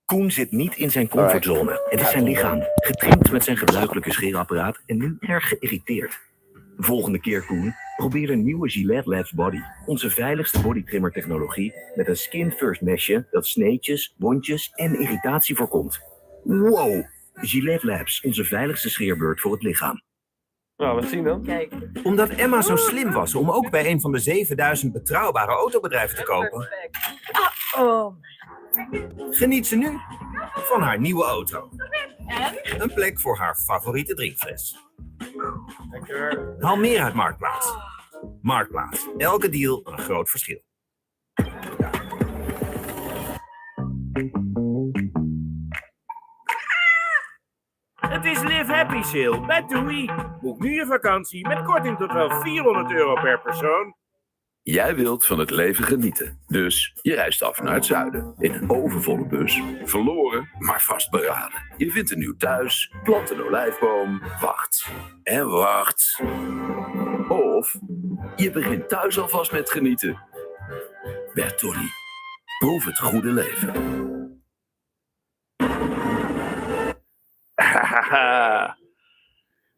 Koen zit niet in zijn comfortzone. Het is zijn lichaam, getraind met zijn gebruikelijke scheerapparaat en nu erg geïrriteerd. Volgende keer, Koen, probeer een nieuwe Gillette Labs Body. Onze veiligste bodytrimmer technologie met een skin first mesje dat sneetjes, wondjes en irritatie voorkomt. Wow! Gillette Labs, onze veiligste scheerbeurt voor het lichaam. Nou, wat zien dan? Kijk. Omdat Emma zo slim was om ook bij een van de 7000 betrouwbare autobedrijven te kopen. Oh. Geniet ze nu van haar nieuwe auto. Een plek voor haar favoriete drinkfles. Haal meer uit Marktplaats. Marktplaats. Elke deal een groot verschil. Het is Live Happy Sale bij TUI. Boek nu je vakantie met korting tot wel €400 per persoon. Jij wilt van het leven genieten, dus je reist af naar het zuiden. In een overvolle bus, verloren, maar vastberaden. Je vindt een nieuw thuis, plant een olijfboom, wacht en wacht. Of je begint thuis alvast met genieten. Bertolli, proef het goede leven.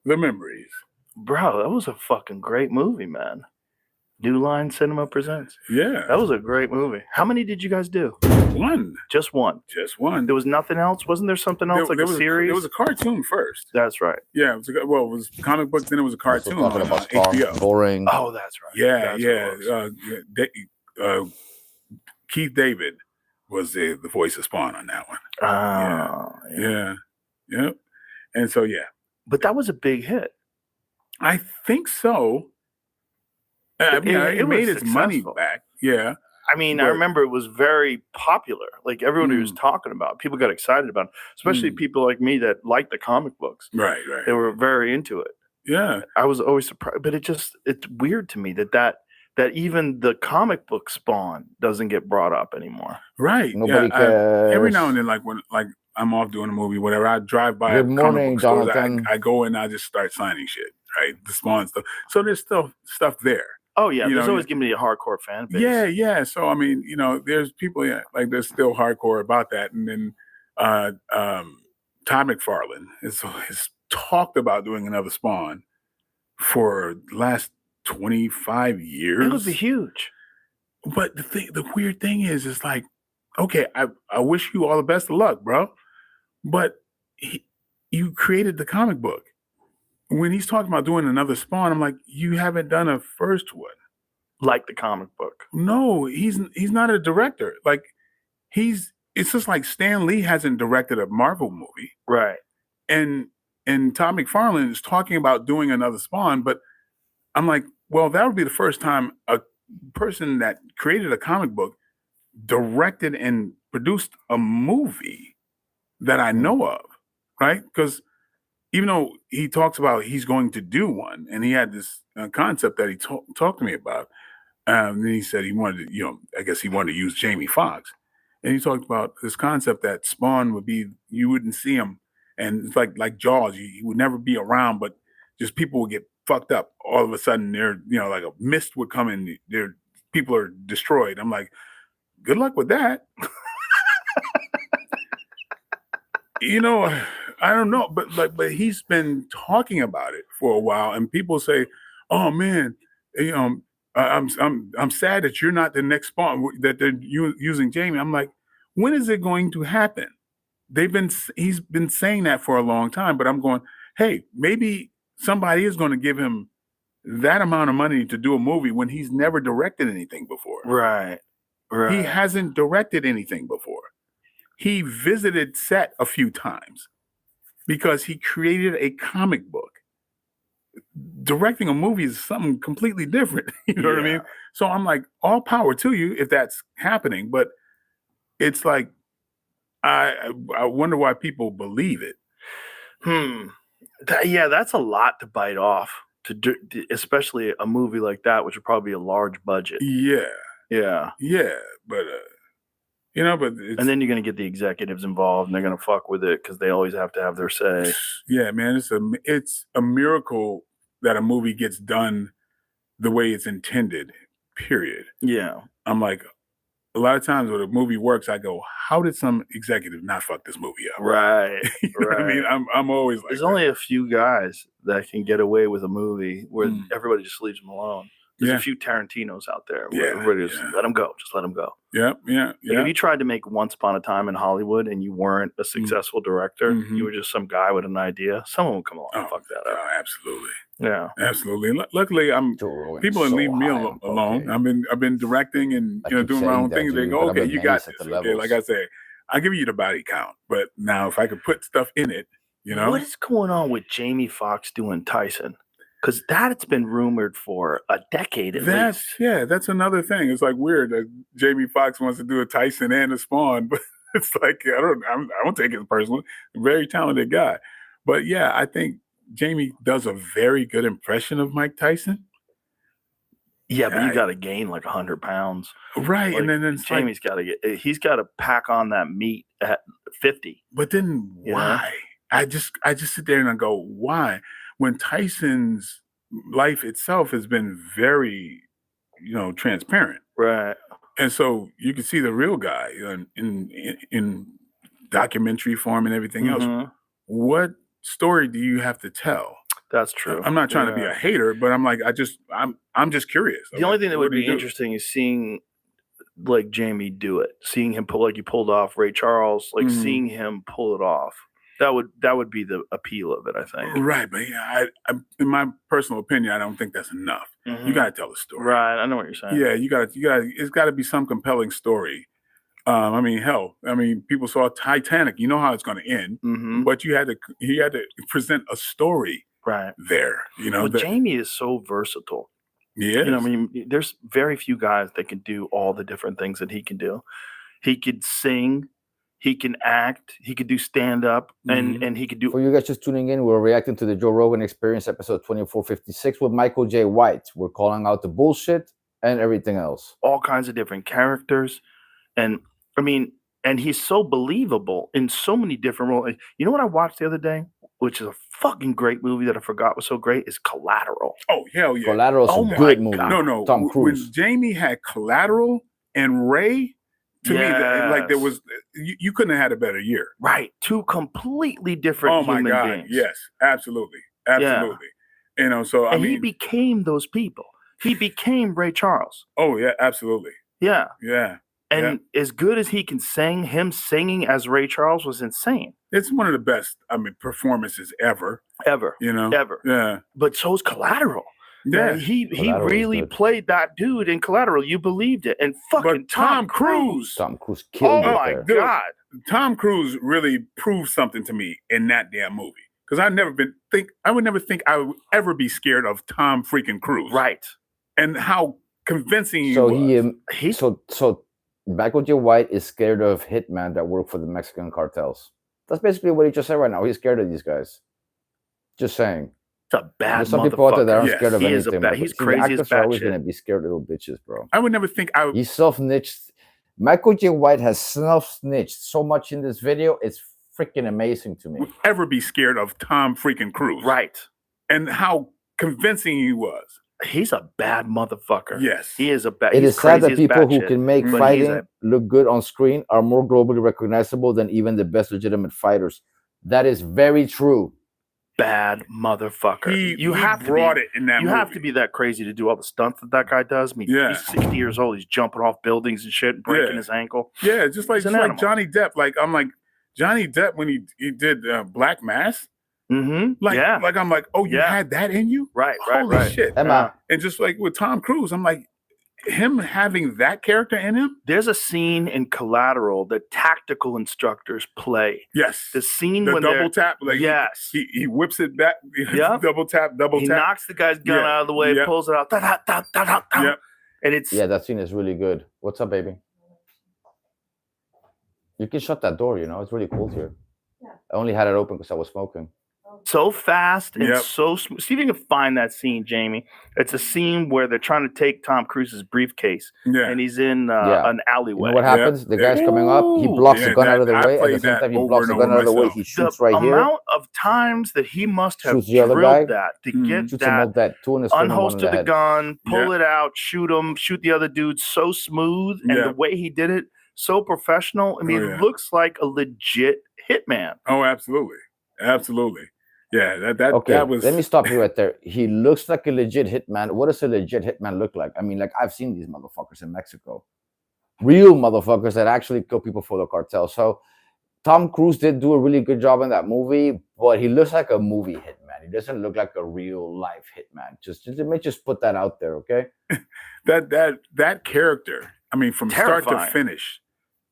The Memories. Bro, that was a fucking great movie, man. New Line Cinema Presents. Yeah. That was a great movie. How many did you guys do? One. Just one? Just one. There was nothing else? Wasn't there something else, like a series? It was a cartoon first. That's right. Yeah, it was comic book, then it was a cartoon on HBO. Boring. Oh, that's right. Yeah. Keith David was the voice of Spawn on that one. Yeah. Yep. And so, yeah. But that was a big hit. I think so. I mean, it made its money back. Yeah. I mean, I remember it was very popular. Like everybody was talking about it. People got excited about it, especially people like me that like the comic books. Right. They were very into it. Yeah. I was always surprised, but it's weird to me that even the comic book Spawn doesn't get brought up anymore. Right. Nobody cares. Every now and then, like when I'm off doing a movie, whatever, I drive by Good morning, comic book Jonathan. stores, I go in, I just start signing shit, right? The Spawn stuff. So there's still stuff there. Oh yeah, there's always gonna be a hardcore fan base. Yeah. So I mean, there's people, like there's still hardcore about that. And then Todd McFarlane has talked about doing another Spawn for the last 25 years. It would be huge. But the weird thing is like, okay, I wish you all the best of luck, bro. But you created the comic book. When he's talking about doing another Spawn, I'm like, you haven't done a first one. Like the comic book. No, he's not a director. Like it's just like Stan Lee hasn't directed a Marvel movie. Right. And Todd McFarlane is talking about doing another Spawn, but I'm like, well, that would be the first time a person that created a comic book directed and produced a movie that I know of, right? Because even though he talks about he's going to do one, and he had this concept that he talked to me about, and then he said he wanted to, I guess he wanted to use Jamie Foxx, and he talked about this concept that Spawn would be, you wouldn't see him, and it's like Jaws, he would never be around, but just people would get fucked up. All of a sudden, like a mist would come in, people are destroyed. I'm like, good luck with that. I don't know, but he's been talking about it for a while, and people say, "Oh man, I'm sad that you're not the next Spawn, that they're using Jamie." I'm like, when is it going to happen? He's been saying that for a long time, but I'm going, hey, maybe somebody is going to give him that amount of money to do a movie when he's never directed anything before. Right. He hasn't directed anything before. He visited set a few times because he created a comic book. Directing a movie is something completely different. You know what I mean? So I'm like, all power to you if that's happening. But it's like, I wonder why people believe it. That's a lot to bite off, to do, especially a movie like that, which would probably be a large budget. Yeah. But and then you're going to get the executives involved, and they're going to fuck with it because they always have to have their say. Yeah, man, it's a miracle that a movie gets done the way it's intended. Period. Yeah, I'm like, a lot of times when a movie works, I go, how did some executive not fuck this movie up? Right. You know what I mean? I'm always like, there's only a few guys that can get away with a movie where everybody just leaves them alone. There's a few Tarantinos out there where everybody just let them go. Just let them go. Yeah. Like if you tried to make Once Upon a Time in Hollywood and you weren't a successful director, you were just some guy with an idea, someone would come along and fuck that up. Oh, absolutely. Yeah. Absolutely. Luckily, people leave me alone. Okay. I've been directing and doing my own thing. They go, okay, you got this. Okay, like I said, I'll give you the body count. But now if I could put stuff in it, What is going on with Jamie Foxx doing Tyson? Because that's been rumored for a decade at least. Yeah, that's another thing. It's like weird that Jamie Foxx wants to do a Tyson and a Spawn, but it's like I don't take it personally. Very talented guy, but yeah, I think Jamie does a very good impression of Mike Tyson. Yeah, but you got to gain like 100 pounds, right? Like, and then Jamie's got to he's got to pack on that meat at 50. But then why? I just sit there and I go, why? When Tyson's life itself has been very, transparent, right? And so you can see the real guy in documentary form and everything else. What story do you have to tell? That's true. I'm not trying to be a hater, but I'm like, I'm just curious. The only thing that would be interesting is seeing like Jamie do it, seeing him pull, like you pulled off Ray Charles, like seeing him pull it off. That would be the appeal of it, I think. Right, but I in my personal opinion, I don't think that's enough. You got to tell a story. Right, I know what you're saying. Yeah, you got. It's got to be some compelling story I mean, hell, people saw Titanic. You know how it's going to end, but he had to present a story there. Well, Jamie is so versatile. Yeah, there's very few guys that can do all the different things that he can do. He could sing, he can act, he could do stand up, and he could do. For you guys just tuning in, we're reacting to the Joe Rogan Experience episode 2456 with Michael J. White. We're calling out the bullshit and everything else. All kinds of different characters, and he's so believable in so many different roles. You know what I watched the other day, which is a fucking great movie that I forgot was so great, is Collateral. Oh, hell yeah. Collateral's a good movie. No. Tom Cruise. When Jamie had Collateral and Ray, to me, there was, you couldn't have had a better year. Right. Two completely different human beings. Yes, absolutely. Absolutely. Yeah. So he became those people. He became Ray Charles. Oh, yeah, absolutely. Yeah. Yeah. And as good as he can sing, him singing as Ray Charles was insane. It's one of the best, performances ever. Ever. Ever. Yeah. But so's Collateral. Yeah. He really played that dude in Collateral. You believed it. And fucking Tom Cruise. Tom Cruise killed it. Oh my God. Tom Cruise really proved something to me in that damn movie. Because I would never think I would ever be scared of Tom freaking Cruise. Right. And how convincing he was. So Michael J. White is scared of hitmen that work for the Mexican cartels. That's basically what he just said right now. He's scared of these guys. Just saying. It's a bad There's some people out there that aren't scared of he anything. He's crazy as are always shit. going to be scared little bitches, bro. I would never think I would. He self-snitched. Michael J. White has self-snitched so much in this video. It's freaking amazing to me. Would ever be scared of Tom freaking Cruise. Right. And how convincing he was. He's a bad motherfucker. Yes. He is a bad. It is sad that people who shit, can make fighting look good on screen are more globally recognizable than even the best legitimate fighters. That is very true. Bad motherfucker. You have brought it in that movie. You have to be that crazy to do all the stunts that guy does. He's 60 years old. He's jumping off buildings and shit, breaking his ankle. Yeah, just like Johnny Depp. I'm like Johnny Depp when he did Black Mass. Mm-hmm. I'm like, oh, you had that in you? Right, Holy shit. Emma. And just like with Tom Cruise, I'm like, him having that character in him. There's a scene in Collateral that tactical instructors play. Yes. The scene the when double tap. Yes. He whips it back. Double tap. He knocks the guy's gun out of the way, pulls it out. And it's that scene is really good. What's up, baby? You can shut that door, it's really cold here. Yeah. I only had it open because I was smoking. So fast and so smooth. See if you can find that scene, Jamie. It's a scene where they're trying to take Tom Cruise's briefcase, and he's in an alleyway. You know what happens? The guy's coming up. He blocks the gun out of the way. At the same time, he blocks the gun out of the way. He shoots right here. The amount of times that he must have the other drilled guy, that to get that, unholster the gun, pull it out, shoot the other dude so smooth, and the way he did it so professional. I mean, it looks like a legit hitman. Oh, absolutely, absolutely. Yeah, that was. Let me stop you right there. He looks like a legit hitman. What does a legit hitman look like? I mean, I've seen these motherfuckers in Mexico, real motherfuckers that actually kill people for the cartel. So Tom Cruise did do a really good job in that movie, but he looks like a movie hitman. He doesn't look like a real life hitman. Just put that out there, okay? that character. I mean, from start to finish,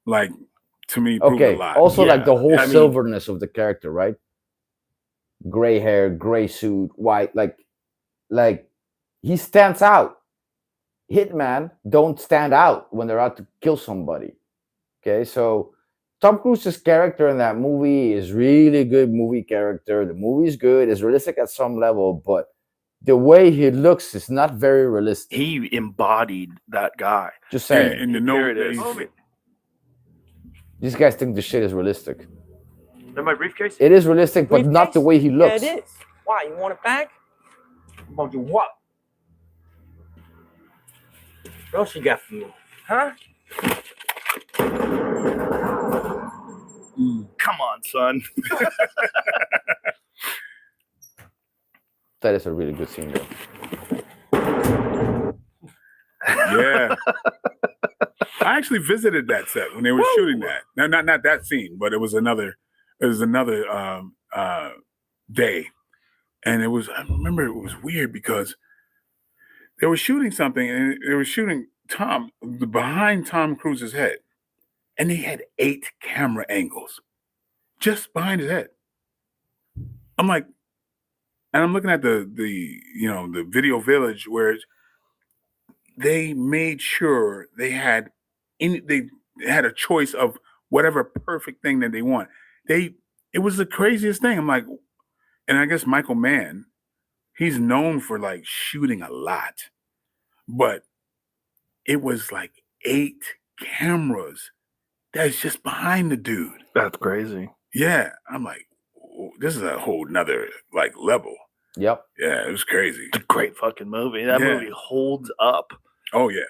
to me, proved a lot. Also, the whole silverness of the character, right? Gray hair, gray suit, white, like he stands out. Hitman don't stand out when they're out to kill somebody. Okay, so Tom Cruise's character in that movie is really good movie character. The movie's good, it's realistic at some level, but the way he looks is not very realistic. He embodied that guy. Just saying. And here it is. These guys think the shit is realistic. Is that my briefcase? It is realistic, but not the way he looks. Yeah, it is. Why? You want it back? About you what? What else you got for me? Huh? Come on, son. That is a really good scene, though. Yeah. I actually visited that set when they were shooting that. No, not that scene, but it was another day. And I remember it was weird because they were shooting something and they were shooting behind Tom Cruise's head. and they had 8 camera angles just behind his head. I'm like, and I'm looking at the video village where they made sure they had a choice of whatever perfect thing that they want. It was the craziest thing. I'm like, and I guess Michael Mann, he's known for like shooting a lot, but it was like 8 cameras that's just behind the dude. That's crazy. Yeah. I'm like, this is a whole nother like level. Yep. Yeah, it was crazy. It's a great fucking movie. That movie holds up. Oh yeah.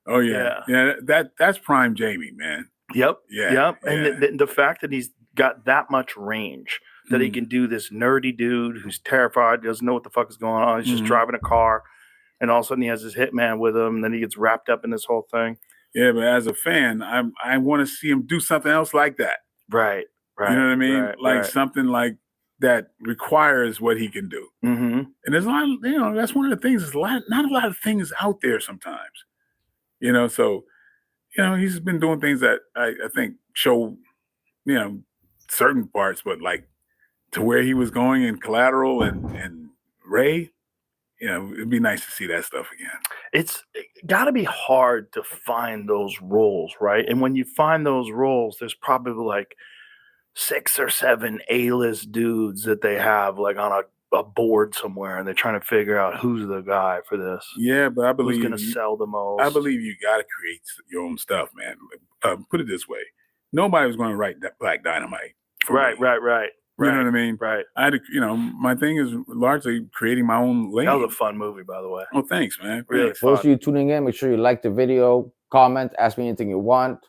Oh yeah. Yeah. That's prime Jamie, man. Yep. Yeah. Yep. Yeah. And the fact that he's got that much range, that he can do this nerdy dude who's terrified, doesn't know what the fuck is going on. He's just driving a car, and all of a sudden he has his hitman with him, and then he gets wrapped up in this whole thing. Yeah, but as a fan, I want to see him do something else like that. Right. Right. You know what I mean? Right, like something like that requires what he can do. Mm-hmm. And there's a lot, that's one of the things. There's not a lot of things out there sometimes. So, he's been doing things that I think show, certain parts, but like to where he was going in Collateral and Ray, it'd be nice to see that stuff again. It's got to be hard to find those roles, right? And when you find those roles, there's probably like 6 or 7 A-list dudes that they have like on a board somewhere, and they're trying to figure out who's the guy for this. Yeah, but I believe who's going to sell the most. I believe you got to create your own stuff, man. Put it this way: nobody was going to write that Black Dynamite. Right. You know what I mean? Right. I had to, my thing is largely creating my own lane. That was a fun movie, by the way. Oh, thanks, man. Really For those of you tuning in, make sure you like the video, comment, ask me anything you want.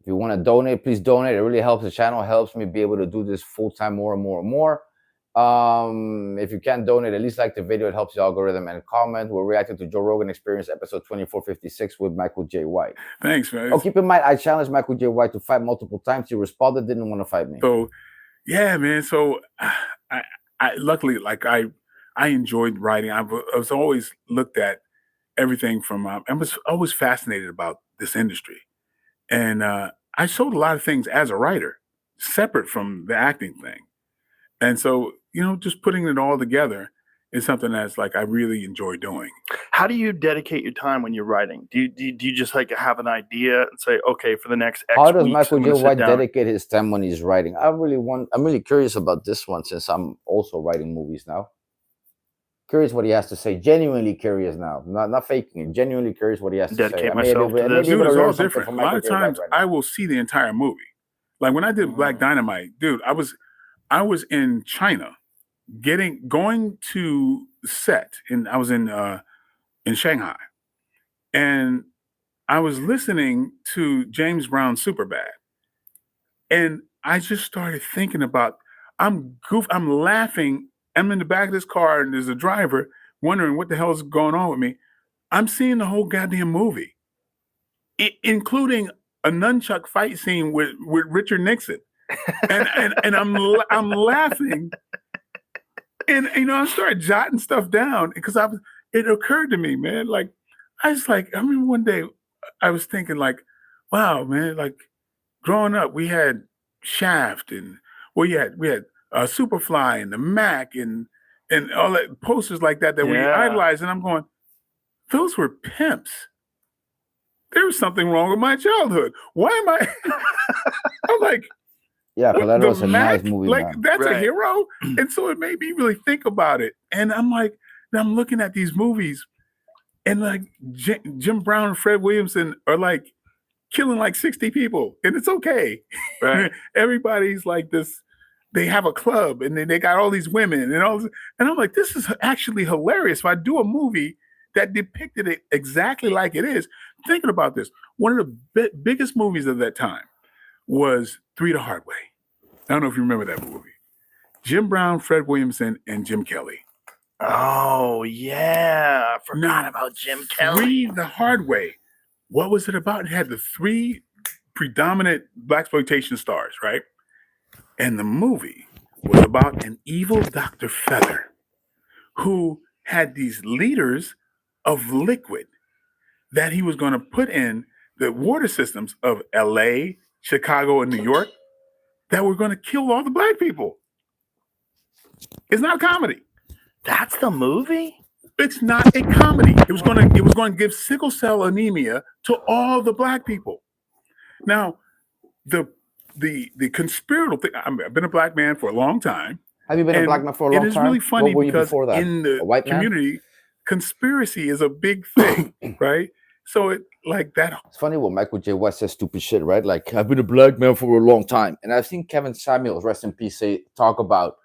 If you want to donate, please donate. It really helps the channel, helps me be able to do this full time more and more and more. If you can't donate, at least like the video. It helps the algorithm. And comment. We're reacting to Joe Rogan Experience episode 2456 with Michael J. White. Thanks, man. Oh, keep in mind, I challenged Michael J. White to fight multiple times. He responded, didn't want to fight me. So, yeah, man. So, I luckily, like I enjoyed writing. I was always looked at everything from. I was always fascinated about this industry, and I showed a lot of things as a writer, separate from the acting thing. And so, just putting it all together is something that's like I really enjoy doing. How do you dedicate your time when you're writing? Do you just like have an idea and say, okay, for the next X How does weeks, Michael I'm J. gonna sit White down? dedicate his time when he's writing? I'm really curious about this one, since I'm also writing movies now. Curious what he has to say. Genuinely curious now. Not faking it. Genuinely curious what he has to say. Dedicate myself to this. Dude, it's all different. A lot of times I will see the entire movie. Like when I did Black Dynamite, dude, I was in China going to set, and I was in Shanghai, and I was listening to James Brown's Superbad, and I just started thinking about I'm laughing. I'm in the back of this car, and there's a driver wondering what the hell is going on with me. I'm seeing the whole goddamn movie, including a nunchuck fight scene with Richard Nixon, and I'm laughing. And I started jotting stuff down because it occurred to me, man. Like I remember one day I was thinking like, wow, man, like growing up we had Shaft and we had Superfly and the Mac and all that posters like that we idolized, and I'm going, those were pimps. There was something wrong with my childhood. Why am I? I'm like. Yeah, Collateral is a nice movie. Like man. that's a hero, and so it made me really think about it. And I'm like, I'm looking at these movies, and like Jim Brown and Fred Williamson are like killing like 60 people, and it's okay. Right? Everybody's like this. They have a club, and they got all these women, and all. And I'm like, this is actually hilarious. If I do a movie that depicted it exactly like it is, thinking about this, one of the biggest movies of that time was 3 the Hard Way. I don't know if you remember that movie. Jim Brown, Fred Williamson, and Jim Kelly. Oh, yeah. I forgot about Jim Kelly. 3 the Hard Way. What was it about? It had the 3 predominant blaxploitation stars, right? And the movie was about an evil Dr. Feather who had these liters of liquid that he was going to put in the water systems of LA, Chicago and New York that were going to kill all the black people. It's not a comedy. That's the movie? It's not a comedy. It was going to give sickle cell anemia to all the black people. Now, the conspiratorial thing. I've been a black man for a long time. Have you been a black man for a long time? It is really funny what were you because before that? in the a white community, conspiracy is a big thing, right? So it like that. It's funny when Michael J. White says stupid shit, right? Like, I've been a black man for a long time. And I've seen Kevin Samuels, rest in peace, talk about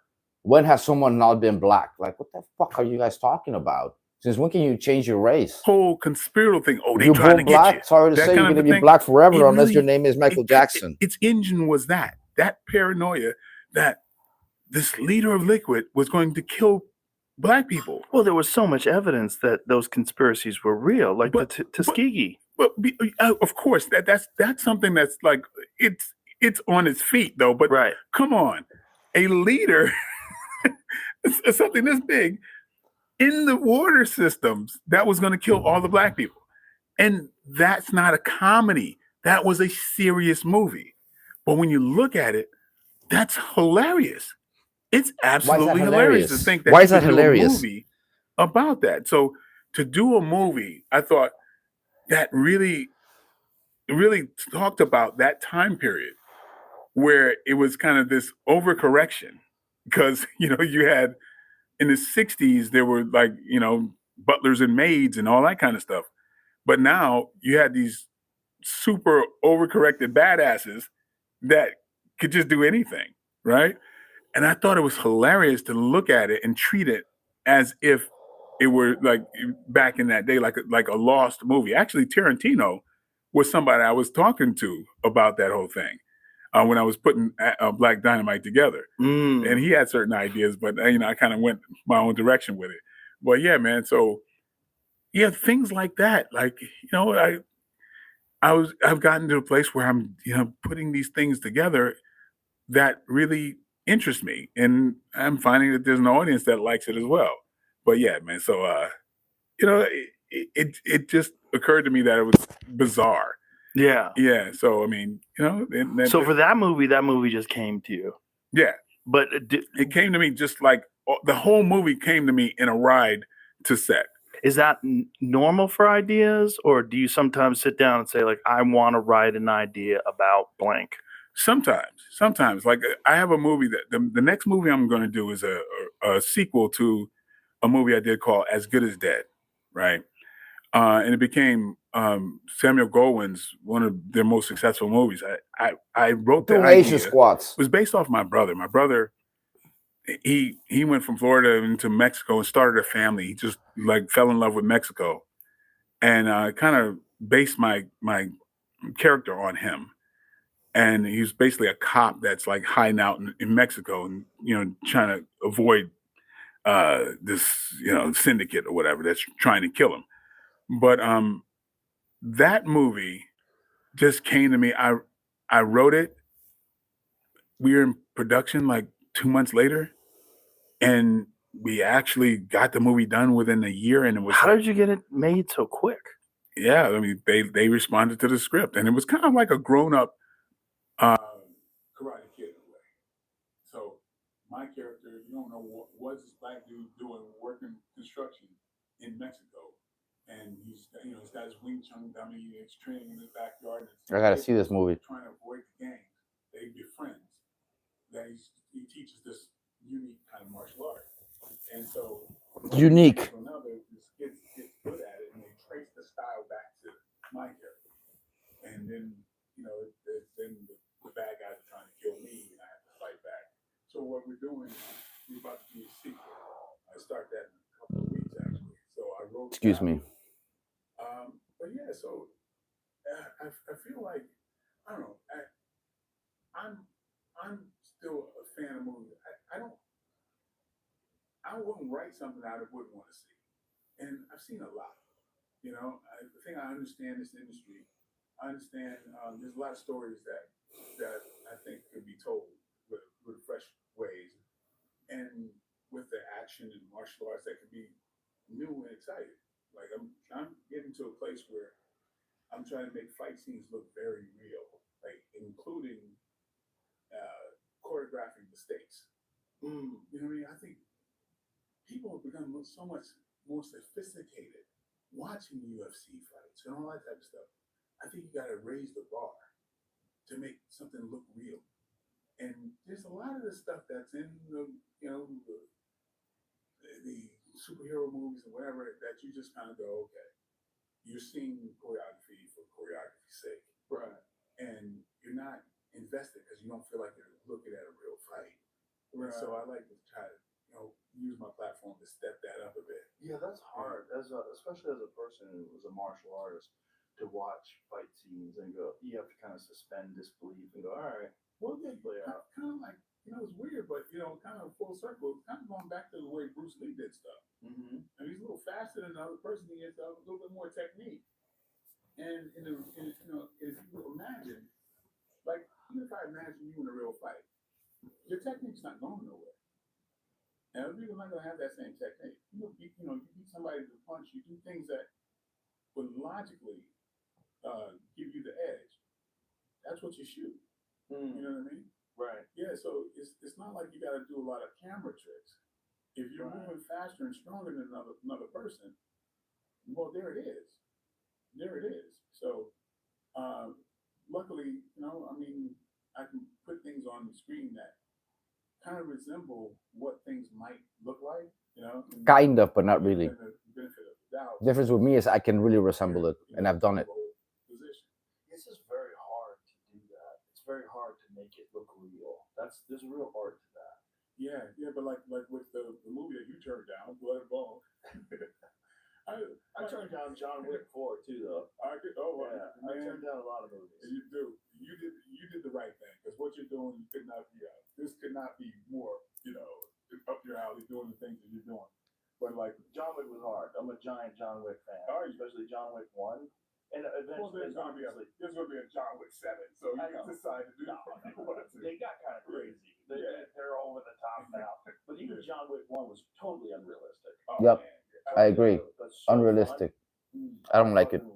when has someone not been black? Like, what the fuck are you guys talking about? Since when can you change your race? Whole conspiratorial thing. Oh, they you're trying to get black? you. Sorry to say, you're going to be black forever unless your name is Michael Jackson. Its engine was that paranoia that this leader of Liquid was going to kill black people. Well, there was so much evidence that those conspiracies were real, like the Tuskegee. But of course, that's something that's like it's on its feet though. But right. Come on, a leader, something this big in the water systems that was going to kill all the black people, and that's not a comedy. That was a serious movie. But when you look at it, that's hilarious. It's absolutely hilarious to think that why is that hilarious? A movie about that. So to do a movie, I thought that really talked about that time period where it was kind of this overcorrection because you had in the 60s there were like butlers and maids and all that kind of stuff, but now you had these super overcorrected badasses that could just do anything, right? And I thought it was hilarious to look at it and treat it as if it were like back in that day, like a lost movie. Actually, Tarantino was somebody I was talking to about that whole thing when I was putting Black Dynamite together. And he had certain ideas, but I kind of went my own direction with it. But yeah, man. So yeah, things like that. Like I've gotten to a place where I'm putting these things together that really interest me, and I'm finding that there's an audience that likes it as well. But yeah, man. So it just occurred to me that it was bizarre. Yeah. Yeah. So I mean, so for that movie just came to you. Yeah. But it came to me just like the whole movie came to me in a ride to set. Is that normal for ideas, or do you sometimes sit down and say, like, I want to write an idea about blank? Sometimes. Like I have a movie that the next movie I'm going to do is a sequel to a movie I did called As Good as Dead, right? And it became Samuel Goldwyn's one of their most successful movies. I wrote the idea. Squats. It was based off my brother. My brother, he went from Florida into Mexico and started a family. He just like fell in love with Mexico, and kind of based my character on him. And he's basically a cop that's like hiding out in Mexico and trying to avoid this syndicate or whatever that's trying to kill him. But that movie just came to me. I wrote it. We were in production like 2 months later, and we actually got the movie done within a year. And it was how did you get it made so quick? Yeah, I mean they responded to the script, and it was kind of like a grown-up Karate Kid in a way. So my character, you don't know what's this black dude doing working construction in Mexico, and he's got his Wing Chun dummy, he's training in his backyard. I gotta see this movie. Trying to avoid the gangs. They be friends. That he teaches this unique kind of martial art, and so unique. So now this kids get good at it, and they trace the style back to my character, and then then the bad guys are trying to kill me, and I have to fight back. So what we're doing, we're about to do a sequel. I start that in a couple of weeks actually. So I wrote. Excuse me. But yeah, so I feel like I don't know. I'm still a fan of movies. I wouldn't write something I wouldn't want to see, and I've seen a lot. I think I understand this industry. I understand there's a lot of stories that I think could be told with fresh ways, and with the action and martial arts that could be new and exciting. Like I'm getting to a place where I'm trying to make fight scenes look very real. Like including choreographing mistakes. You know what I mean? I think people have become so much more sophisticated watching UFC fights and all that type of stuff. I think you got to raise the bar to make something look real. And there's a lot of the stuff that's in the superhero movies and whatever that you just kind of go, okay, you're seeing choreography for choreography's sake, Right. and you're not invested because you don't feel like you're looking at a real fight. Right. So I like to try to use my platform to step that up a bit. Yeah, that's hard, especially as a person who was a martial artist, to watch fight scenes and go. You have to kind of suspend disbelief and go, all right, Well, yeah, play out. kind of like it's weird, but kind of full circle. Kind of going back to the way Bruce Lee did stuff. Mm-hmm. And he's a little faster than the other person. He has a little bit more technique. And if you imagine, like, even if I imagine you in a real fight, your technique's not going nowhere. And other people are not going to have that same technique. You beat somebody to the punch. You do things that would logically give you the edge. That's what you shoot. You know what I mean? Right. Yeah. So it's not like you got to do a lot of camera tricks. If you're moving faster and stronger than another person, well, there it is. There it is. So luckily, I can put things on the screen that kind of resemble what things might look like, Kind of, but not really. The benefit of the doubt. Difference with me is I can really resemble it, and I've done it. This is very hard to do that. It's very hard to make it look real. There's a real art to that. Yeah, but like with the movie that you turned down, Blood and Bone. I turned down John Wick 4 too, though. I turned down a lot of movies. You do. You did the right thing, because what you're doing, you could not be. This could not be more, up your alley doing the things that you're doing. But like John Wick was hard. I'm a giant John Wick fan, especially John Wick 1. And eventually, there's going to be a John Wick 7, so you can decide to do what you want to. They got kind of crazy. They're over the top now. But even John Wick 1 was totally unrealistic. Yep, I agree. Unrealistic. I don't like it.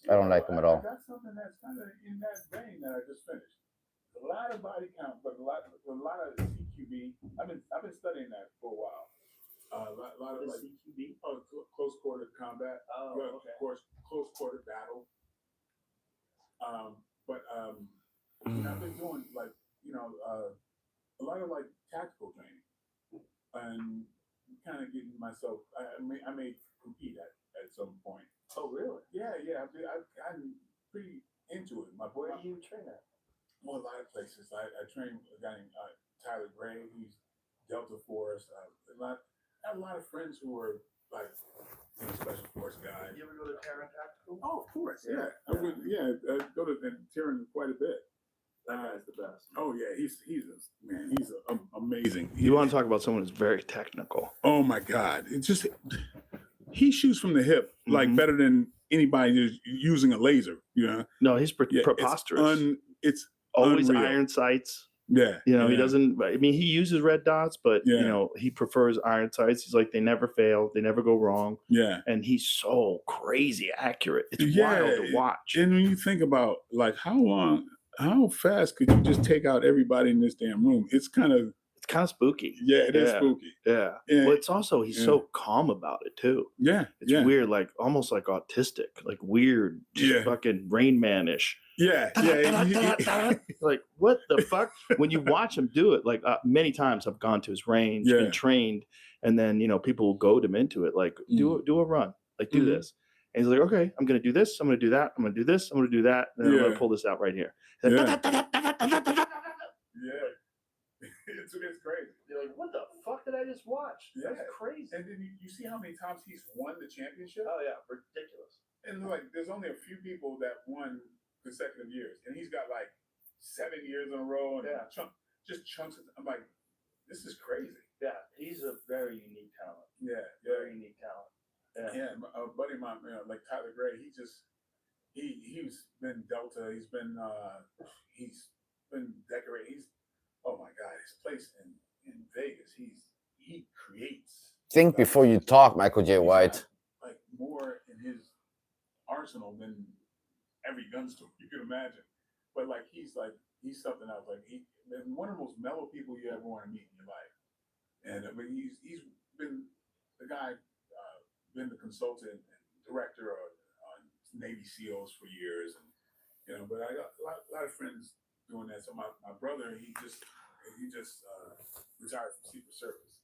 I don't like them at all. I got something that's kind of in that vein that I just finished. A lot of body count, but a lot of CQB. I've been studying that for a while. A lot of like CQB, close quarter combat. Okay. Of course, close quarter battle. I've been doing like a lot of like tactical training, and kind of getting myself. I may compete at some point. Oh really? Yeah. I'm pretty into it. Where do you train at? Well, a lot of places. I train with a guy named Tyler Gray, who's Delta Force. I have a lot of friends who are like special force guys. You ever go to Terran Tactical? Oh, of course, yeah. I would, I go to Terran quite a bit. That guy's the best. Oh yeah, he's amazing. You want to talk about someone who's very technical? Oh my God! He shoots from the hip like better than anybody who's using a laser. No, he's preposterous. It's always unreal. Iron sights. Yeah. He doesn't. I mean, he uses red dots, but he prefers iron sights. How they never fail, they never go wrong. Yeah, and he's so crazy accurate. It's wild to watch. And when you think about like how fast could you just take out everybody in this damn room? It's kind of spooky. Yeah, it is spooky. Yeah. Well, it's also he's so calm about it too. Yeah, it's weird, like almost like autistic, like weird, just fucking Rain Man-ish. Yeah. Like what the fuck? When you watch him do it, like many times I've gone to his range and trained, and then people will goad him into it, like do a run, like do this, and he's like, okay, I'm gonna do this, I'm gonna do that, I'm gonna do this, I'm gonna do that, and then I'm gonna pull this out right here. It's crazy. You're like, what the fuck did I just watch? Yeah. That's crazy. And then you see how many times he's won the championship? Oh yeah, ridiculous. And like, there's only a few people that won consecutive years, and he's got like 7 years in a row, and chunks. I'm like, this is crazy. Yeah, he's a very unique talent. Yeah, very unique talent. Yeah, a buddy of mine, like Tyler Gray, he's been Delta. He's been decorated. Oh my God, his place in Vegas. He creates. Think before you talk, Michael J. White. Like more in his arsenal than every gun store you can imagine. but like he's something else. Like he's one of the most mellow people you ever want to meet in your life. And I mean, he's been the guy, been the consultant and director on Navy SEALs for years, and but I got a lot of friends doing that. So my brother, he just retired from Secret Service,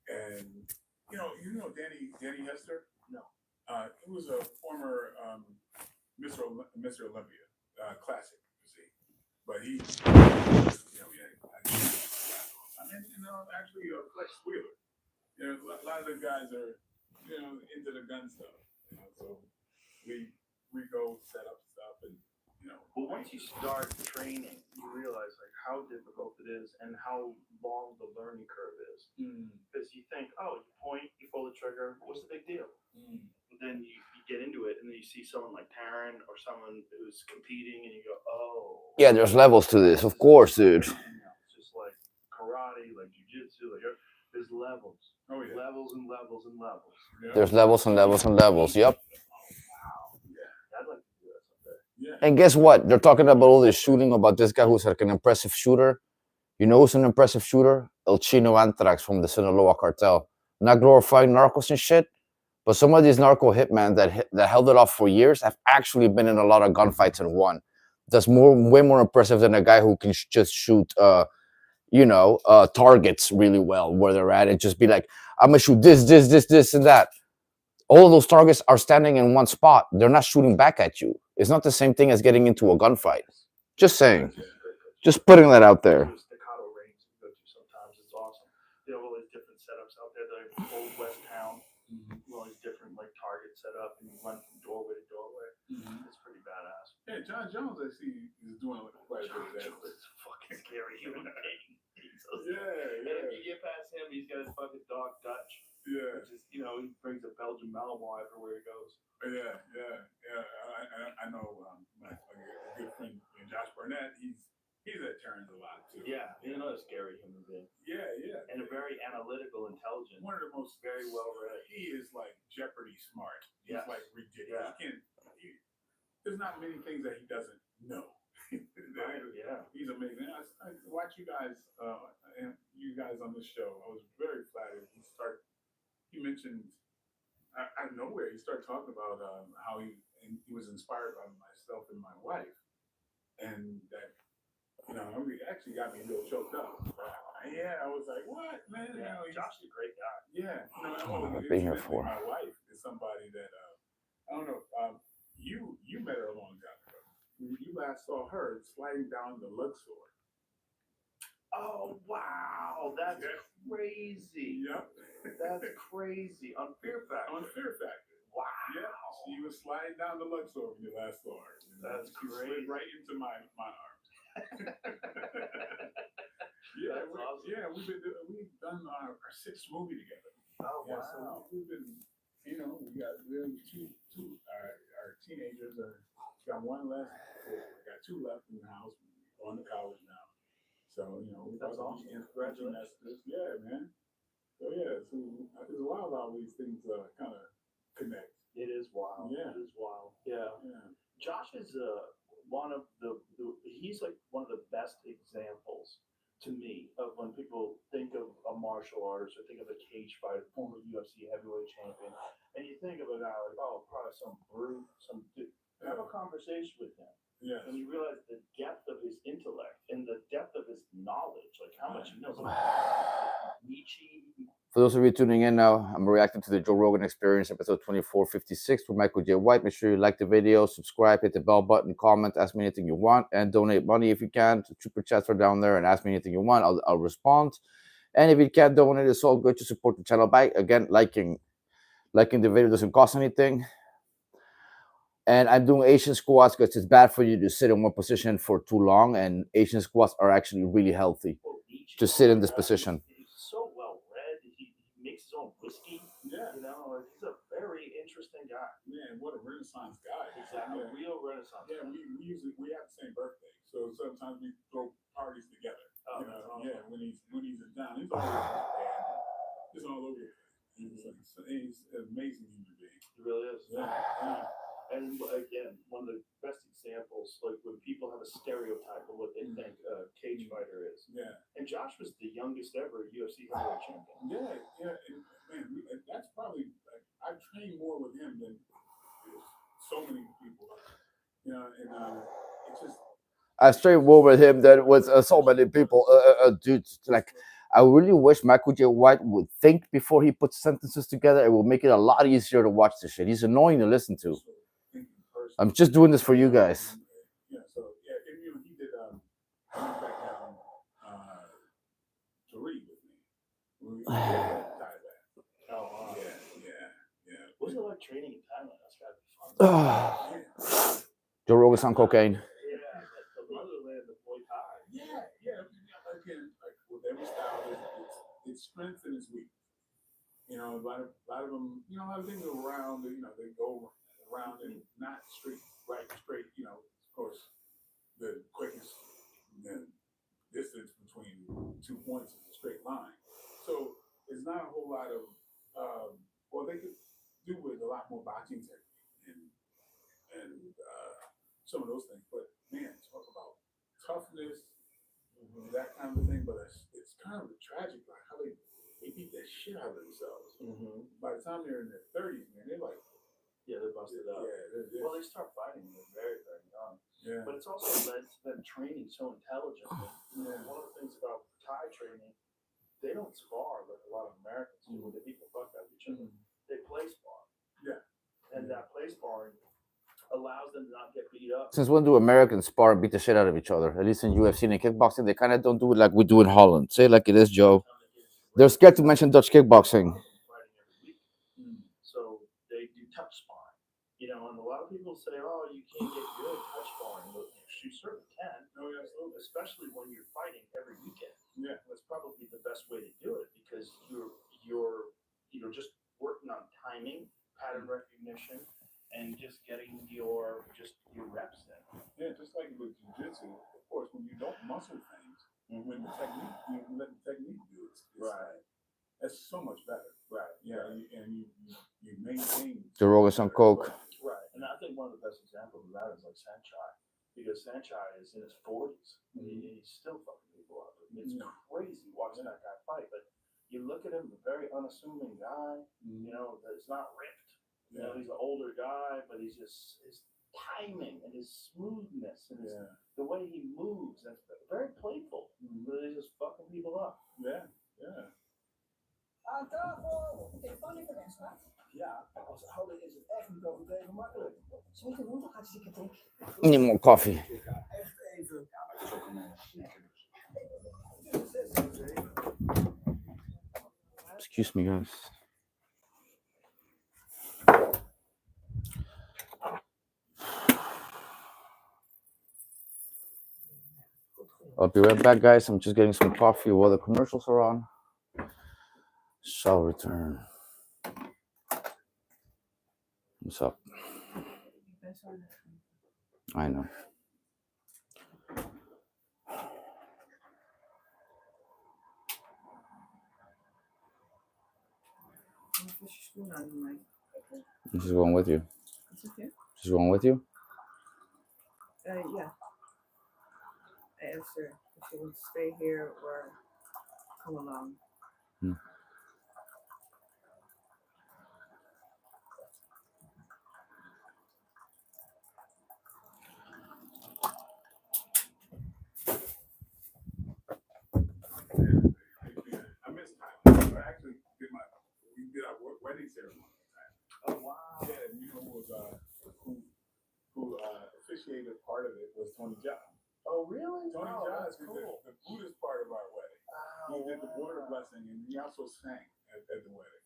and Danny Hester. No, he was a former Mr. Olympia, classic physique, but he actually Flex Wheeler. A lot of the guys are into the gun stuff. So we go set up stuff and But once you start training, you realize like how difficult it is and how long the learning curve is. Because you think, oh, you point, you pull the trigger, what's the big deal? But then you get into it, and then you see someone like Taryn or someone who's competing, and you go, oh. Yeah, there's levels to this, of course, dude. It's just like karate, like jiu-jitsu, like there's levels. Oh yeah. Levels and levels and levels. Yeah. There's levels and levels and levels. Yep. Wow. Yeah. I'd like to do that someday. Yeah. And guess what? They're talking about all this shooting about this guy who's like an impressive shooter. You know who's an impressive shooter? El Chino Anthrax from the Sinaloa cartel. Not glorifying narcos and shit, but some of these narco hitmen that held it off for years have actually been in a lot of gunfights and won. That's way more impressive than a guy who can just shoot targets really well where they're at and just be like, I'm gonna shoot this, and that. All of those targets are standing in one spot. They're not shooting back at you. It's not the same thing as getting into a gunfight. Just saying. Just putting that out there. Staccato range to go to sometimes. It's awesome. They have all these different setups out there. They have Old West Town. All these different like targets set up, and you run from doorway to doorway. It's pretty badass. Yeah, John Jones, I see, is doing quite a bit of that. It's fucking scary human being. Yeah. And if you get past him, he's got his fucking dog Dutch. Yeah. Which is, he brings a Belgian Malinois everywhere he goes. Yeah. I know my good friend Josh Barnett. He's at turns a lot too. Yeah, he's another scary human being. Yeah. And a very analytical, intelligent. One of the most very well read. He is like Jeopardy smart. He's like ridiculous. Yeah. There's not many things that he doesn't know. Right, yeah. He's amazing. I watch you guys and you guys on this show. I was very flattered. He mentioned out of nowhere. He started talking about how he was inspired by myself and my wife, and that it actually got me a little choked up. Yeah, I was like, what, man? Yeah, Josh is a great guy. Yeah, I've been here for. My wife is somebody that I don't know. You met her a long time ago. You last saw her sliding down the Luxor. Oh wow, that's crazy. Yep. That's crazy. On Fear Factor. On Fear Factor. Wow. Yeah. She was sliding down the Luxor when you last saw her. That's she crazy. slid right into my arms. Yeah, that's awesome. Yeah, we've done our sixth movie together. Oh wow. So we've been, we got two our teenagers got one left. We got two left in the house. We're going to college now. So that's awesome. Congratulations. Yeah, man. So it's wild how these things kind of connect. It is wild. Yeah. It is wild. Yeah. Josh is one of he's like one of the best examples to me of when people think of a martial artist or think of a cage fighter, former UFC heavyweight champion, and you think of a guy like, oh, probably some brute, some dude. Have a conversation with him. Yeah. And you realize the depth of his intellect and the depth of his knowledge, like how much he knows about Nietzsche. For those of you tuning in now, I'm reacting to the Joe Rogan Experience, episode 2456 with Michael J. White. Make sure you like the video, subscribe, hit the bell button, comment, ask me anything you want, and donate money if you can. Super chats are down there, and ask me anything you want. I'll respond. And if you can't donate, it's all good to support the channel by, again, liking the video doesn't cost anything. And I'm doing Asian squats because it's bad for you to sit in one position for too long. And Asian squats are actually really healthy to sit in this position. He's so well read. He makes his own whiskey. Yeah. He's a very interesting guy. Man, what a Renaissance guy. Exactly. Yeah. A real Renaissance guy. We have the same birthday. So sometimes we throw parties together. Oh, Yeah, when he's in town. He's always just all over. He's an amazing human being. He really is. Yeah. And again, one of the best examples, like when people have a stereotype of what they think a cage fighter is. Yeah. And Josh was the youngest ever UFC heavyweight champion. Yeah. And man, that's probably, like, I've trained more with him than so many people. And it's just. I straight war with him than with so many people. Dude, like, I really wish Michael J. White would think before he puts sentences together. It will make it a lot easier to watch this shit. He's annoying to listen to. I'm just doing this for you guys. Yeah, so and he did back down to read with me. Oh, Yeah. What's it like training in Thailand? That's gotta be fun. Joe Rogan's on cocaine. The motherland of Muay Thai. Yeah. Again, like with every style, it's strength and it's weakness. A lot of them, a lot of things are around. They go around and not straight. Of course, the quickest distance between 2 points is a straight line. So it's not a whole lot of. They could do with a lot more boxing technique and some of those things. But man, talk about toughness, that kind of thing. But it's kind of tragic, like how they beat that shit out of themselves. By the time they're in their 30s, man, they're like, they're busted up. Yeah, well, they start fighting when they're very, very young. Yeah. But it's also led to them training so intelligently. One of the things about Thai training, they don't spar like a lot of Americans do when they beat the fuck out of each other. They play spar. Yeah. And that play sparring allows them to not get beat up. Since when do Americans spar and beat the shit out of each other? At least in UFC and in kickboxing, they kind of don't do it like we do in Holland. Say it like it is, Joe. They're scared to mention Dutch kickboxing. So they do touch sparring. And a lot of people say, oh, you can't get good touch sparring. But you certainly can. Oh, yeah, absolutely. Especially when you're fighting every weekend. Yeah. That's probably the best way to do it because you're just working on timing, pattern recognition, and just getting your reps in. Yeah, just like with jiu-jitsu, of course, when you don't muscle things, when the technique, you let the technique do it. Right. That's so much better. Right. Yeah, and you maintain. Joe Rogan's on coke. Right. And I think one of the best examples of that is like Sanchai. Because Sanchai is in his 40s. And he's still fucking people up. It's crazy watching that guy fight. But you look at him, a very unassuming guy, that's not ripped. He's an older guy, but he's just his timing and his smoothness and the way he moves. That's very playful. Really just fucking people up. Yeah. Aan tafel! Telefoon in de restaurant? Ja, als ouder is het echt niet altijd even makkelijk. Zo is de woensdag hartstikke dik. Need more coffee. Echt even. Ja, maar het is ook een Excuse me, guys. I'll be right back, guys. I'm just getting some coffee while the commercials are on. Shall return. What's up? I know. She's going with you. She's going with you? Yeah. I asked her if she wants to stay here or come along. I miss Thailand. I actually we did our wedding ceremony in Thailand. Oh wow! Yeah, and who officiated part of it was Tony Jaa. Oh really? Tony Jaa is cool. the Buddhist part of our wedding. He did the water blessing, and he also sang at the wedding.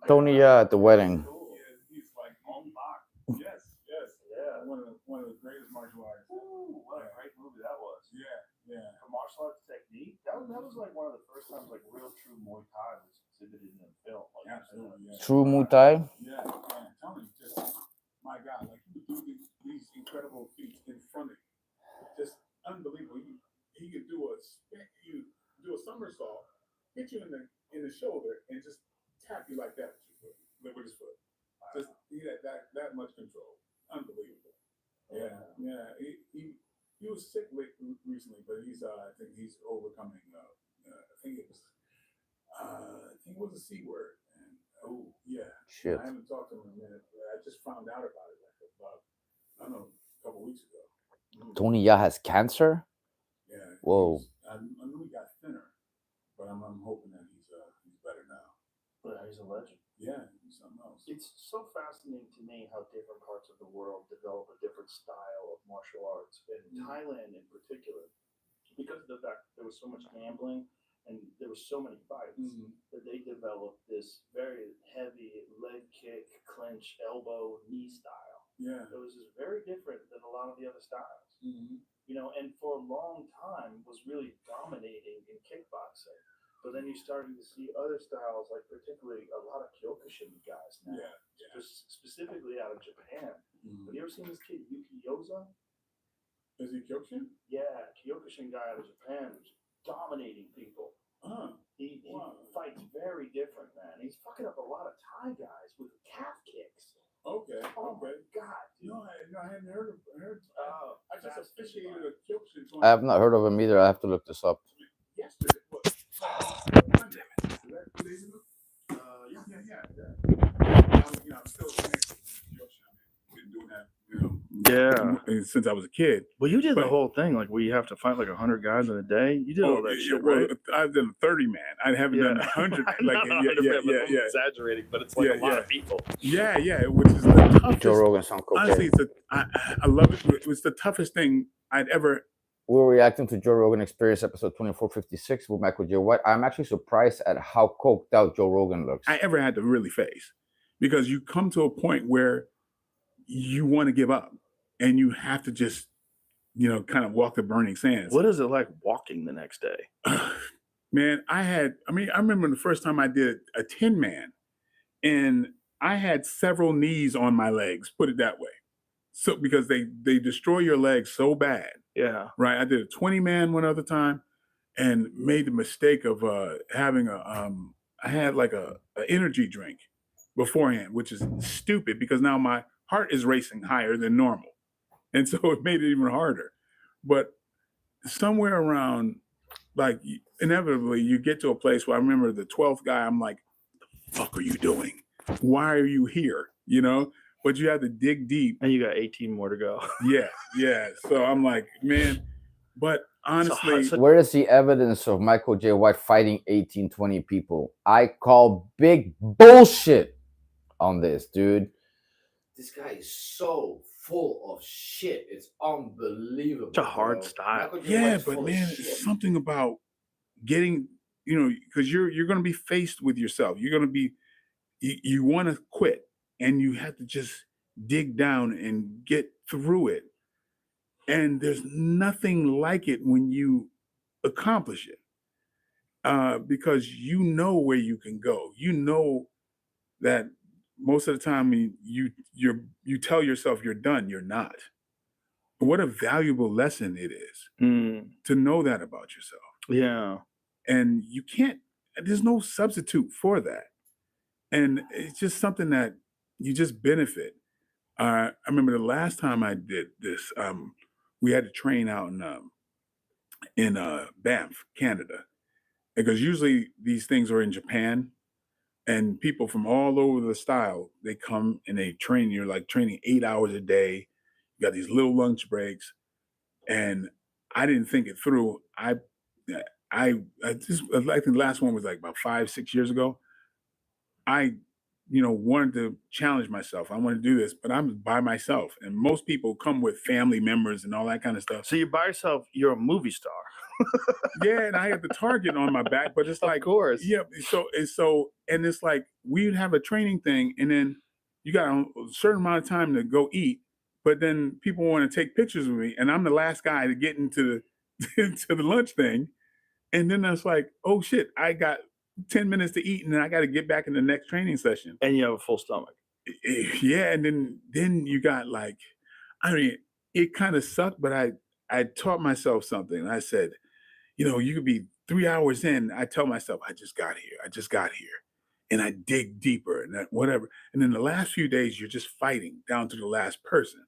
Tony at the wedding. Yeah, he's like on lock. Yes. Yeah. One of the greatest martial artists. Ooh, what a great movie that was. Yeah. A martial arts technique. That was like one of the first times like real true Muay Thai was exhibited in film. Like, absolutely. Yeah. True Muay Thai? Yeah. Tony just, my God, like he would do these incredible feats in front of you. Just unbelievable. He could do a somersault, hit you in the shoulder, and just tap you like that with his foot. Just he had that much control. unbelievable. Yeah. He was sick recently, but he's I think he's overcoming. I think it was a C word. And yeah. Shit. I haven't talked to him in a minute. I just found out about it like about I don't know a couple weeks ago. Tony Ya has cancer. Yeah. Whoa. I knew he got thinner, but I'm hoping that he's better now. But he's a legend. Yeah, he's something else. It's so fascinating to me how different parts of the world develop a different style of martial arts. In Thailand, in particular, because of the fact that there was so much gambling and there were so many fights, that they developed this very heavy leg kick, clinch, elbow, knee style. Yeah. It was just very different than a lot of the other styles. You know, and for a long time was really dominating in kickboxing. But then you're starting to see other styles, like particularly a lot of Kyokushin guys now, just specifically out of Japan. Have you ever seen this kid, Yuki Yoza? Is he Kyokushin? Yeah, Kyokushin guy out of Japan who's dominating people. He fights very different, man. He's fucking up a lot of Thai guys with calf kicks. Okay. Oh my God, dude. No, I hadn't heard. I just officiated a Kyokushin tournament. I have not heard of him either. I have to look this up. Yesterday. I'm still connected to Kyokushin. I've been doing that, since I was a kid. Well, you did the whole thing, like where you have to fight like 100 guys in a day. You did all that shit, well, right? I've done 30 man. I haven't done 100. I'm exaggerating, but it's like a lot of people. Yeah, which is the toughest. Joe Rogan sound cocaine. Honestly, I love it. It was the toughest thing I'd ever. We're reacting to Joe Rogan Experience episode 2456 with Michael J. White. I'm actually surprised at how coked out Joe Rogan looks. I ever had to really face, because you come to a point where you want to give up and you have to just, kind of walk the burning sands. What is it like walking the next day? Man, I remember the first time I did a 10 man and I had several knees on my legs, put it that way. So because they destroy your legs so bad. Yeah. Right. I did a 20 man one other time and made the mistake of having I had like a energy drink beforehand, which is stupid because now my heart is racing higher than normal. And so it made it even harder. But somewhere around, like, inevitably you get to a place where I remember the 12th guy, I'm like, what the fuck are you doing? Why are you here? But you have to dig deep. And you got 18 more to go. Yeah. So I'm like, man, but honestly. Where is the evidence of Michael J. White fighting 18, 20 people? I call big bullshit on this, dude. This guy is so full of shit. It's unbelievable. It's a hard style. Yeah, but man, it's something about getting, because you're going to be faced with yourself. You're going to be, you want to quit. And you have to just dig down and get through it. And there's nothing like it when you accomplish it. Because you know where you can go. You know that most of the time you tell yourself you're done, you're not. What a valuable lesson it is to know that about yourself. Yeah. And there's no substitute for that. And it's just something that you just benefit. I remember the last time I did this, we had to train out in Banff, Canada, because usually these things are in Japan, and people from all over the style, they come and they train. You're like training 8 hours a day. You got these little lunch breaks, and I didn't think it through. I think the last one was like about 5-6 years ago. I wanted to challenge myself. I want to do this, but I'm by myself. And most people come with family members and all that kind of stuff. So you're by yourself, you're a movie star. Yeah, and I have the target on my back, but it's like, of course. Yeah. And it's like, we'd have a training thing and then you got a certain amount of time to go eat, but then people want to take pictures with me. And I'm the last guy to get into the lunch thing. And then it's like, oh shit, I got 10 minutes to eat and then I got to get back in the next training session. And you have a full stomach. Yeah. And then you got like, it kind of sucked, but I taught myself something. I said, you could be 3 hours in. I tell myself, I just got here. and I dig deeper and that whatever. And then the last few days, you're just fighting down to the last person.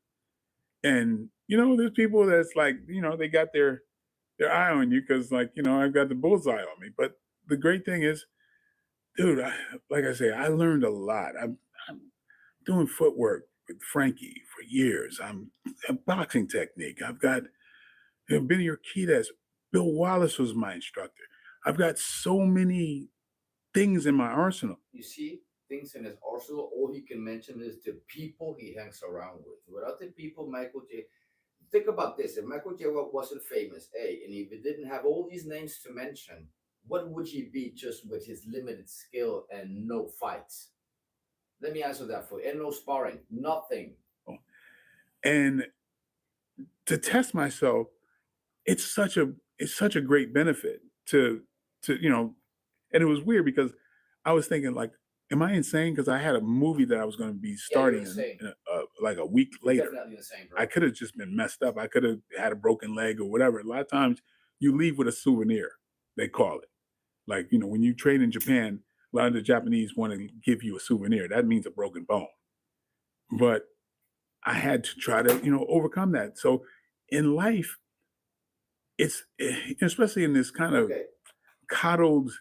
And there's people that's like, they got their eye on you because, like, I've got the bullseye on me. But the great thing is, dude, like I say, I learned a lot. I'm doing footwork with Frankie for years. I'm a boxing technique. I've got Benny Urquidez. Bill Wallace was my instructor. I've got so many things in my arsenal. You see things in his arsenal. All he can mention is the people he hangs around with. Without the people, Michael J. Think about this: if Michael J. wasn't famous, and if he didn't have all these names to mention, what would he be just with his limited skill and no fights? Let me answer that for you. And no sparring, nothing. And to test myself, it's such a great benefit to and it was weird because I was thinking, like, am I insane? Because I had a movie that I was going to be starting like a week later. Definitely insane, bro. I could have just been messed up. I could have had a broken leg or whatever. A lot of times you leave with a souvenir, they call it. Like, when you train in Japan, a lot of the Japanese want to give you a souvenir. That means a broken bone. But I had to try to, overcome that. So in life, it's especially in this kind of coddled.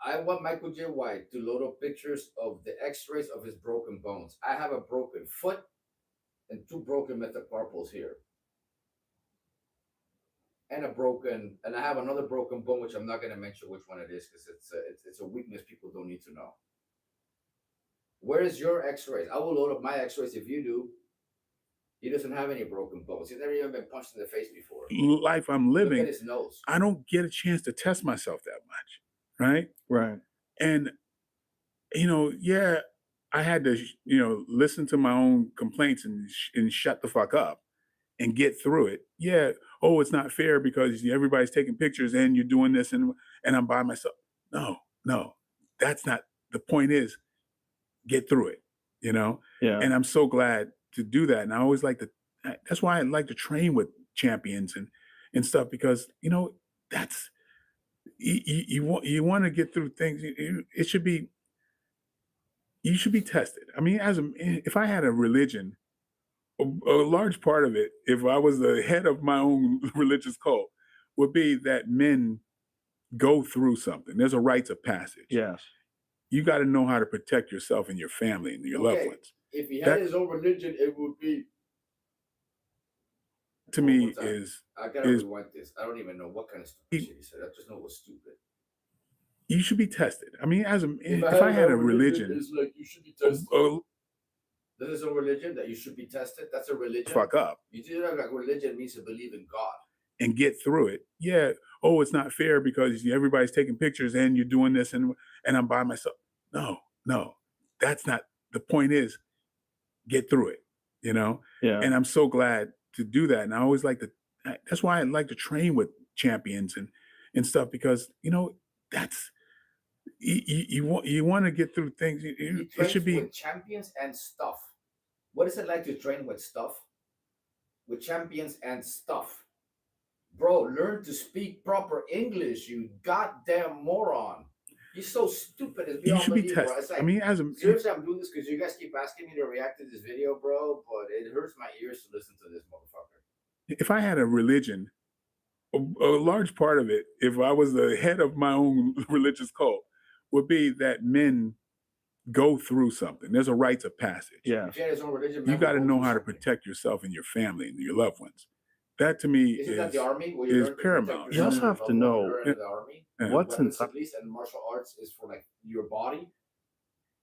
I want Michael J. White to load up pictures of the x-rays of his broken bones. I have a broken foot and 2 broken metacarpals here. And I have another broken bone, which I'm not going to mention which one it is because it's a weakness people don't need to know. Where is your x-rays? I will load up my x-rays if you do. He doesn't have any broken bones. He's never even been punched in the face before. Life I'm living, look at his nose. I don't get a chance to test myself that much, right? Right. And, I had to, listen to my own complaints and shut the fuck up and get through it. Yeah. Oh, it's not fair because everybody's taking pictures and you're doing this and I'm by myself. No, that's not, the point is get through it, Yeah. And I'm so glad to do that. And I always that's why I like to train with champions and stuff because, that's, you want to get through things. It should be, you should be tested. I mean, if I had a religion, a large part of it, if I was the head of my own religious cult, would be that men go through something. There's a rites of passage. Yes. You got to know how to protect yourself and your family and your loved ones. If he had his own religion, it would be. To me, I gotta rewind this. I don't even know what kind of stupid shit he said. I just know it was stupid. You should be tested. I mean, if I had a religion, it's like you should be tested. This is a religion that you should be tested. That's a religion. Fuck up. You do that like religion means to believe in God and get through it. Yeah. Oh, it's not fair because everybody's taking pictures and you're doing this and I'm by myself. No, that's not. The point is, get through it. Yeah. And I'm so glad to do that. And I always that's why I like to train with champions and stuff because that's. You want to get through things. It should be with champions and stuff. What is it like to train with stuff? With champions and stuff, bro. Learn to speak proper English. You goddamn moron. You're so stupid. It's you should be tested. Like, I mean, seriously, I'm doing this because you guys keep asking me to react to this video, bro. But it hurts my ears to listen to this motherfucker. If I had a religion, a large part of it, if I was the head of my own religious cult, would be that men go through something. There's a rites of passage. Yeah. You got to know how to protect yourself and your family and your loved ones. That to me is paramount. You also have to know what's inside. And martial arts is for like your body.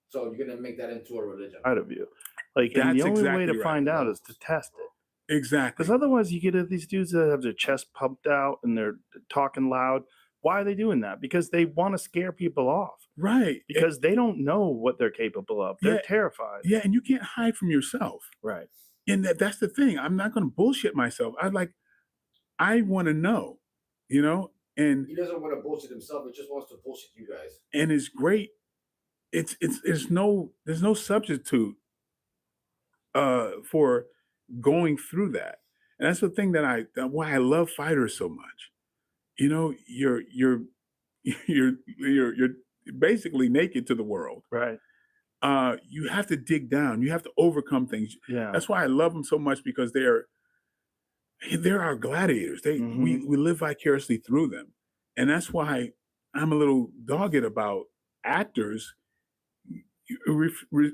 So you're gonna make that into a religion. Out of you, and the only way to find out is to test it. Exactly. Because otherwise, you get these dudes that have their chest pumped out and they're talking loud. Why are they doing that? Because they want to scare people off. Right. Because they don't know what they're capable of. They're terrified. Yeah, and you can't hide from yourself. Right. And that's the thing. I'm not going to bullshit myself. I want to know, and he doesn't want to bullshit himself. He just wants to bullshit you guys. And it's great. There's no substitute for going through that. And that's the thing why I love fighters so much. You're basically naked to the world. Right. You have to dig down. You have to overcome things. Yeah. That's why I love them so much, because they're our gladiators. We live vicariously through them. And that's why I'm a little dogged about actors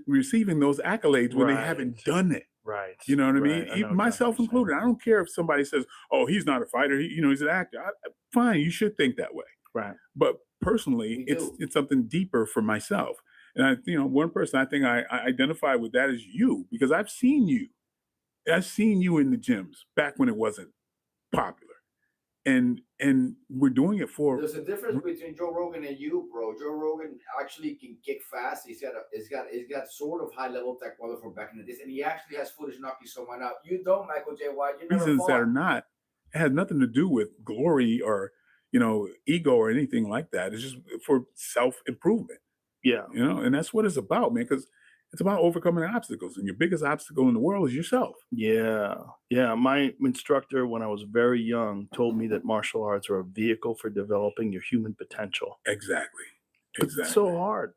receiving those accolades when they haven't done it. Right. You know what I mean? Right. I know Myself included. I don't care if somebody says, "Oh, he's not a fighter. He's an actor." Fine, you should think that way. Right. But personally, it's something deeper for myself. And one person I think I identify with that is you, because I've seen you. I've seen you in the gyms back when it wasn't popular. And we're doing it for. There's a difference between Joe Rogan and you, bro. Joe Rogan actually can kick fast. He's got sort of high level taekwondo from back in the days, and he actually has footage knocking someone out. You don't, Michael J. White. You never Reasons fought. that are not. It has nothing to do with glory or ego or anything like that. It's just for self improvement. Yeah. And that's what it's about, man. Because it's about overcoming obstacles, and your biggest obstacle in the world is yourself. Yeah. Yeah. My instructor, when I was very young, told me that martial arts are a vehicle for developing your human potential. Exactly. It's so hard.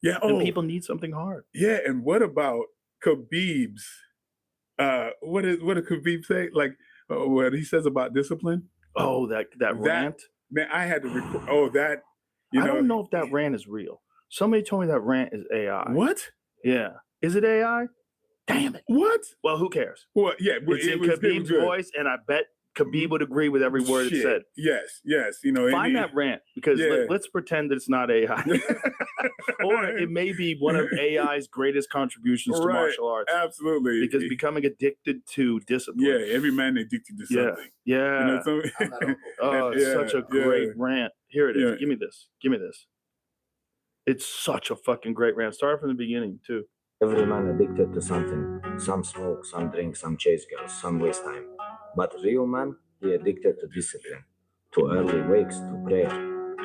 Yeah. And people need something hard. Yeah. And what about Khabib's? What did Khabib say? Like what he says about discipline? Oh, that rant. Man, I had to record. Oh, that. I don't know if that rant is real. Somebody told me that rant is AI. What? Yeah. Is it AI? Damn it. What? Well, who cares? Well, yeah. It's in Khabib's voice, and I bet Khabib would agree with every word it said. Yes. Find that rant, because let's pretend that it's not AI. Or it may be one of AI's greatest contributions to martial arts. Absolutely. Because becoming addicted to discipline. Yeah, every man addicted to something. Yeah. It's such a great rant. Here it is. Yeah. Give me this. It's such a fucking great rant. Start from the beginning, too. Every man addicted to something. Some smoke, some drink, some chase girls, some waste time. But real man, he addicted to discipline. To early wakes, to prayer,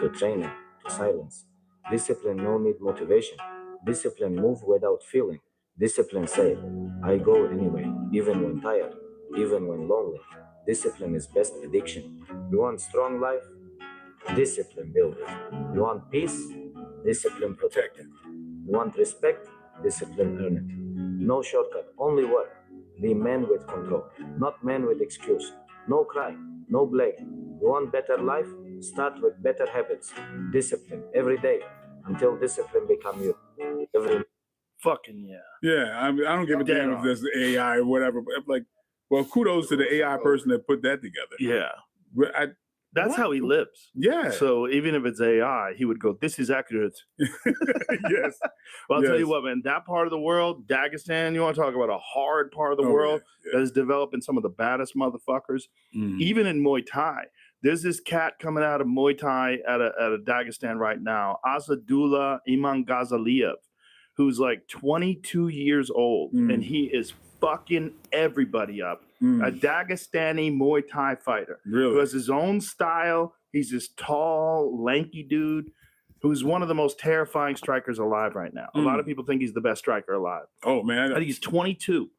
to training, to silence. Discipline no need motivation. Discipline move without feeling. Discipline say, I go anyway, even when tired, even when lonely. Discipline is best addiction. You want strong life? Discipline build it. You want peace? Discipline protect it. You want respect? Discipline earn it. No shortcut, only work. Be man with control, not man with excuse. No cry, no blame. You want better life? Start with better habits. Discipline every day until discipline become you. Fucking yeah. Yeah, I don't give a damn if there's AI or whatever. But I'm like, well, kudos to the AI person that put that together. Yeah. But That's how he lives. Yeah. So even if it's AI, he would go, this is accurate. Yes. Well, I'll tell you what, man, that part of the world, Dagestan, you want to talk about a hard part of the world that is developing some of the baddest motherfuckers. Even in Muay Thai. There's this cat coming out of Muay Thai at a Dagestan right now, Asadullah Imangazaliyev, who's like 22 years old, and he is fucking everybody up. A Dagestani Muay Thai fighter who has his own style. He's this tall, lanky dude who's one of the most terrifying strikers alive right now. A lot of people think he's the best striker alive. Oh, man. I think he's 22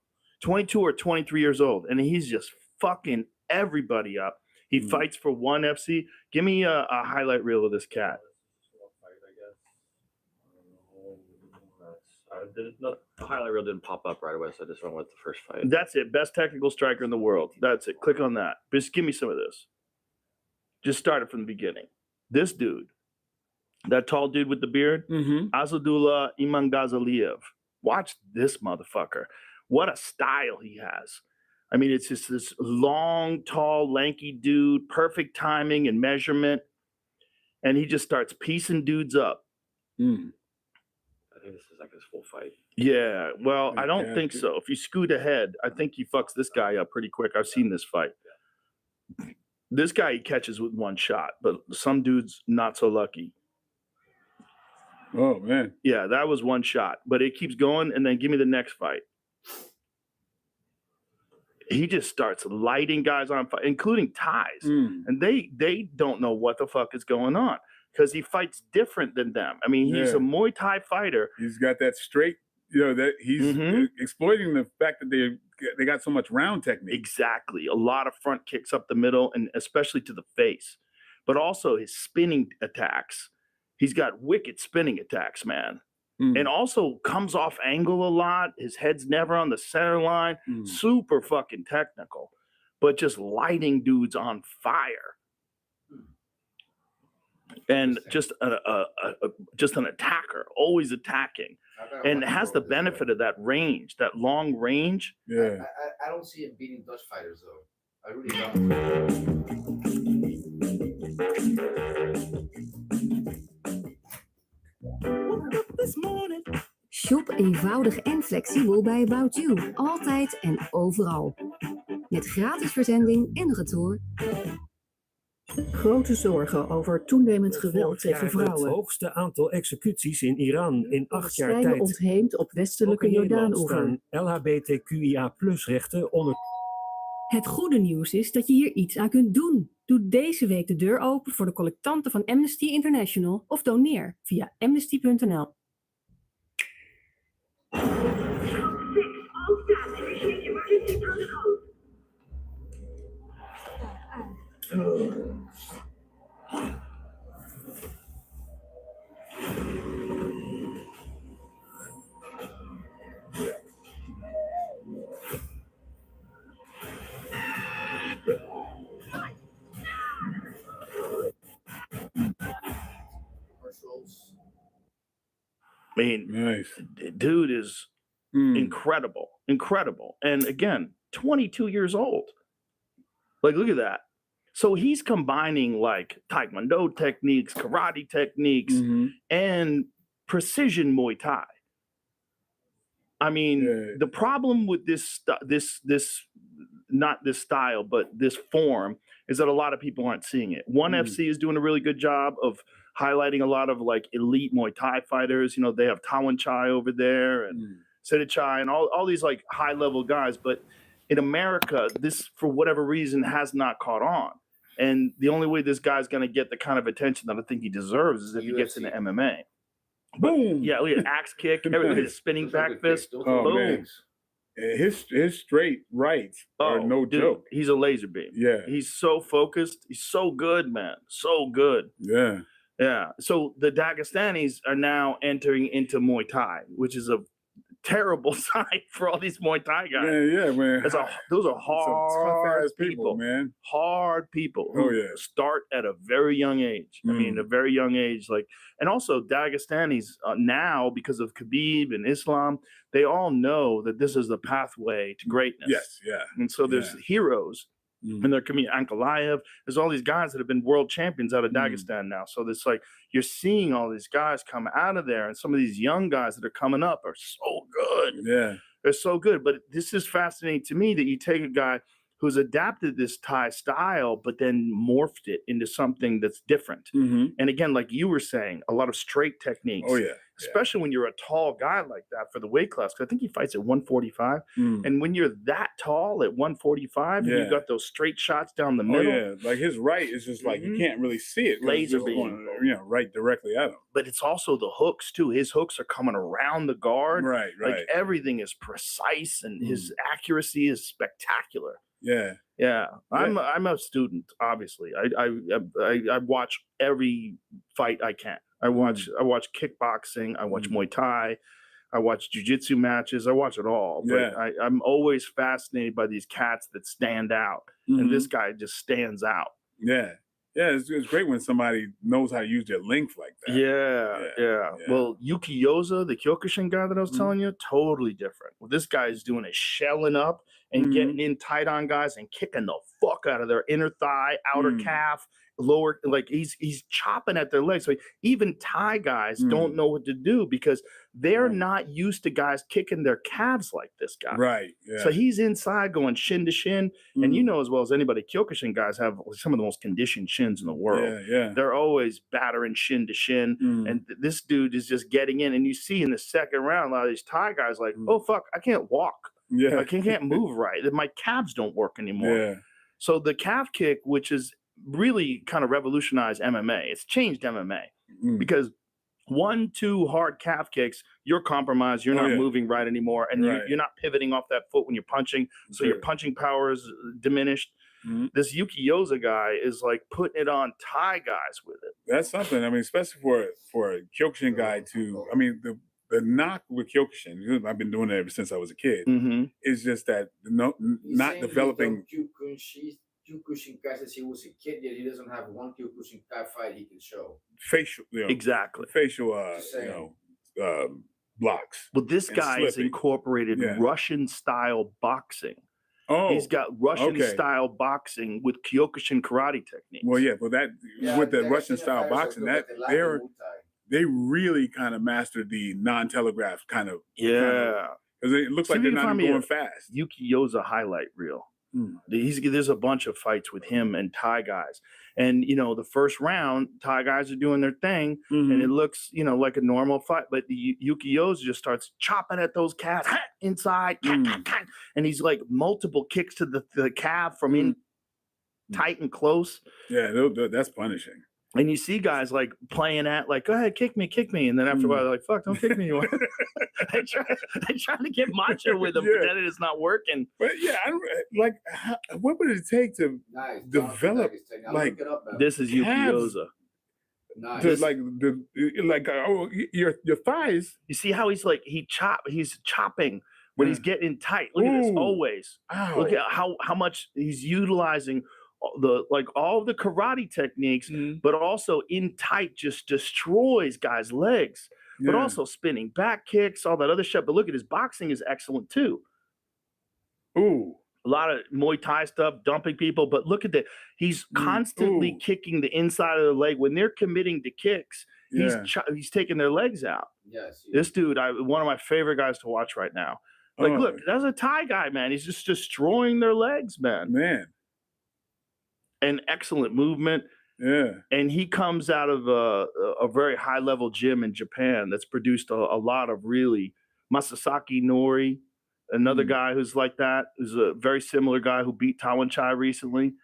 or 23 years old, and he's just fucking everybody up. He fights for ONE FC. Give me a highlight reel of this cat. The highlight reel didn't pop up right away, so I just went with the first fight. That's it. Best technical striker in the world. That's it. Click on that. Just give me some of this. Just start it from the beginning. This dude, that tall dude with the beard, Asadullah Imangazaliyev. Watch this motherfucker. What a style he has. I mean, it's just this long, tall, lanky dude, perfect timing and measurement. And he just starts piecing dudes up. I think this is like his full fight. Yeah, well, I don't think so. If you scoot ahead, I think he fucks this guy up pretty quick. I've seen this fight. This guy he catches with one shot, but some dudes not so lucky. Oh, man. Yeah, that was one shot, but it keeps going, and then give me the next fight. He just starts lighting guys on fire, including Thais, and they don't know what the fuck is going on because he fights different than them. I mean, he's a Muay Thai fighter. He's got that straight, that he's exploiting the fact that they got so much round technique. Exactly. A lot of front kicks up the middle, and especially to the face, but also his spinning attacks. He's got wicked spinning attacks, man. And also comes off angle a lot. His head's never on the center line. Super fucking technical, but just lighting dudes on fire. And just an attacker, always attacking, and has the benefit of that range, that long range. Yeah, I don't see him beating Dutch fighters though. I really don't. Shop eenvoudig en flexibel bij About You. Altijd en overal. Met gratis verzending en retour. Grote zorgen over toenemend geweld tegen vrouwen. Het hoogste aantal executies in Iran in 8 jaar Strijden tijd. ontheemd op westelijke Jordaan-oever. LHBTQIA+-rechten onder... Het goede nieuws is dat je hier iets aan kunt doen. Doe deze week de deur open voor de collectanten van Amnesty International of doneer via amnesty.nl. I mean, dude is incredible. And again, 22 years old. Like, look at that. So he's combining like Taekwondo techniques, karate techniques, and precision Muay Thai. I mean, the problem with this not this style, but this form is that a lot of people aren't seeing it. ONE FC is doing a really good job of highlighting a lot of like elite Muay Thai fighters. You know, they have Tawan Chai over there and Seta Chai and all these like high level guys. But in America, this, for whatever reason, has not caught on. And the only way this guy's going to get the kind of attention that I think he deserves is if he gets into MMA. Boom! Yeah, look at axe kick, everything, his spinning back fist. Boom! Man. His straight rights are no joke. He's a laser beam. Yeah. He's so focused. He's so good, man. So good. Yeah. Yeah. So the Dagestanis are now entering into Muay Thai, which is a terrible sign for all these Muay Thai guys. Yeah, man. Those are hard tough-ass people, man. Hard people who start at a very young age. I mean, a very young age. Like, and also Dagestanis now, because of Khabib and Islam, they all know that this is the pathway to greatness. Yes, yeah. And so there's heroes in their community. Ankalaev, there's all these guys that have been world champions out of Dagestan now. So it's like you're seeing all these guys come out of there, and some of these young guys that are coming up are so good. Yeah. They're so good. But this is fascinating to me that you take a guy who's adapted this Thai style, but then morphed it into something that's different. And again, like you were saying, a lot of straight techniques. Oh, yeah. Especially when you're a tall guy like that for the weight class. Because I think he fights at 145. And when you're that tall at 145, and you've got those straight shots down the middle. Oh, yeah. Like his right is just like, you can't really see it. Laser beam. Going, right directly at him. But it's also the hooks, too. His hooks are coming around the guard. Right. Like everything is precise, and his accuracy is spectacular. Yeah. I'm a student, obviously. I watch every fight I can. I watch kickboxing, I watch Muay Thai, I watch Jiu-Jitsu matches, I watch it all. But I'm always fascinated by these cats that stand out. And this guy just stands out. Yeah. Yeah, it's great when somebody knows how to use their length like that. Yeah. Well, Yuki Yoza, the Kyokushin guy that I was telling you, totally different. What this guy is doing is shelling up and getting in tight on guys and kicking the fuck out of their inner thigh, outer calf, lower, like he's chopping at their legs. So even Thai guys don't know what to do because they're not used to guys kicking their calves like this guy. Right. Yeah. So he's inside going shin to shin. And you know as well as anybody, Kyokushin guys have some of the most conditioned shins in the world. Yeah. They're always battering shin to shin. And this dude is just getting in. And you see in the second round, a lot of these Thai guys like, oh, fuck, I can't walk. Yeah. I can't move right. My calves don't work anymore. Yeah. So the calf kick, which is really kind of revolutionized MMA, it's changed MMA because 1-2 hard calf kicks, you're compromised. You're not moving right anymore. And you're not pivoting off that foot when you're punching. So your punching power is diminished. This Yuki Yoza guy is like putting it on Thai guys with it. That's something. I mean, especially for a Kyokushin guy to. I mean, the knock with Kyokushin, I've been doing it ever since I was a kid. Is just that not developing. Kyokushin guy since he was a kid, yet he doesn't have one Kyokushin Kai fight he can show. Facial, exactly. Facial, blocks. Well, this guy has incorporated Russian style boxing. Oh, he's got Russian style boxing with Kyokushin karate techniques. Well, with the Russian style boxing, they really kind of mastered the non-telegraph kind of. Yeah, because it looks like they're not going fast. Yuki Yoza highlight reel. There's a bunch of fights with him and Thai guys, and the first round Thai guys are doing their thing, and it looks like a normal fight, but the Yuki Yoza just starts chopping at those calves inside, and he's like multiple kicks to the calf from in tight and close. Yeah, that's punishing. And you see guys like playing at like, go ahead, kick me, and then after a while they're like, fuck, don't kick me anymore. they try to get macho with them, but then it's not working. But what would it take to develop like this is Yuki Yoza. Just like your thighs. You see how he's like he's chopping when he's getting tight. Look at this always. Ow. Look at how much he's utilizing all the karate techniques, but also in tight just destroys guys' legs. But also spinning back kicks, all that other shit. But look at his boxing is excellent too. Ooh. A lot of Muay Thai stuff, dumping people. But look at that. He's constantly kicking the inside of the leg. When they're committing to kicks, he's taking their legs out. Yes. This dude, one of my favorite guys to watch right now. Like, look, that's a Thai guy, man. He's just destroying their legs, man. And excellent movement. Yeah. And he comes out of a very high level gym in Japan that's produced a lot of really Masasaki Nori, another guy who's like that, who's a very similar guy who beat Tawan Chai recently.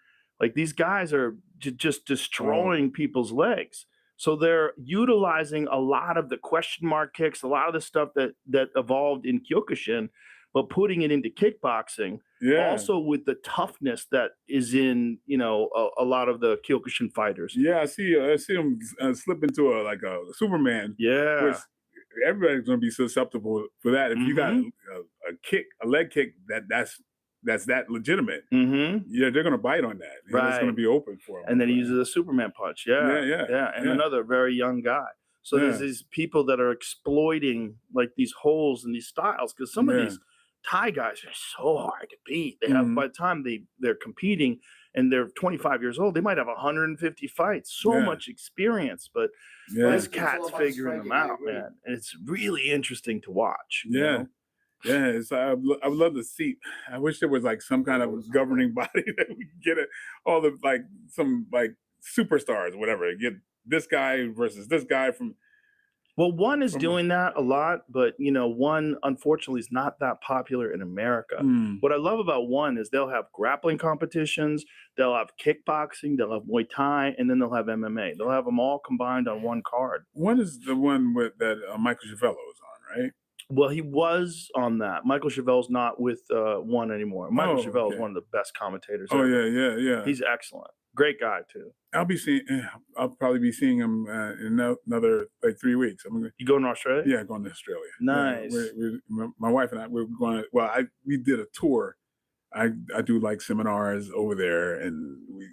Like these guys are just destroying people's legs. So they're utilizing a lot of the question mark kicks, a lot of the stuff that evolved in Kyokushin, but putting it into kickboxing. Yeah. Also with the toughness that is in, a lot of the Kyokushin fighters. Yeah, I see him slip into a Superman. Yeah. Which everybody's going to be susceptible for that. If you got a leg kick that's that legitimate, they're going to bite on that. Right. It's going to be open for them. And then he uses a Superman punch. Yeah. And another very young guy. So there's these people that are exploiting like these holes in these styles because some of these Thai guys are so hard to beat. They have by the time they're competing and they're 25 years old, they might have 150 fights. So much experience, but this cat's figuring them out, man. And it's really interesting to watch. You know? Yeah. I would love to see. I wish there was like some kind of governing body that we could get all the some superstars or whatever. Get this guy versus this guy from. Well, one is doing that a lot, but one unfortunately is not that popular in America. What I love about one is they'll have grappling competitions, they'll have kickboxing, they'll have Muay Thai, and then they'll have MMA. They'll have them all combined on one card. One is the one that Michael Chavello is on, right? Well, he was on that. Michael Chavel's not with one anymore. Michael Chavell is one of the best commentators. Oh, ever. yeah. He's excellent. Great guy too. I'll probably be seeing him in another 3 weeks. You going to Australia? Yeah, going to Australia. Nice. My wife and I, we're going. We did a tour. I do like seminars over there, and we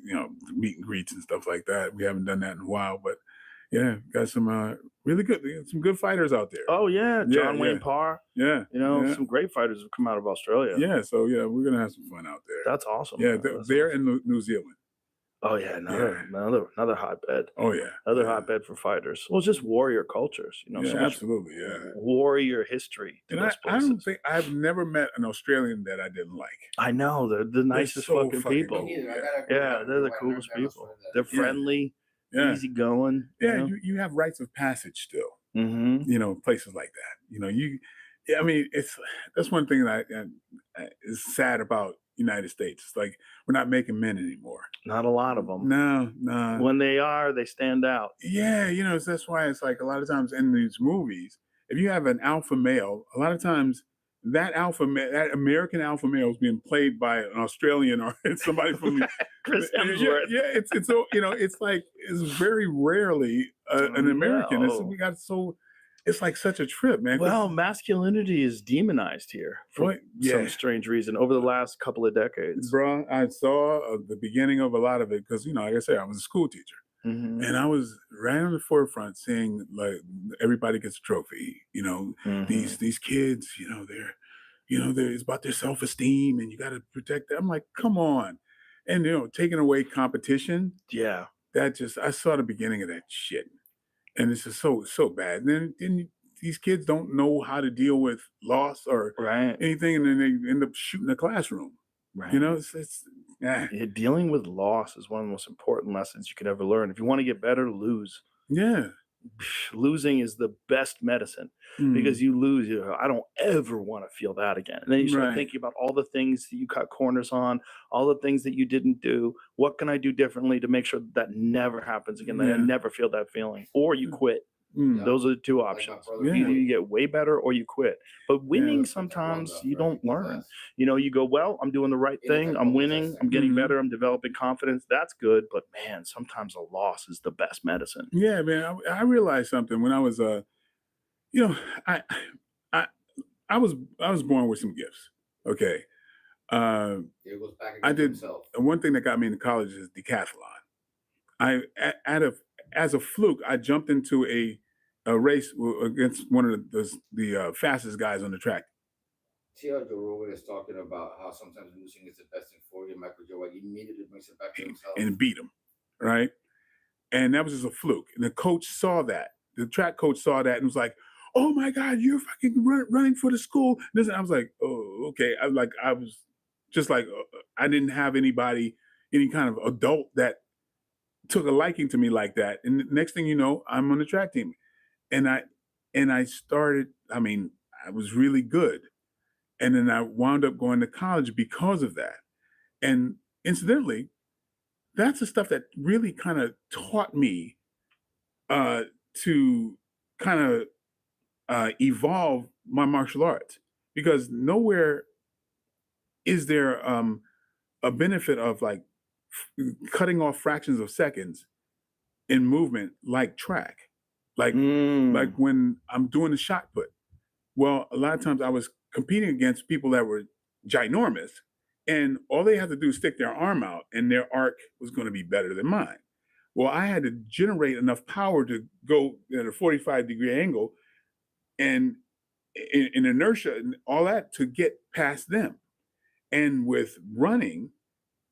meet and greets and stuff like that. We haven't done that in a while, but got some really good fighters out there. Oh yeah, John Wayne Parr. Yeah, some great fighters have come out of Australia. Yeah, so we're gonna have some fun out there. That's awesome. Yeah, they're in New Zealand. Oh yeah, another hotbed. Oh yeah, another hotbed for fighters. Well, just warrior cultures, absolutely, warrior history. And I don't think I've never met an Australian that I didn't like. I know they're the nicest fucking people. Cool. Yeah, they're the coolest people. They're friendly, easy going. Yeah, you have rites of passage still. Places like that. That's one thing that is sad about United States. It's like we're not making men anymore. Not a lot of them. No. When they are, they stand out. Yeah, that's why it's like a lot of times in these movies, if you have an alpha male, a lot of times that alpha male, that American alpha male is being played by an Australian or somebody from Chris Hemsworth. Yeah, it's so it's like it's very rarely an American. We got it's like such a trip, man. Well, masculinity is demonized here for some strange reason over the last couple of decades. Bro, I saw the beginning of a lot of it because like I said, I was a school teacher. Mm-hmm. And I was right on the forefront seeing like everybody gets a trophy, these kids, it's about their self-esteem and you got to protect them. I'm like, come on. And, taking away competition. Yeah. I saw the beginning of that shit. And it's just so bad. And then these kids don't know how to deal with loss or anything. And then they end up shooting the classroom. Right. Dealing with loss is one of the most important lessons you could ever learn. If you want to get better, lose. Yeah. Losing is the best medicine because you lose. I don't ever want to feel that again. And then you start thinking about all the things that you cut corners on, all the things that you didn't do. What can I do differently to make sure that never happens again, that I never feel that feeling? Or you quit. Those are the two options. Either you get way better or you quit. But winning, sometimes you don't learn. You go, well, I'm doing the right thing. I'm winning. I'm getting better. I'm developing confidence. That's good. But man, sometimes a loss is the best medicine. Yeah, man. I realized something when I was, I was born with some gifts. Okay. It goes back I did. himself. One thing that got me into college is decathlon. As a fluke, I jumped into a race against one of the fastest guys on the track. See how Joe Rogan is talking about how sometimes losing is the best thing for you. Michael Joe White immediately brings it back to himself and beat him, right? And that was just a fluke. And the coach saw that. The track coach saw that and was like, "Oh my God, you're fucking running for the school." And I was like, "Oh, okay." I was just like, I didn't have any kind of adult that took a liking to me like that. And the next thing you know, I'm on the track team. And I started, I was really good. And then I wound up going to college because of that. And incidentally, that's the stuff that really kind of taught me to kind of evolve my martial arts. Because nowhere is there a benefit of like cutting off fractions of seconds in movement like track. Like when I'm doing the shot put. Well, a lot of times I was competing against people that were ginormous and all they had to do is stick their arm out and their arc was going to be better than mine. Well, I had to generate enough power to go at a 45-degree angle and in inertia and all that to get past them. And with running,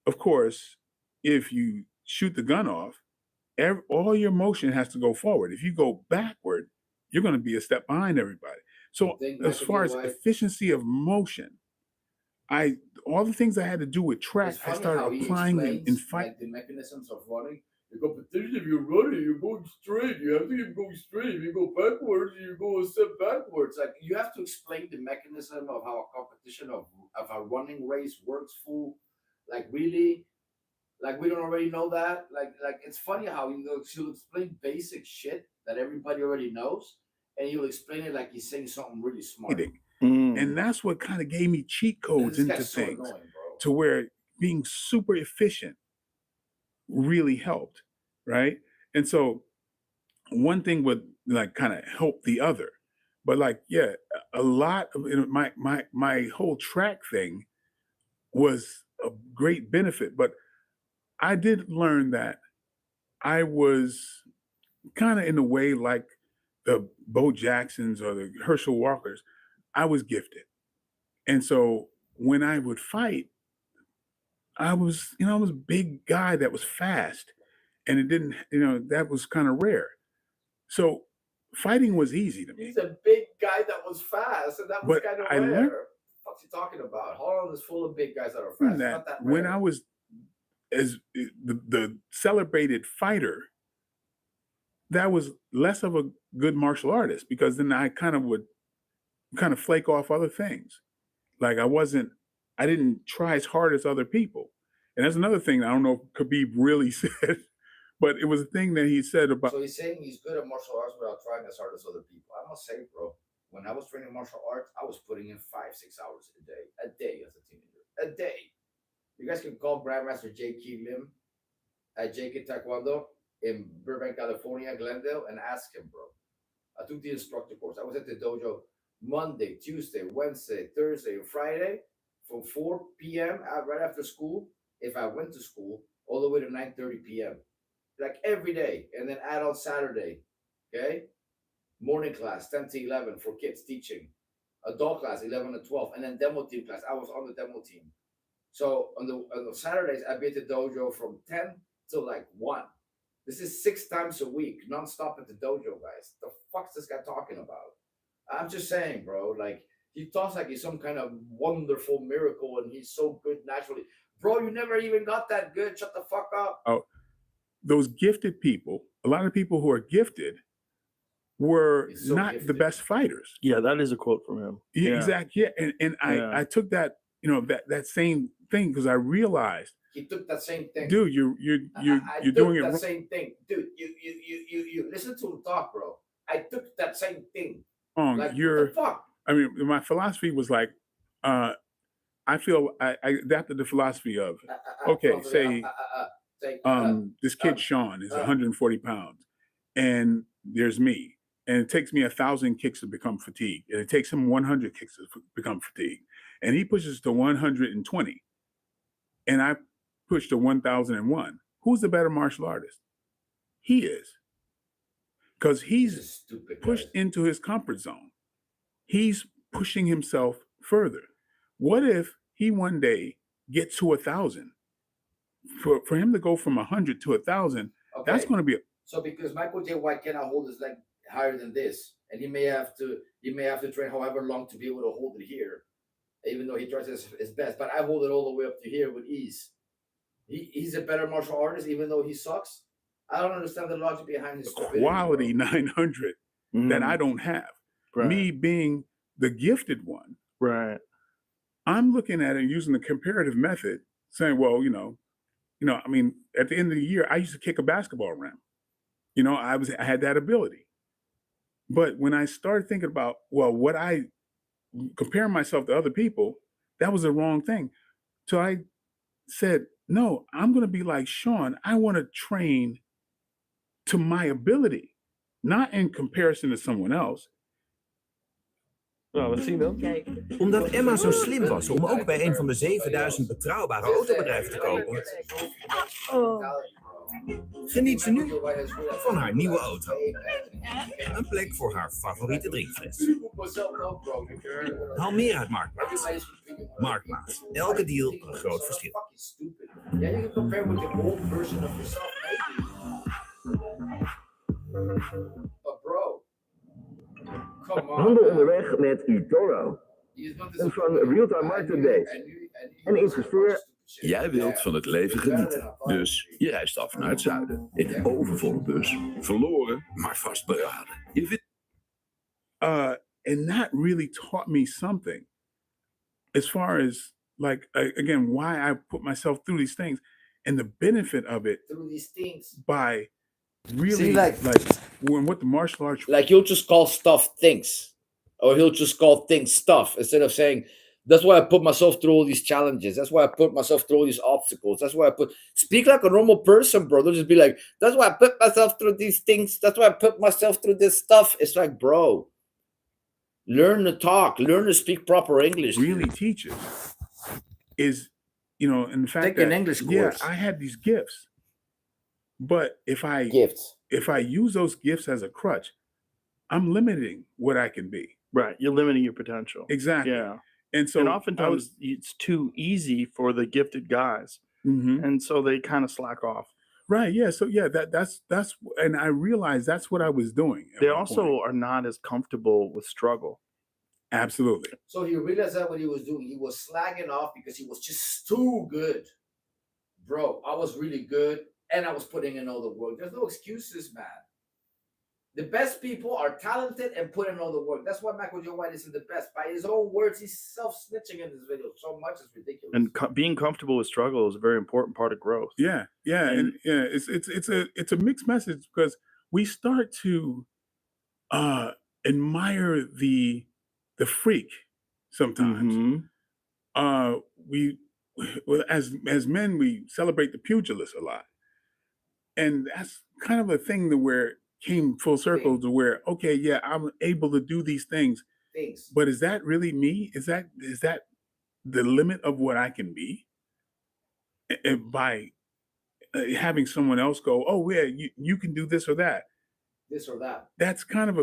of course, if you shoot the gun off, all your motion has to go forward. If you go backward, you're going to be a step behind everybody. So as far as efficiency of motion, all the things I had to do with track, I started applying them in fight. Like the mechanisms of running. You go, but if you're running, you're going straight. You have to keep going straight. If you go backwards, you go a step backwards. Like you have to explain the mechanism of how a competition of a running race works full. Like really. Like we don't already know that. Like it's funny how you'll explain basic shit that everybody already knows, and you'll explain it like you're saying something really smart. And that's what kind of gave me cheat codes into things, to where being super efficient really helped, right? And so one thing would like kind of help the other, but like a lot of my whole track thing was a great benefit, but I did learn that I was kind of in a way like the Bo Jacksons or the Herschel Walkers. I was gifted. And so when I would fight, I was a big guy that was fast. And it didn't, that was kind of rare. So fighting was easy to me. He's a big guy that was fast, and that was kind of rare. What's he talking about? Holland is full of big guys that are fast. Not that rare. When I was as the celebrated fighter, that was less of a good martial artist, because then I would flake off other things. Like I didn't try as hard as other people. And that's another thing I don't know if Khabib really said, but it was a thing that he said about. So he's saying he's good at martial arts without trying as hard as other people. I must say, bro, when I was training martial arts, I was putting in 5-6 hours a day as a teenager, a day. You guys can call Grandmaster J.K. Lim at J.K. Taekwondo in Burbank, California, Glendale, and ask him, bro. I took the instructor course. I was at the dojo Monday, Tuesday, Wednesday, Thursday, and Friday from 4 p.m. Right after school, if I went to school, all the way to 9:30 p.m. Like every day. And then add on Saturday, okay? Morning class, 10 to 11 for kids teaching. Adult class, 11 to 12. And then demo team class. I was on the demo team. So on the Saturdays, I'd be at the dojo from 10 to like 1. This is 6 times a week, nonstop at the dojo, guys. The fuck's this guy talking about? I'm just saying, bro. Like, he talks like he's some kind of wonderful miracle and he's so good naturally. Bro, you never even got that good. Shut the fuck up. Oh, those gifted people, a lot of people who are gifted were so not gifted. the best fighters. Yeah, that is a quote from him. Yeah, exactly. Yeah, and I took that, that same thing because I realized he took that same thing. Dude, you're doing it that wrong. same thing. Dude, you listen to him talk, bro. I took that same thing. Wrong. Like, You're what the fuck? I mean, my philosophy was like, I feel I adapted the philosophy of this kid Sean is 140 pounds, and there's me, and it takes me 1,000 kicks to become fatigued, and it takes him 100 kicks to become fatigued, and he pushes to 120, and I push to 1,001. Who's the better martial artist? He is, because he's pushed into his comfort zone. He's pushing himself further. What if he one day gets to 1,000? For him to go from 100 to 1,000, that's going to be. So because Michael J. White cannot hold his leg higher than this, and he may have to train however long to be able to hold it here, even though he tries his best. But I hold it all the way up to here with ease. He's a better martial artist, even though he sucks. I don't understand the logic behind his quality 900 that I don't have. Right. Me being the gifted one, right? I'm looking at it using the comparative method, saying, well, I mean, at the end of the year, I used to kick a basketball rim. I had that ability. But when I started thinking about, what I compare myself to other people, that was the wrong thing. So I said, no, I'm going to be like Sean. I want to train to my ability, not in comparison to someone else. Nou, wat zien dan? Omdat Emma zo slim was om ook bij een van de 7000 betrouwbare autobedrijven te kopen, geniet ze nu van haar nieuwe auto. Een plek voor haar favoriete drinkfles. Haal meer uit Marktplaats. Marktplaats. Elke deal een groot verschil. Yeah, you can compare with the old version of yourself, maybe. But bro, come on. Handel onderweg met eToro. En van Real-Time Market Days. En investeer. Jij wilt van het leven genieten, dus je reist af naar het zuiden. In een overvolle bus, verloren, maar vastberaden. Je vindt... And that really taught me something. As far as, like, again, why I put myself through these things. And the benefit of it. Through these things. By really, See, like when what the martial arts... Like, he'll just call stuff things. Or he'll just call things stuff. Instead of saying... That's why I put myself through all these challenges. That's why I put myself through all these obstacles. That's why speak like a normal person, bro. Don't just be like, that's why I put myself through these things. That's why I put myself through this stuff. It's like, bro, learn to talk, learn to speak proper English. Really teaches is, in fact, take an English course. Yeah, I had these gifts, but if I use those gifts as a crutch, I'm limiting what I can be. Right, you're limiting your potential. Exactly. Yeah. And so oftentimes it's too easy for the gifted guys, and so they kind of slack off. Right. Yeah. So that's and I realized that's what I was doing. They also are not as comfortable with struggle. Absolutely. So he realized that what he was doing, he was slagging off because he was just too good. Bro, I was really good, and I was putting in all the work. There's no excuses, man. The best people are talented and put in all the work. That's why Michael J. White isn't the best. By his own words, he's self-snitching in this video so much, it's ridiculous. And being comfortable with struggle is a very important part of growth. Yeah, and it's a mixed message because we start to admire the the freak sometimes. As men, we celebrate the pugilist a lot. And that's kind of a thing that where it came full circle to where, okay, yeah, I'm able to do these things. But is that really me? Is that the limit of what I can be? And by having someone else go, oh yeah, you can do this or that. This or that. That's kind of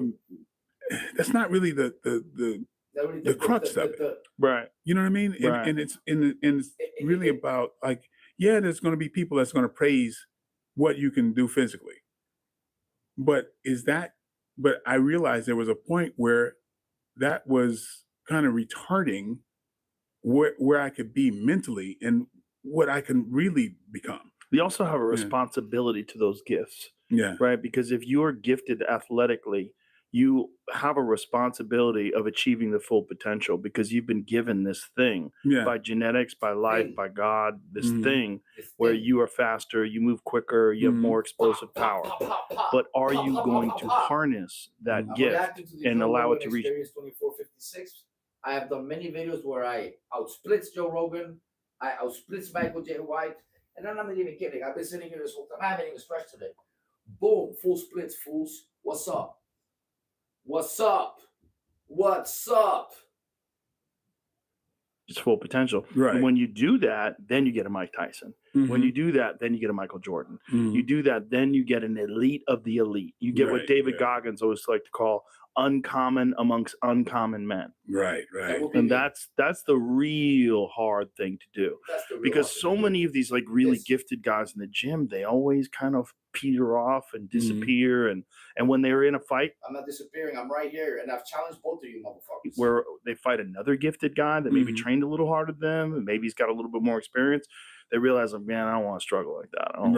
that's not really the crux of it. Right. You know what I mean? Right. And it's really about like, yeah, there's going to be people that's going to praise what you can do physically. But I realized there was a point where that was kind of retarding where I could be mentally and what I can really become. We also have a responsibility to those gifts. Yeah. Right. Because if you are gifted athletically, you have a responsibility of achieving the full potential because you've been given this thing by genetics, by life, by God, this thing where you are faster, you move quicker, you have more explosive power. But are you going to harness that gift and allow it to reach? 2456. I have done many videos where I outsplit Joe Rogan, I outsplit Michael J. White, and I'm not even kidding. I've been sitting here this whole time. I haven't even stretched today. Boom, full splits, fools. What's up? What's up? What's up? It's full potential. Right. And when you do that, then you get a Mike Tyson. When you do that, then you get a Michael Jordan. You do that, then you get an elite of the elite. You get what David Goggins always like to call uncommon amongst uncommon men. Right. And that's the real hard thing to do. Because so many of these like really gifted guys in the gym, they always kind of peter off and disappear. And when they're in a fight, I'm not disappearing. I'm right here, and I've challenged both of you motherfuckers. Where they fight another gifted guy that maybe trained a little harder than them, and maybe he's got a little bit more experience. They realize, like, man, I don't want to struggle like that. I don't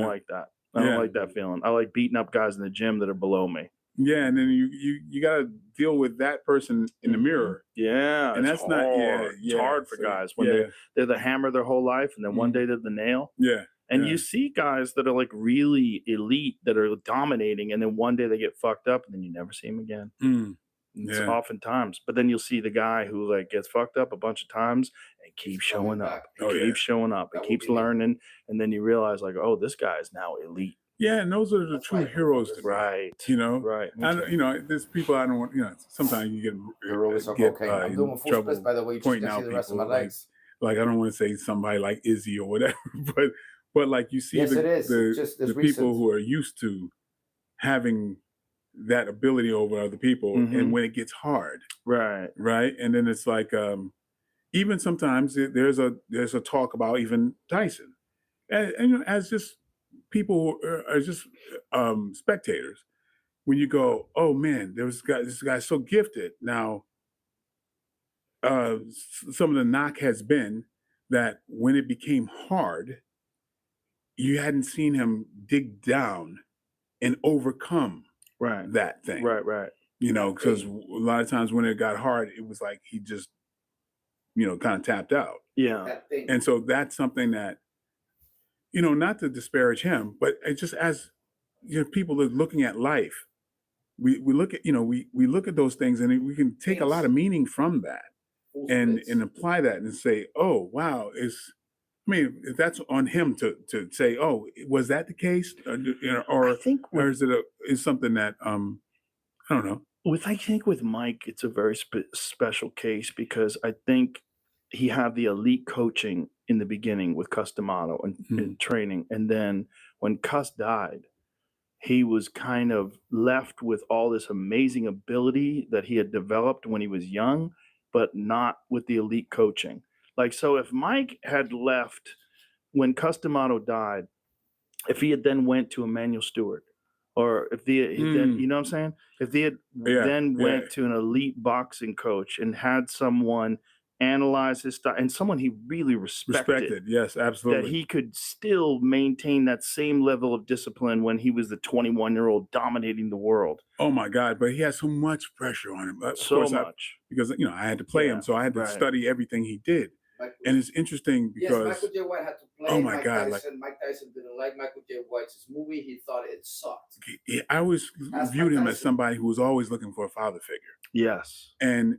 like that. I don't like that feeling. I like beating up guys in the gym that are below me. Yeah, and then you got to deal with that person in the mirror. Yeah, and that's hard. not. It's hard for guys when they're the hammer their whole life, and then one day they're the nail. Yeah. And you see guys that are like really elite that are dominating, and then one day they get fucked up, and then you never see them again. It's oftentimes, but then you'll see the guy who like gets fucked up a bunch of times and keeps showing up, keeps showing up, and keeps learning, and then you realize like, oh, this guy is now elite. Yeah, and those are the true heroes, right? You know, right? There's people I don't want. Sometimes you get I'm doing full splits, by the way. You pointing just out see the rest of people my legs. like I don't want to say somebody like Izzy or whatever, but like you see the people who are used to having that ability over other people, and when it gets hard, right, and then it's like even sometimes there's a talk about even Tyson, and as just people who are just spectators, when you go, oh man, this guy's so gifted. Now, some of the knock has been that when it became hard, you hadn't seen him dig down and overcome that thing. Right. Because a lot of times when it got hard, it was like he just, kind of tapped out. Yeah. And so that's something that, not to disparage him, but it just as people are looking at life, we look at, we look at those things and we can take a lot of meaning from that and apply that and say, oh, wow, if that's on him to say, oh, was that the case? Or is it is something that, I don't know. I think with Mike, it's a very special case because I think he had the elite coaching in the beginning with Cus D'Amato and training. And then when Cus died, he was kind of left with all this amazing ability that he had developed when he was young, but not with the elite coaching. Like, so if Mike had left when Cus D'Amato died, if he had then went to Emmanuel Stewart, or if he then, you know what I'm saying? If they had then went to an elite boxing coach and had someone analyze his style and someone he really respected. Yes, absolutely. That he could still maintain that same level of discipline when he was the 21-year-old dominating the world. Oh my God, but he had so much pressure on him. So much. Because, I had to play him, so I had to study everything he did. And it's interesting because Michael J. White had to play. Oh my God! Mike Tyson didn't like Michael J. White's movie. He thought it sucked. I always viewed him as somebody who was always looking for a father figure. Yes. And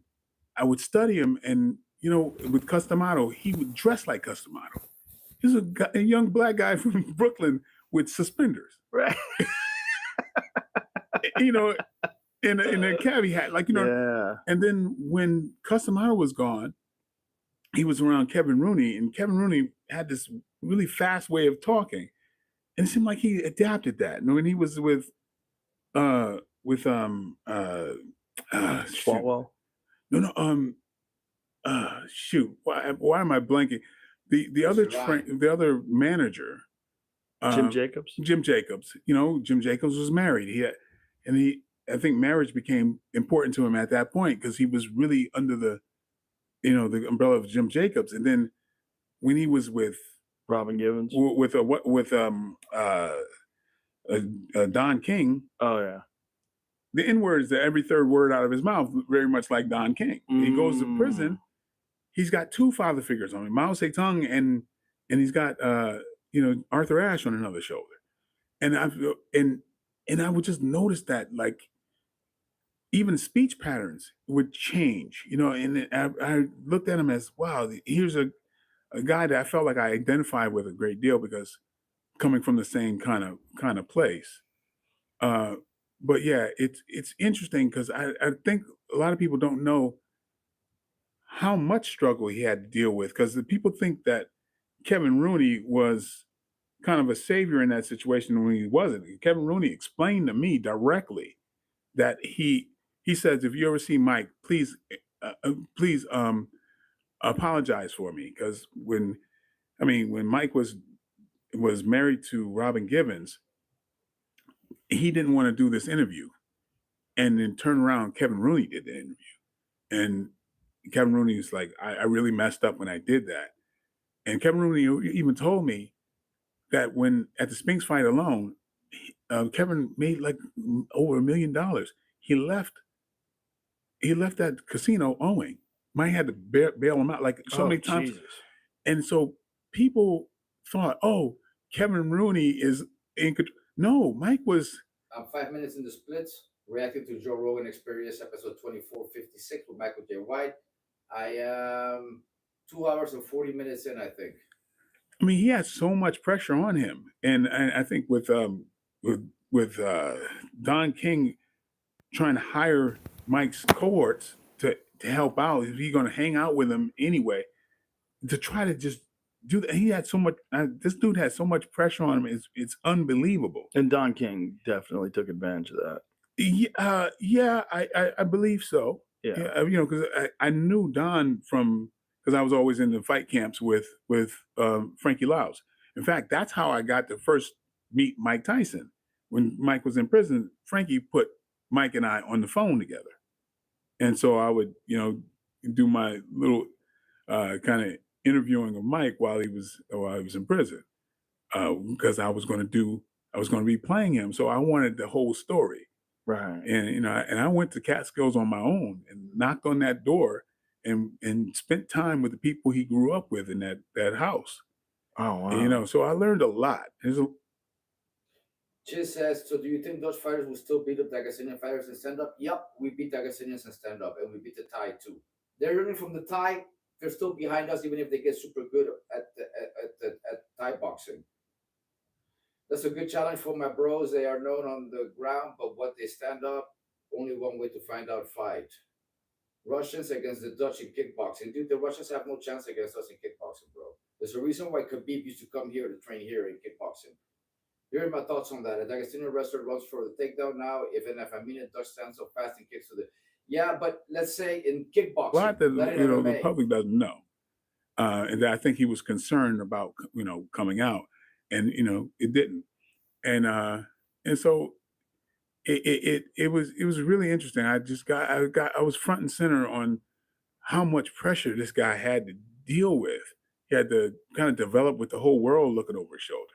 I would study him, and with Customato, he would dress like Customato. He's a young black guy from Brooklyn with suspenders, right? In a cabbie hat, Yeah. And then when Customato was gone, he was around Kevin Rooney, and Kevin Rooney had this really fast way of talking, and it seemed like he adapted that. And when he was with Swalwell. Shoot, why am I blanking? The other manager, Jim Jacobs. Jim Jacobs. Jim Jacobs was married. I think marriage became important to him at that point because he was really under the umbrella of Jim Jacobs. And then when he was with Robin Givens, with Don King. Oh yeah. The N-word is every third word out of his mouth, very much like Don King. He goes to prison. He's got two father figures on him, Mao Zedong, and he's got Arthur Ashe on another shoulder. And I would just notice that, like, even speech patterns would change, and I looked at him as, wow, here's a guy that I felt like I identified with a great deal because coming from the same kind of place. But yeah, it's interesting because I think a lot of people don't know how much struggle he had to deal with, because the people think that Kevin Rooney was kind of a savior in that situation when he wasn't. Kevin Rooney explained to me directly that he says, if you ever see Mike, please apologize for me, because when Mike was married to Robin Givens, he didn't want to do this interview, and then turn around, Kevin Rooney did the interview, and Kevin Rooney was like, I really messed up when I did that. And Kevin Rooney even told me that when at the Spinks fight alone, Kevin made like over $1 million. He left that casino owing. Mike had to bail him out like so many times. Jesus. And so people thought, oh, Kevin Rooney is in control. No, Mike was. 5 minutes in the splits, reacting to Joe Rogan Experience, episode 2456 with Michael J. White. I am 2 hours and 40 minutes in, I think. I mean, he had so much pressure on him, and I think with Don King trying to hire Mike's cohorts to help out, is he going to hang out with him anyway? To try to just do that, he had so much. This dude had so much pressure on him. It's unbelievable. And Don King definitely took advantage of that. Yeah, I believe so. Yeah, because I knew Don because I was always in the fight camps with Frankie Laus. In fact, that's how I got to first meet Mike Tyson. When Mike was in prison, Frankie put Mike and I on the phone together, and so I would do my little kind of interviewing of Mike while he was in prison, because I was going to be playing him, so I wanted the whole story. Right. And I went to Catskills on my own and knocked on that door and spent time with the people he grew up with in that house. Oh wow. And, so I learned a lot. Chiz says, so do you think those fighters will still beat up Dagestanian fighters in stand-up? Yep, we beat Dagestanians in stand-up, and we beat the Thai too. They're learning from the Thai. They're still behind us, even if they get super good at Thai boxing. That's a good challenge for my bros. They are known on the ground, but what they stand up, only one way to find out fight. Russians against the Dutch in kickboxing. Dude, the Russians have no chance against us in kickboxing, bro. There's a reason why Khabib used to come here to train here in kickboxing. Here are my thoughts on that. A Dagestani wrestler runs for the takedown now. If Dutch stands up fast and kicks to the... Yeah, but let's say in kickboxing... Well, the public doesn't know. And I think he was concerned about, coming out. And, it didn't. And so it was really interesting. I was front and center on how much pressure this guy had to deal with. He had to kind of develop with the whole world looking over his shoulder.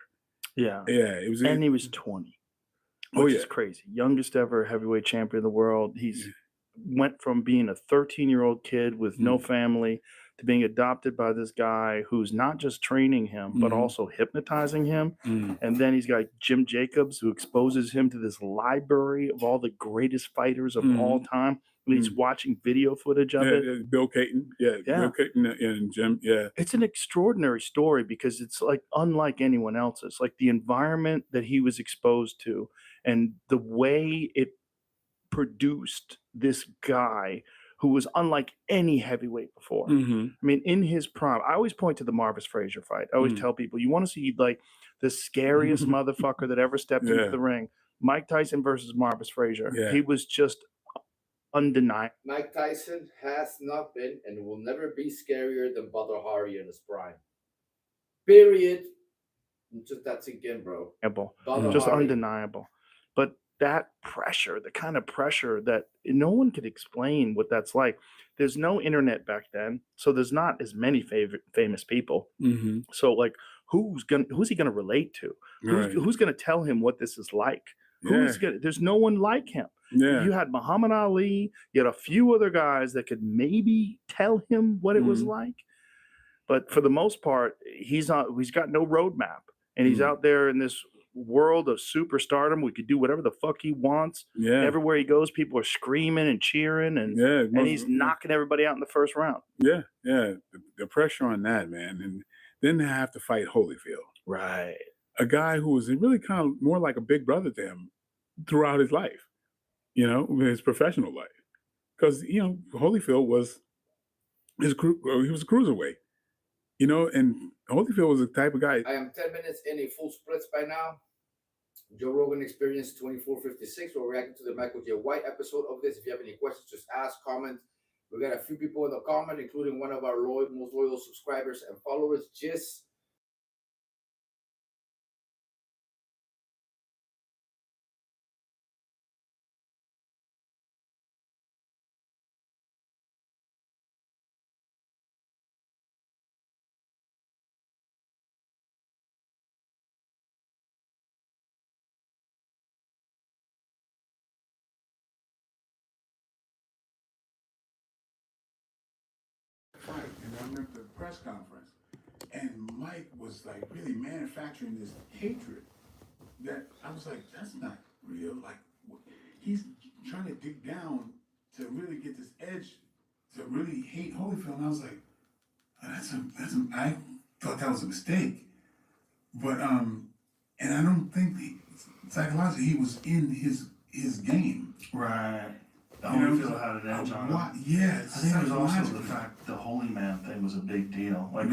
Yeah. Yeah. He was 20, which is crazy. Youngest ever heavyweight champion of the world. He's went from being a 13-year-old kid with no family to being adopted by this guy who's not just training him, but also hypnotizing him. And then he's got Jim Jacobs, who exposes him to this library of all the greatest fighters of all time. I mean, he's watching video footage of it. Bill Caton. Bill Caton and Jim. Yeah. It's an extraordinary story because it's like unlike anyone else's. Like the environment that he was exposed to and the way it produced this guy who was unlike any heavyweight before. Mm-hmm. I mean, in his prime, I always point to the Marvis Frazier fight. I always tell people, you want to see like the scariest motherfucker that ever stepped into the ring. Mike Tyson versus Marvis Frazier. Yeah. He was just undeniable. Mike Tyson has not been and will never be scarier than Badr Hari in his prime. Period. Just that's again, bro. Just undeniable. But that pressure, the kind of pressure that no one could explain what that's like. There's no internet back then, so there's not as many famous people. Mm-hmm. So like, who's he gonna relate to? Who's gonna tell him what this is like? There's no one like him. Yeah. You had Muhammad Ali, you had a few other guys that could maybe tell him what it was like. But for the most part, he's got no roadmap. And he's out there in this world of superstardom. We could do whatever the fuck he wants. Yeah. Everywhere he goes, people are screaming and cheering, and he's knocking everybody out in the first round. Yeah, yeah. The pressure on that, man. And then they have to fight Holyfield. Right. A guy who was really kind of more like a big brother to him throughout his life, his professional life. Because, Holyfield was he was a cruiserweight, and Holyfield was the type of guy. I am 10 minutes in a full splits by now. Joe Rogan Experience 2456. We're reacting to the Michael J. White episode of this. If you have any questions, just ask, comment. We got a few people in the comment, including one of our most loyal subscribers and followers, Jis. And I remember the press conference, and Mike was like really manufacturing this hatred that I was like, that's not real. Like, he's trying to dig down to really get this edge to really hate Holyfield. And I was like, I thought that was a mistake. But and I don't think psychologically he was in his game. Right. Holyfield had an edge on him. Yeah, I think it was also the fact the holy man thing was a big deal. Like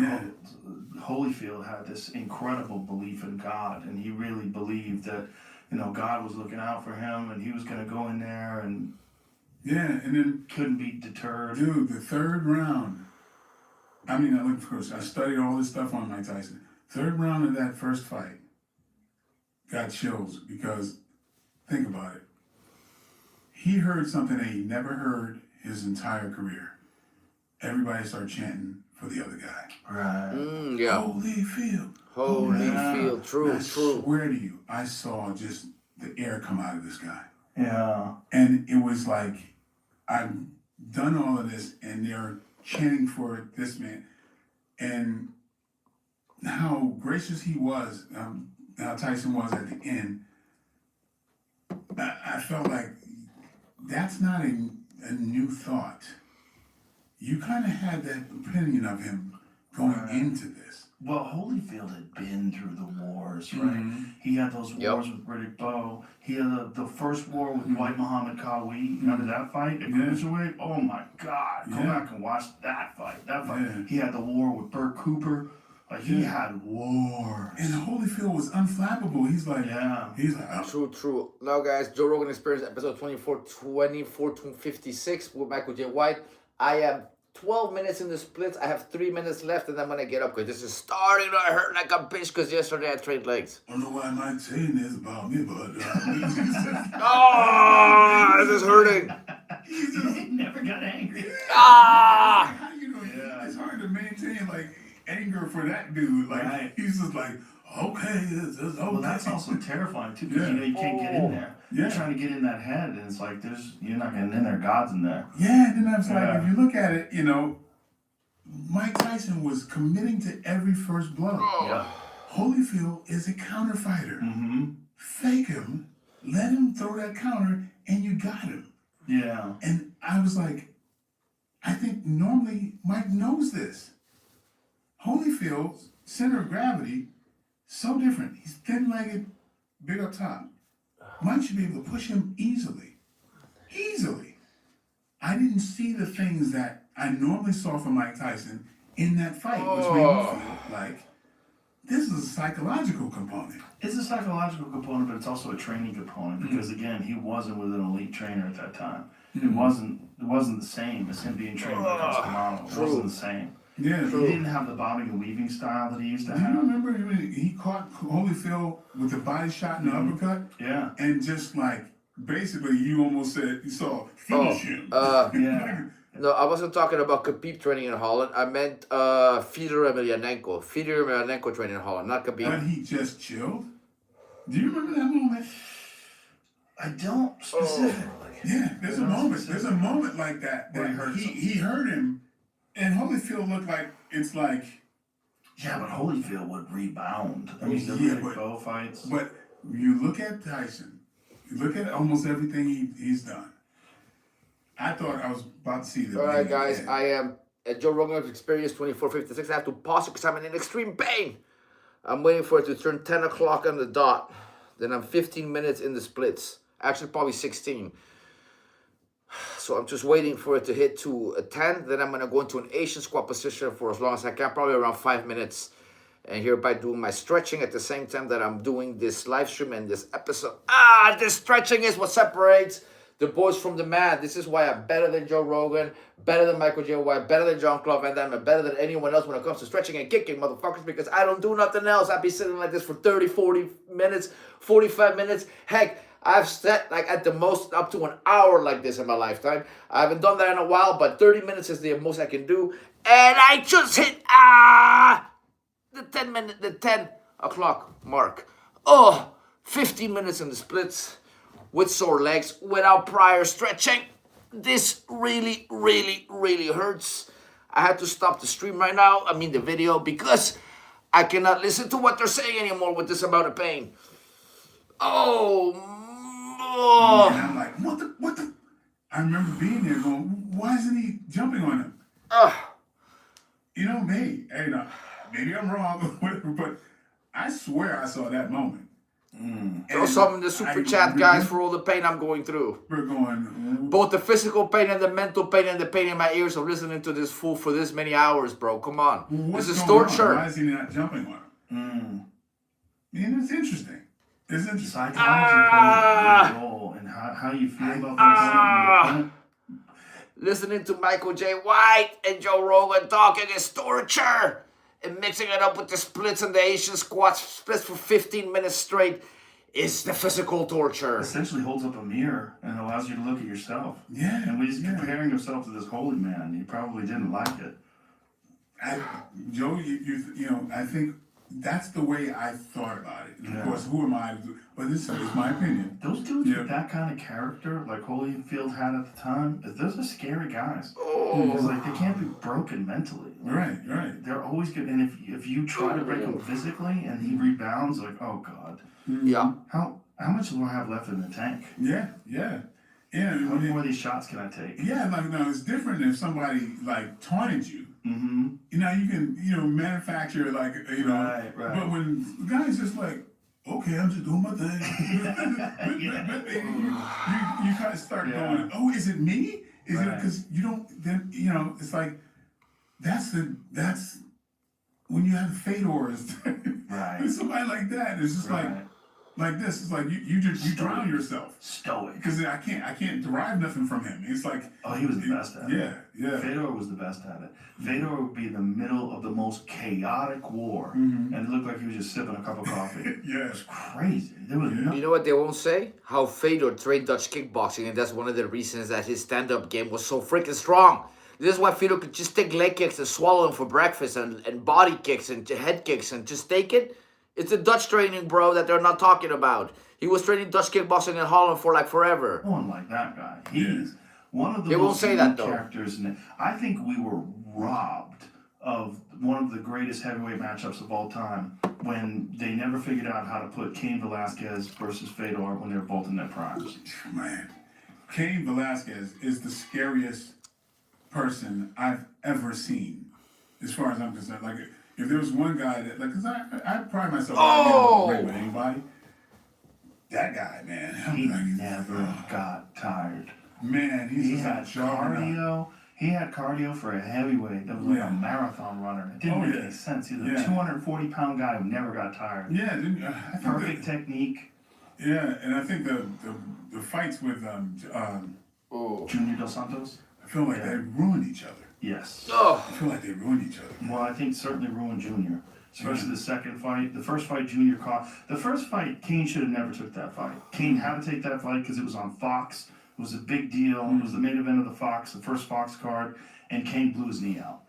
Holyfield had this incredible belief in God, and he really believed that God was looking out for him, and he was going to go in there and and then couldn't be deterred. Dude, the third round. I mean, of course, I studied all this stuff on Mike Tyson. Third round of that first fight got chills because think about it. He heard something that he never heard his entire career. Everybody started chanting for the other guy. Right. Yeah. Holyfield. Holyfield. True. I swear to you, I saw just the air come out of this guy. Yeah. And it was like, I've done all of this, and they're chanting for this man. And how gracious he was, how Tyson was at the end, I felt like that's not a new thought. You kind of had that opinion of him going into this. Well, Holyfield had been through the wars, right? Mm-hmm. He had those wars with Riddick Bowe. He had the first war with White Muhammad Ali. Remember that fight at Cruiserweight? Oh my God. Go back and watch that fight. He had the war with Burt Cooper. Like, he had wars. And Holyfield was unflappable. He's like, oh. True. Now, guys, Joe Rogan Experience, episode 2456 with Michael J. White. I am 12 minutes in the splits. I have 3 minutes left, and I'm going to get up because this is starting to hurt like a bitch because yesterday I trained legs. I don't know why Mike saying this about me, but... this is hurting. He never got angry. It's hard to maintain, anger for that dude. He's just like, okay, it's okay. Well, that's also terrifying, too, because you can't get in there. You're trying to get in that head, and it's like, you're not getting in there. God's in there. Yeah, and then I was like, if you look at it, Mike Tyson was committing to every first blow. Yeah. Holyfield is a counter fighter. Mm-hmm. Fake him, let him throw that counter, and you got him. Yeah. And I was like, I think normally Mike knows this. Holyfield's center of gravity, so different. He's thin-legged, big up top. Mike should be able to push him easily. Easily. I didn't see the things that I normally saw from Mike Tyson in that fight, which made me feel like this is a psychological component. It's a psychological component, but it's also a training component because again, he wasn't with an elite trainer at that time. It wasn't the same as him being trained by Costamano. It wasn't the same. Yeah, he didn't have the bobbing and weaving style that he used to Do have. you remember when he caught Holyfield with the body shot and the uppercut? Yeah. And just like, basically, you almost said, you saw, finish him. Yeah. No, I wasn't talking about Khabib training in Holland. I meant Fedor Emelianenko. Fedor Emelianenko training in Holland, not Khabib. But he just chilled? Do you remember that moment? I don't specifically. Yeah, there's a moment. There's a moment like that. He hurt him, and Holyfield looked like it's like. Yeah, but Holyfield would rebound. I mean, the really bow fights. But you look at Tyson. You look at almost everything he's done. I thought I was about to see the. All right, guys. I am at Joe Rogan Experience 2456. I have to pause it because I'm in extreme pain. I'm waiting for it to turn 10 o'clock on the dot. Then I'm 15 minutes in the splits. Actually, probably 16. So I'm just waiting for it to hit to a 10. Then I'm going to go into an Asian squat position for as long as I can, probably around 5 minutes. And hereby doing my stretching at the same time that I'm doing this live stream and this episode. This stretching is what separates the boys from the man. This is why I'm better than Joe Rogan, better than Michael J. White, better than John Claude Van Damme, and better than anyone else when it comes to stretching and kicking, motherfuckers, because I don't do nothing else. I be sitting like this for 30, 40 minutes, 45 minutes. Heck, I've sat like at the most up to an hour like this in my lifetime. I haven't done that in a while, but 30 minutes is the most I can do. And I just hit the 10 o'clock mark. 15 minutes in the splits with sore legs without prior stretching. This really, really, really hurts. I had to stop the stream right now, the video, because I cannot listen to what they're saying anymore with this amount of pain. And I'm like, what the? I remember being there going, why isn't he jumping on him? Maybe I'm wrong, whatever, but I swear I saw that moment. Throw some in the super chat, guys, for all the pain I'm going through. We're going. Both the physical pain and the mental pain and the pain in my ears of listening to this fool for this many hours, bro. Come on. This is torture. Why is he not jumping on him? It's interesting. It's interesting. Psychology plays a role in how you feel about this. Listening to Michael J. White and Joe Rogan talking is torture. And mixing it up with the splits and the Asian squats, splits for 15 minutes straight, is the physical torture. Essentially holds up a mirror and allows you to look at yourself. Yeah. And when he's comparing himself to this holy man, he probably didn't like it. Joe, I think that's the way I thought about it. Yeah. Of course, who am I? But this is my opinion. Those dudes with that kind of character, like Holyfield had at the time, those are scary guys. Because they can't be broken mentally. Right. They're always good. And if you try to break him physically and he rebounds, like, oh God. Yeah. How much do I have left in the tank? Yeah. How many more of these shots can I take? Yeah, it's different if somebody taunted you. Mm-hmm. You can manufacture Right. But when the guy's just like, okay, I'm just doing my thing. you kind of start going, oh, is it me? Is it because you don't? Then it's like that's when you have fedors. Right. Somebody like that is just like this. It's like you drown yourself. Stoic. Because I can't derive nothing from him. It's like he was the best at it. Yeah. Fedor was the best at it. Fedor would be in the middle of the most chaotic war, and it looked like he was just sipping a cup of coffee. Yeah. It was crazy. There was You know what they won't say? How Fedor trained Dutch kickboxing, and that's one of the reasons that his stand-up game was so freaking strong. This is why Fedor could just take leg kicks and swallow them for breakfast, and body kicks and head kicks and just take it. It's a Dutch training, bro, that they're not talking about. He was training Dutch kickboxing in Holland for forever. No one like that guy. He's one of the They won't most say that, though. characters. I think we were robbed of one of the greatest heavyweight matchups of all time when they never figured out how to put Cain Velasquez versus Fedor when they were both in their primes. Man. Cain Velasquez is the scariest person I've ever seen, as far as I'm concerned. Like, if there was one guy that, like, because I pride myself on being with anybody. That guy, man. He never got tired. Man, he had cardio. He had cardio for a heavyweight that was like a marathon runner. It didn't make any sense. He was a 240-pound guy who never got tired. Yeah, perfect technique. Yeah, and I think the fights with Junior Dos Santos, I feel like they ruined each other. Yes. I feel like they ruined each other. Well, I think certainly ruined Junior. Especially the second fight. The first fight Junior caught. The first fight, Cain should have never took that fight. Cain had to take that fight because it was on Fox. It was a big deal. It was the main event of the first Fox card, and Cain blew his knee out.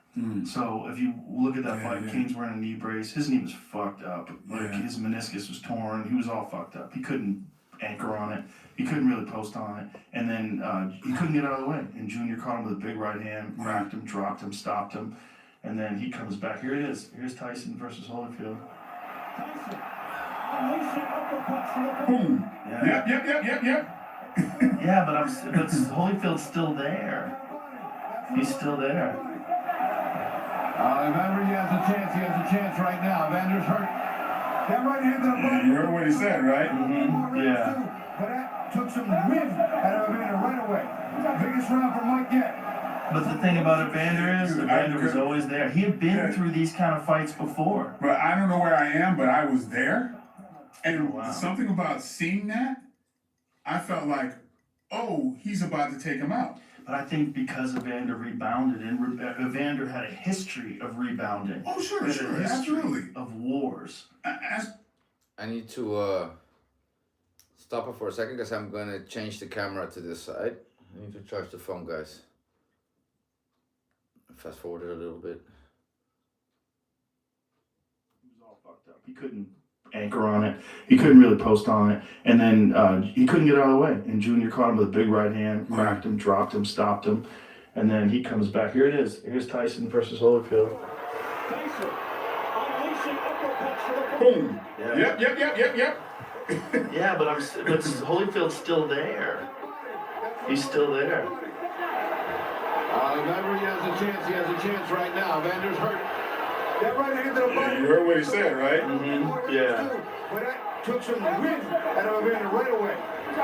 So if you look at that fight, Cain's wearing a knee brace. His knee was fucked up. Like his meniscus was torn. He was all fucked up. He couldn't anchor on it. He couldn't really post on it. And then he couldn't get out of the way. And Junior caught him with a big right hand, cracked him, dropped him, stopped him. And then he comes back. Here it is. Here's Tyson versus Holyfield. Boom. Yep. Yeah, but Holyfield's still there. He's still there. Evander, he has a chance. He has a chance right now. Evander's hurt. That right hand to the body. You heard what he said, right? Yeah. But that took some wind out of Evander right away. Biggest round for Mike yet. But the thing about Evander is, Evander was always there. He had been through these kind of fights before. But I don't know where I am, but I was there. And something about seeing that, I felt like, oh, he's about to take him out. But I think because Evander rebounded, and Evander had a history of rebounding. Oh, sure, absolutely. Of wars. I need to stop it for a second because I'm going to change the camera to this side. I need to charge the phone, guys. Fast forward it a little bit. He was all fucked up. He couldn't anchor on it. He couldn't really post on it. And then he couldn't get out of the way. And Junior caught him with a big right hand, cracked him, dropped him, stopped him. And then he comes back. Here it is. Here's Tyson versus Holyfield. Tyson unleashing uppercuts for the boom. Yeah. Yep. Yeah, but Holyfield's still there. He's still there. Evander, he has a chance. He has a chance right now. Evander's hurt. That right hand to the body. You heard what he said, right? Yeah. But that took some wind out of Evander right away.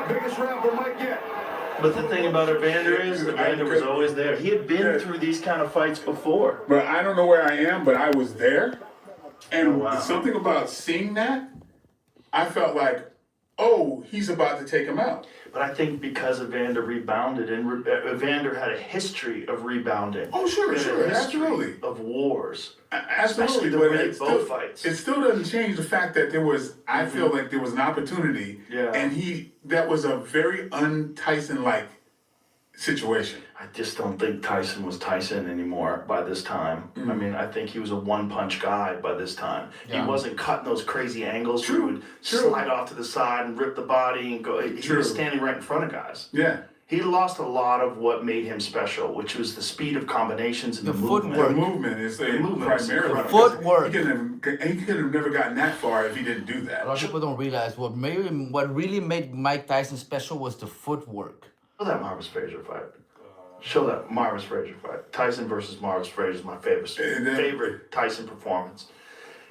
Biggest round for Mike yet. But the thing about Evander is, Evander was always there. He had been through these kind of fights before. But I don't know where I am, but I was there. And something about seeing that, I felt like, oh, he's about to take him out. But I think because Evander rebounded, and Evander had a history of rebounding. Oh, sure, absolutely. Of wars. Absolutely, but both fights. It still doesn't change the fact that there was, I feel like there was an opportunity, and that was a very un-Tyson-like situation. I just don't think Tyson was Tyson anymore by this time. I mean, I think he was a one-punch guy by this time. Yeah. He wasn't cutting those crazy angles where he would slide off to the side and rip the body and go. He was standing right in front of guys. Yeah. He lost a lot of what made him special, which was the speed of combinations and the movement. The movement is primarily. The footwork. He could have never gotten that far if he didn't do that. A lot of people don't realize what really made Mike Tyson special was the footwork. Show that Marvis Frazier fight. Show that Marvis Frazier fight. Tyson versus Marvis Frazier is my favorite Tyson performance.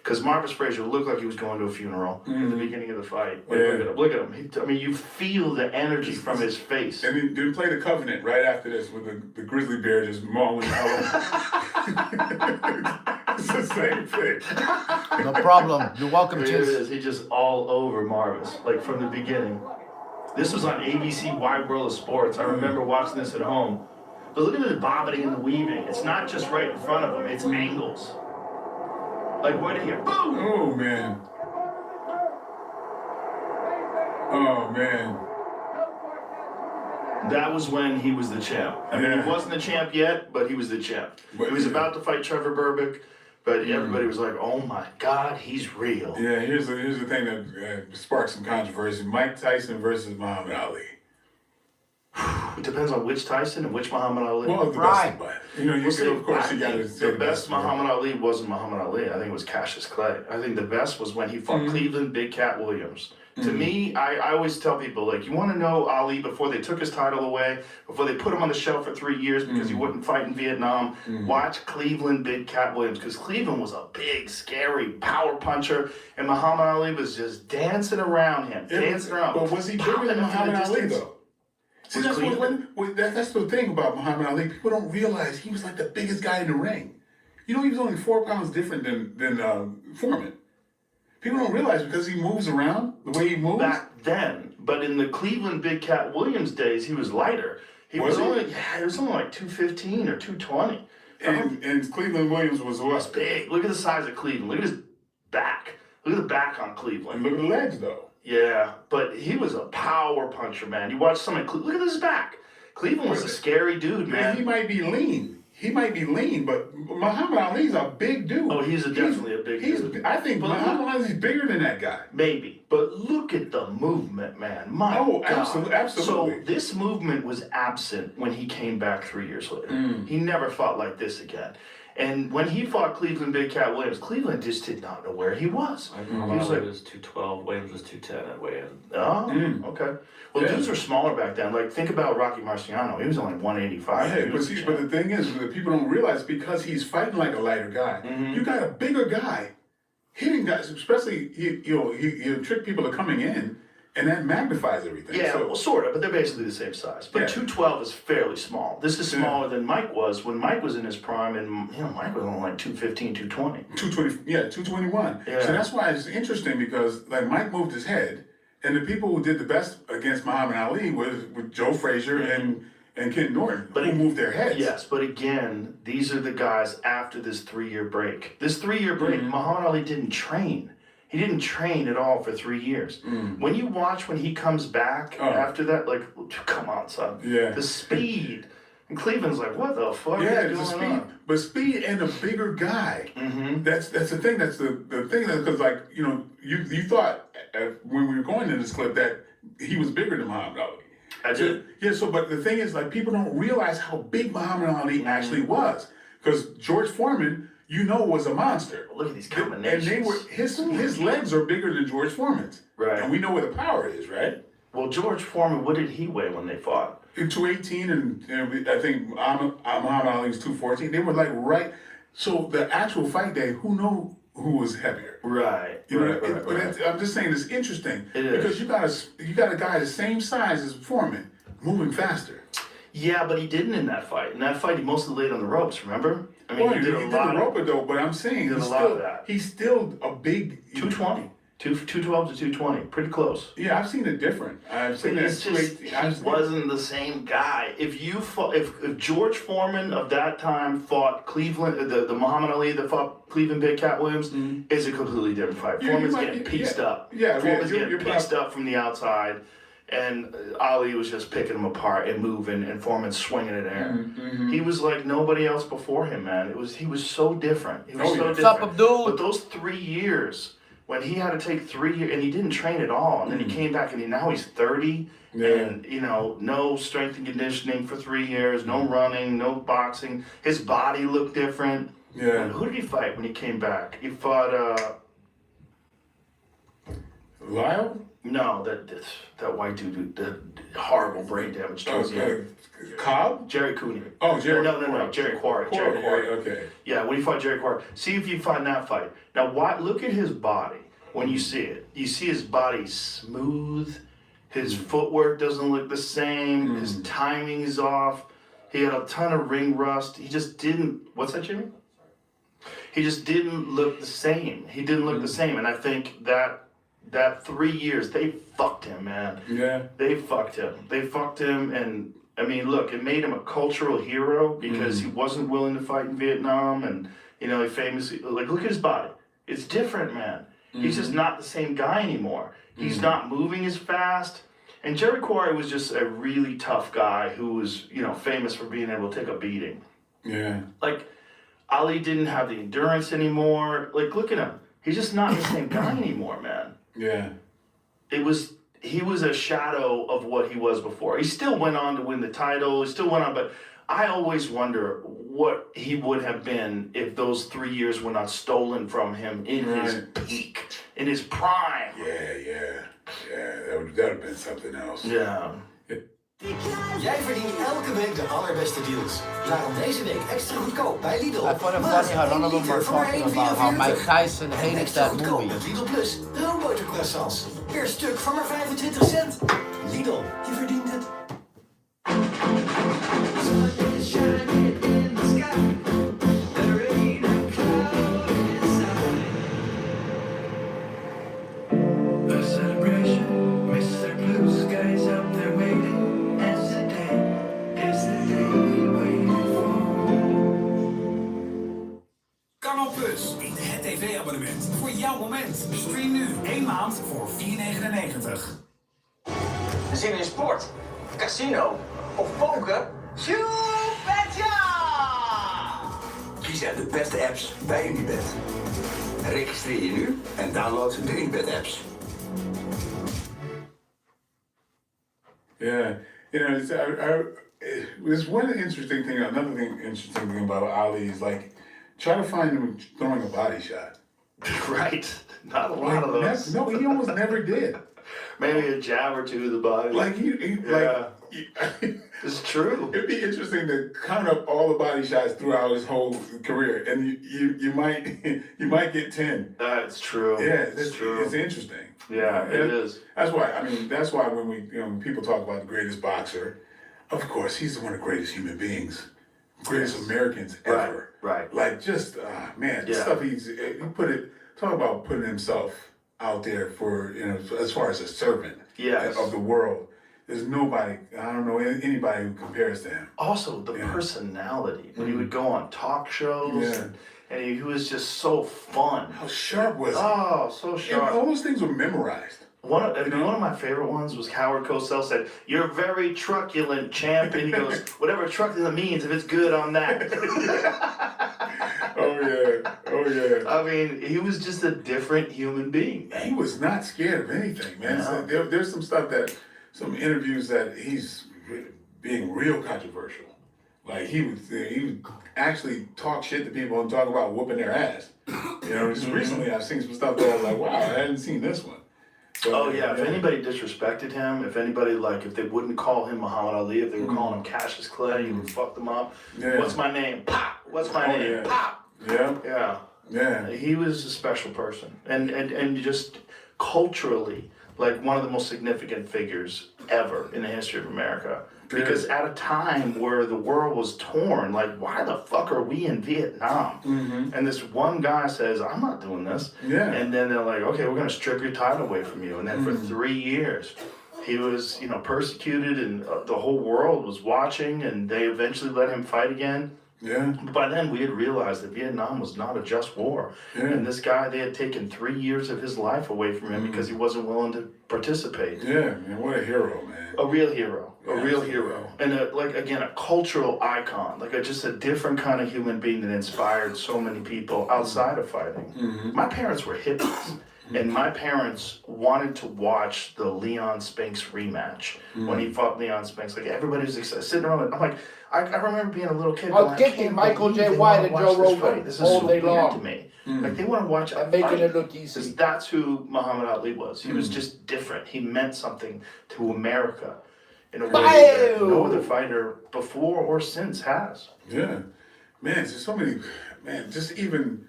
Because Marvis Frazier looked like he was going to a funeral in the beginning of the fight. Look at him. I mean, you feel the energy from his face. And he did play the Covenant right after this with the grizzly bear just mauling out. It's the same thing. No problem. You're welcome, Here it is. He just all over Marvis, like from the beginning. This was on ABC Wide World of Sports. I remember watching this at home. But look at the bobbing and the weaving. It's not just right in front of him. It's angles. Like right here. Boom! Oh, man. Oh, man. That was when he was the champ. I mean, he wasn't the champ yet, but he was the champ. He was about to fight Trevor Berbick, but everybody was like, oh my God, he's real. Yeah, here's the thing that sparked some controversy. Mike Tyson versus Muhammad Ali. It depends on which Tyson and which Muhammad Ali. Well, the best, but the best Muhammad Ali wasn't Muhammad Ali. I think it was Cassius Clay. I think the best was when he fought Cleveland Big Cat Williams To me, I always tell people, like, you want to know Ali before they took his title away, before they put him on the shelf for 3 years because he wouldn't fight in Vietnam, watch Cleveland Big Cat Williams, because Cleveland was a big, scary power puncher, and Muhammad Ali was just dancing around him, But was he bigger than Muhammad Ali, though? See, that's the thing about Muhammad Ali. People don't realize he was like the biggest guy in the ring. You know, he was only 4 pounds different than Foreman. People don't realize because he moves around the way he moves. Back then, but in the Cleveland Big Cat Williams days, he was lighter. He was only like 215 or 220. And Cleveland Williams was what? Was big. Look at the size of Cleveland. Look at his back. Look at the back on Cleveland. And look at the legs, though. Yeah, but he was a power puncher, man. You watch some of look at his back. Cleveland was a scary dude, man. He might be lean. But Muhammad Ali's a big dude. Oh, definitely a big dude. I think Muhammad Ali's bigger than that guy. Maybe. But look at the movement, man. My God. Absolutely. So this movement was absent when he came back 3 years later. He never fought like this again. And when he fought Cleveland Big Cat Williams, Cleveland just did not know where he was. He was 212, Williams was 210 at weigh-in. Oh, okay. Well, dudes were smaller back then. Like, think about Rocky Marciano. He was only 185. Yeah, but the thing is, that people don't realize because he's fighting like a lighter guy, you got a bigger guy hitting guys, especially, he'll trick people to coming in, and that magnifies everything. Yeah, well, sort of, but they're basically the same size. But 212 is fairly small. This is smaller than Mike was when Mike was in his prime, and Mike was only like 215, 220. 221. Yeah. So that's why it's interesting because like Mike moved his head, and the people who did the best against Muhammad Ali was with Joe Frazier and Ken Norton, who moved their heads. Yes, but again, these are the guys after this 3-year break. This 3-year break, Muhammad Ali didn't train. He didn't train at all for 3 years. When you watch when he comes back after that, like, come on, son. Yeah. The speed. And Cleveland's like, what the fuck Yeah, is the going speed. on? But speed and a bigger guy. That's the thing. That's the thing. Because, like, you thought when we were going in this clip that he was bigger than Muhammad Ali. I did. Yeah, but the thing is, like, people don't realize how big Muhammad Ali actually was. Because George Foreman, was a monster. Look at these combinations. And his legs are bigger than George Foreman's. Right. And we know where the power is, right? Well, George Foreman, what did he weigh when they fought? 218, and I think Muhammad Ali was 214. They were like right. So the actual fight day, who was heavier? Right. But I'm just saying it's interesting because you got a guy the same size as Foreman moving faster. Yeah, but he didn't in that fight. In that fight, he mostly laid on the ropes. Remember? I mean, he did the roper though. But I'm saying he's still a big 220. 212 to 220, pretty close. Yeah, I've seen it different. I've seen that. He wasn't the same guy. If George Foreman of that time fought Cleveland, the Muhammad Ali that fought Cleveland Big Cat Williams, is a completely different fight. Foreman's getting pieced up. Foreman's getting pieced up from the outside, and Ali was just picking him apart and moving, and Foreman swinging it in air. He was like nobody else before him, man. He was so different. He was so different. What's up, Abdul? But those 3 years. When he had to take 3 years, and he didn't train at all, and then he came back, and now he's 30, and no strength and conditioning for 3 years, no running, no boxing. His body looked different. Yeah. And who did he fight when he came back? He fought Lyle? No, that white dude, the horrible brain damage towards the end. Cobb? Jerry Cooney. Oh, Jerry. No, Jerry Quarry. Jerry Quarry. Okay. Yeah, when he fought Jerry Quarry. See if you find that fight. Now, look at his body when you see it. You see his body smooth. His footwork doesn't look the same. His timing is off. He had a ton of ring rust. He just didn't. What's that, Jimmy? He just didn't look the same. He didn't look the same. And I think that 3 years, they fucked him, man. Yeah. They fucked him. And I mean, look, it made him a cultural hero because he wasn't willing to fight in Vietnam. And, he famously, look at his body. It's different, man. He's just not the same guy anymore. He's not moving as fast. And Jerry Quarry was just a really tough guy who was, famous for being able to take a beating. Yeah. Like, Ali didn't have the endurance anymore. Like, look at him. He's just not the same guy anymore, man. Yeah. He was a shadow of what he was before. He still went on to win the title. He still went on, but I always wonder what he would have been if those 3 years were not stolen from him in his peak, in his prime. Yeah. have been something else. Yeah. Jij verdient elke week de allerbeste deals. Daarom deze week extra goedkoop bij Lidl. I find it funny how none of them are talking about how Mike Tyson hated that movie. Met Lidl Plus, roombotercroissants. Per stuk voor maar 25 cent. Lidl, je verdient het. Canal Plus biedt het tv-abonnement voor jouw moment. Stream nu 1 maand voor $4,99. Zin in sport, casino of poker? Betcha! Kies uit de beste apps bij Unibet. Registreer je nu en download de Unibet-apps. Yeah, you know, there's one interesting thing. Another interesting thing about Ali is like, try to find him throwing a body shot. Right. Not a lot of those. No, he almost never did. Maybe a jab or two to the body. Like it's true. It'd be interesting to count up all the body shots throughout his whole career, and you might get 10. That's true. Yeah, it's true. It's interesting. Yeah, it is. That's why when when people talk about the greatest boxer, of course he's one of the greatest human beings, greatest Americans ever. Right. Like just the stuff talk about putting himself out there for, as far as a servant of the world. There's nobody, I don't know anybody who compares to him. Also, the personality. When he would go on talk shows, and he was just so fun. How sharp was he? Oh, so sharp. And all those things were memorized. One of my favorite ones was Howard Cosell said, "You're very truculent, champ." And he goes, "Whatever truculent means, if it's good, I'm that." Oh yeah. I mean, he was just a different human being. Man. He was not scared of anything, man. No. So there's some interviews that he's being real controversial. Like he would actually talk shit to people and talk about whooping their ass. Just recently I've seen some stuff that I was like, wow, I hadn't seen this one. So, if anybody disrespected him, if anybody if they wouldn't call him Muhammad Ali, if they were calling him Cassius Clay, he would fuck them up. Yeah. What's my name? Pop. What's my name? Yeah. Pop. Yeah. Yeah. He was a special person, and just culturally, like one of the most significant figures ever in the history of America. Because at a time where the world was torn, like, why the fuck are we in Vietnam? Mm-hmm. And this one guy says, I'm not doing this. Yeah. And then they're like, okay, we're going to strip your title away from you. And then for 3 years, he was, persecuted, and the whole world was watching, and they eventually let him fight again. Yeah. But by then, we had realized that Vietnam was not a just war. Yeah. And this guy, they had taken 3 years of his life away from him because he wasn't willing to participate. Yeah, man, what a hero, man. A real hero. A real hero. And a cultural icon. Like just a different kind of human being that inspired so many people outside of fighting. Mm-hmm. My parents were hippies. And my parents wanted to watch the Leon Spinks rematch when he fought Leon Spinks. Like everybody was excited, sitting around. I'm like, I remember being a little kid. I'm kicking Michael J. White and Joe Rogan This is all so day weird long. to me. Like they want to watch I'm making it look easy. because that's who Muhammad Ali was. He was just different. He meant something to America in a way that no other fighter before or since has. Yeah, man, there's so many, man, just even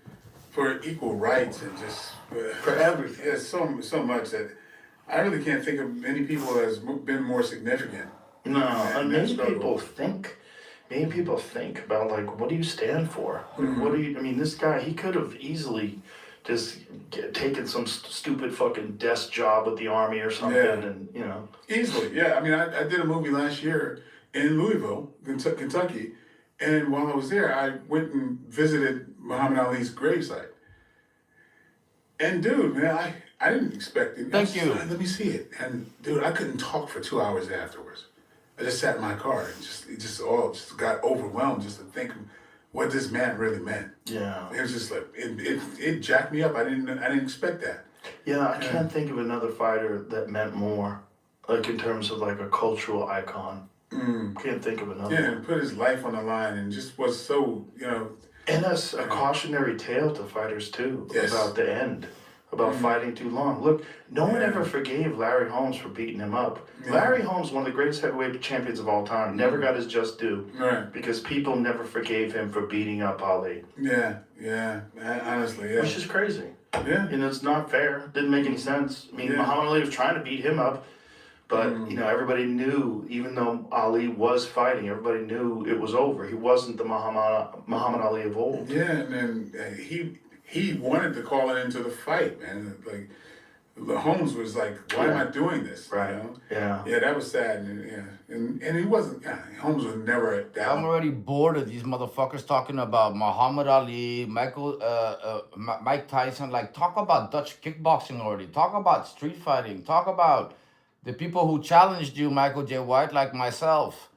for equal rights and just for everything. There's so much that I really can't think of many people that's been more significant. No, and many people think about like, what do you stand for? Like, what do you? I mean, this guy, he could have easily just taken some stupid fucking desk job with the army or something, and Easily, yeah. I mean, I did a movie last year in Louisville, Kentucky, and while I was there, I went and visited Muhammad Ali's gravesite. And dude, man, I didn't expect it. Thank you. Let me see it. And dude, I couldn't talk for 2 hours afterwards. I just sat in my car and just got overwhelmed just to think what this man really meant. Yeah. It was just like it jacked me up. I didn't expect that. Yeah, I can't think of another fighter that meant more, like in terms of like a cultural icon. Can't think of another. Yeah, and put his life on the line and just was so, And that's a cautionary tale to fighters too, about the end. about fighting too long. Look, no one ever forgave Larry Holmes for beating him up. Larry Holmes, one of the greatest heavyweight champions of all time, never got his just due because people never forgave him for beating up Ali. Honestly, Which is crazy. Yeah. You know, it's not fair. Didn't make any sense. I mean, Muhammad Ali was trying to beat him up, but, you know, everybody knew, even though Ali was fighting, everybody knew it was over. He wasn't the Muhammad Ali of old. Yeah, and then he wanted to call it into the fight, man. Like, Holmes was like, why am I doing this? Right. You know? Yeah, that was sad. And he wasn't, Holmes was never down. I'm already bored of these motherfuckers talking about Muhammad Ali, Mike Tyson. Like, talk about Dutch kickboxing already. Talk about street fighting. Talk about the people who challenged you, Michael J. White, like myself.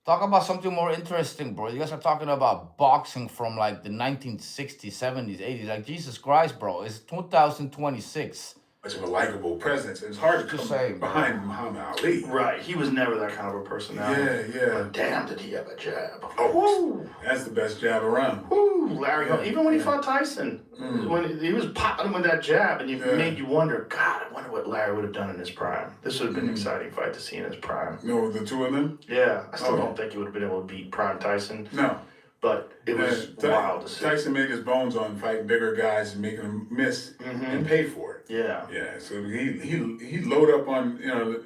Talk about something more interesting, bro. You guys are talking about boxing from like the 1960s, 70s, 80s. Like, Jesus Christ, bro. It's 2026. Much of a likable presence. It's hard to come behind Muhammad Ali. Right. He was never that kind of a personality. Yeah. But damn, did he have a jab. Oh, that's the best jab around. Woo, Larry Holmes. Even when he fought Tyson, when he was popping him with that jab, and it made you wonder, God, I wonder what Larry would have done in his prime. This would have been an exciting fight to see in his prime. No, the two of them? Yeah. I still don't think he would have been able to beat prime Tyson. No. But it was wild to see. Tyson made his bones on fighting bigger guys and making them miss and pay for it. Yeah. Yeah. So he load up on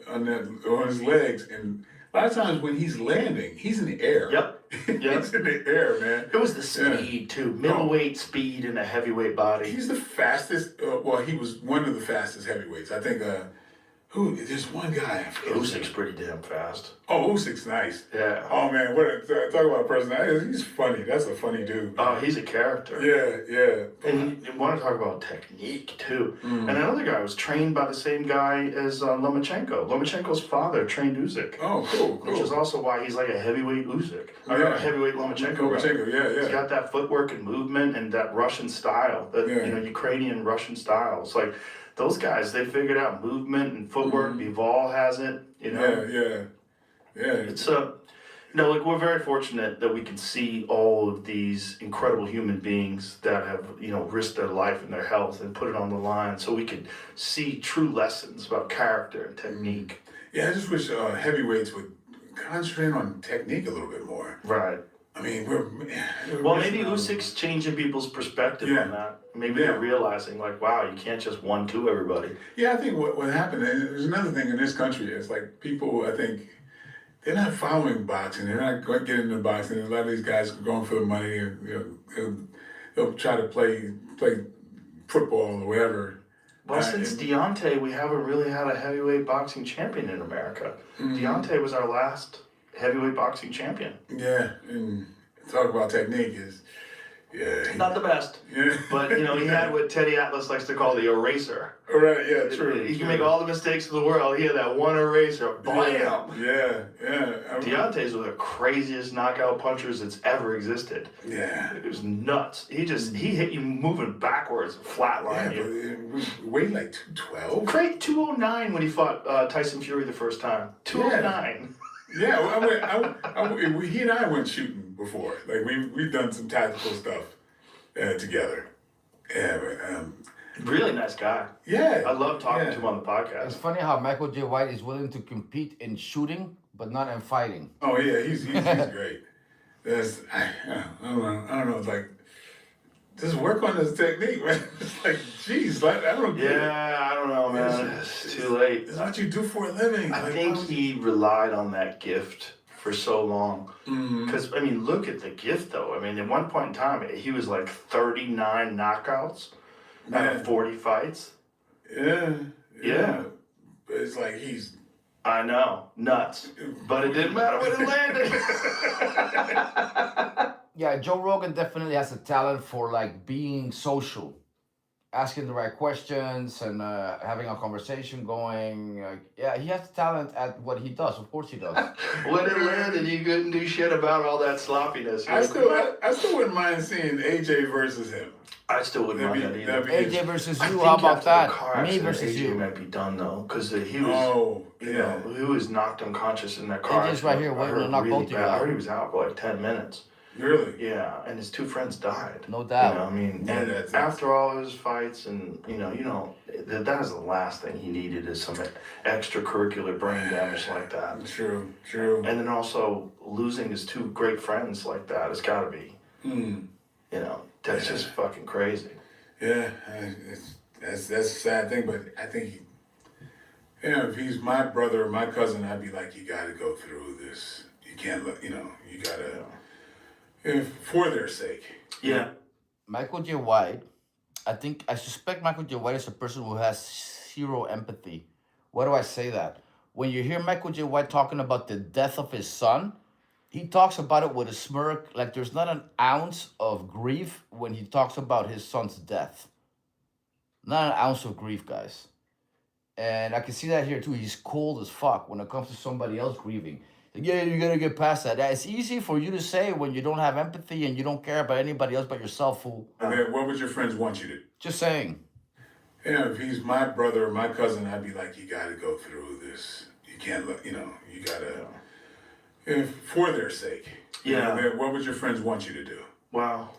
on his legs, and a lot of times when he's landing, he's in the air. Yep. He's in the air, man. It was the speed too, middleweight speed in a heavyweight body. He's the fastest. Well, he was one of the fastest heavyweights. I think. There's one guy. Usyk's pretty damn fast. Oh, Usyk's nice. Yeah. Oh man, talk about a personality. He's funny. That's a funny dude. Oh, he's a character. Yeah. And you want to talk about technique too. And another guy was trained by the same guy as Lomachenko. Lomachenko's father trained Usyk. Oh, cool. Which is also why he's like a heavyweight Usyk. Or a heavyweight Lomachenko. Lomachenko, yeah. He's got that footwork and movement and that Russian style, that Ukrainian Russian style. It's like those guys, they figured out movement and footwork. Bivol has it, you know. Yeah. It's like we're very fortunate that we can see all of these incredible human beings that have, risked their life and their health and put it on the line, so we can see true lessons about character and technique. Yeah, I just wish heavyweights would concentrate on technique a little bit more. Right. I mean, maybe Usyk's changing people's perspective on that. Maybe they're realizing, like, wow, you can't just 1-2 everybody. Yeah, I think what happened, and there's another thing in this country, it's like people, I think, they're not following boxing. They're not getting into boxing. A lot of these guys are going for the money, and they'll try to play football or whatever. Well, since Deontay, we haven't really had a heavyweight boxing champion in America. Deontay was our last heavyweight boxing champion. Yeah, and talk about technique is, not the best. Yeah. But, he had what Teddy Atlas likes to call the eraser. Right, yeah, true. He can make all the mistakes in the world. He had that one eraser. Blam! Yeah. Deontay's were the craziest knockout punchers that's ever existed. Yeah. It was nuts. He hit you moving backwards, flatline you. But weighed like 212? Great 209 when he fought Tyson Fury the first time. 209. Yeah, he and I went shooting before. Like we've done some tactical stuff together. Yeah, but, really nice guy. Yeah, I love talking to him on the podcast. It's funny how Michael J. White is willing to compete in shooting, but not in fighting. Oh yeah, he's great. I don't know. It's like, just work on this technique, man. It's like, geez, I don't get it. Yeah, I don't know, man. It's too late. It's what you do for a living. I think he relied on that gift for so long. Because, look at the gift, though. At one point in time, he was like 39 knockouts out of 40 fights. Yeah. But it's like I know, nuts. But it didn't matter when it landed. Yeah, Joe Rogan definitely has a talent for like being social, asking the right questions and having a conversation going. He has talent at what he does. Of course he does. When it landed, you couldn't do shit about all that sloppiness. I still wouldn't mind seeing AJ versus him. I still wouldn't mind that either. AJ versus you, how about that? Me versus AJ you. might be done though, because he was, he was knocked unconscious in that car. AJ's right here waiting to knock both of you I out. heard he was out for like 10 minutes. Really? Yeah, and his 2 friends died. No doubt. You know, I mean, Yeah, and that's- after all his fights, and that is the last thing he needed is some extracurricular brain damage like that. True. And then also losing his 2 great friends like that has got to be, that's just fucking crazy. Yeah, that's a sad thing, but I think, if he's my brother or my cousin, I'd be like, you gotta go through this. You can't let, you gotta, for their sake. Yeah. Michael J. White, I suspect Michael J. White is a person who has zero empathy. Why do I say that? When you hear Michael J. White talking about the death of his son, he talks about it with a smirk, like there's not an ounce of grief when he talks about his son's death. Not an ounce of grief, guys. And I can see that here too. He's cold as fuck when it comes to somebody else grieving. Yeah, you gotta get past that. It's easy for you to say when you don't have empathy and you don't care about anybody else but yourself, fool. Okay, what would your friends want you to do? Just saying. If he's my brother or my cousin, I'd be like, you gotta go through this. You can't let, you gotta, for their sake. Yeah. What would your friends want you to do? Wow.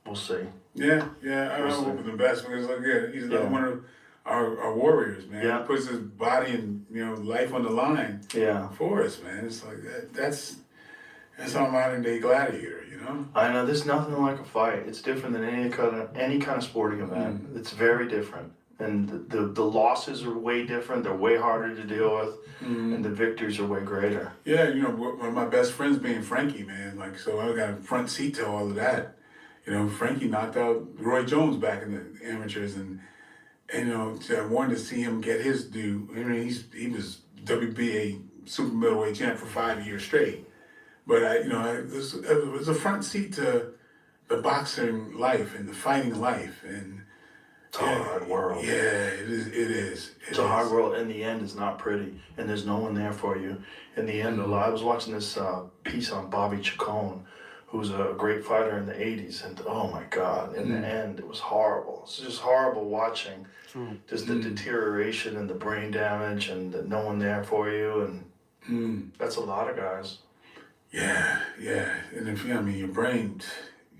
We'll see. Yeah, I hope the best because he's another one of our warriors, man. Yeah. He puts his body and life on the line for us, man. It's like that's our modern day gladiator, I know there's nothing like a fight. It's different than any kind of sporting event. It's very different. And the losses are way different. They're way harder to deal with, and the victories are way greater. Yeah, one of my best friends being Frankie, man. Like, so I got a front seat to all of that. Frankie knocked out Roy Jones back in the amateurs, and I wanted to see him get his due. I mean, he was WBA super middleweight champ for 5 years straight. But it was a front seat to the boxing life and the fighting life, and it's a hard world. Yeah, it is. It's a hard world. In the end, it's not pretty, and there's no one there for you. In the end, I was watching this piece on Bobby Chacon, who's a great fighter in the 80s, and oh my God, in the end, it was horrible. It's just horrible watching just the deterioration and the brain damage and the no one there for you, and that's a lot of guys. Yeah, and if your brain,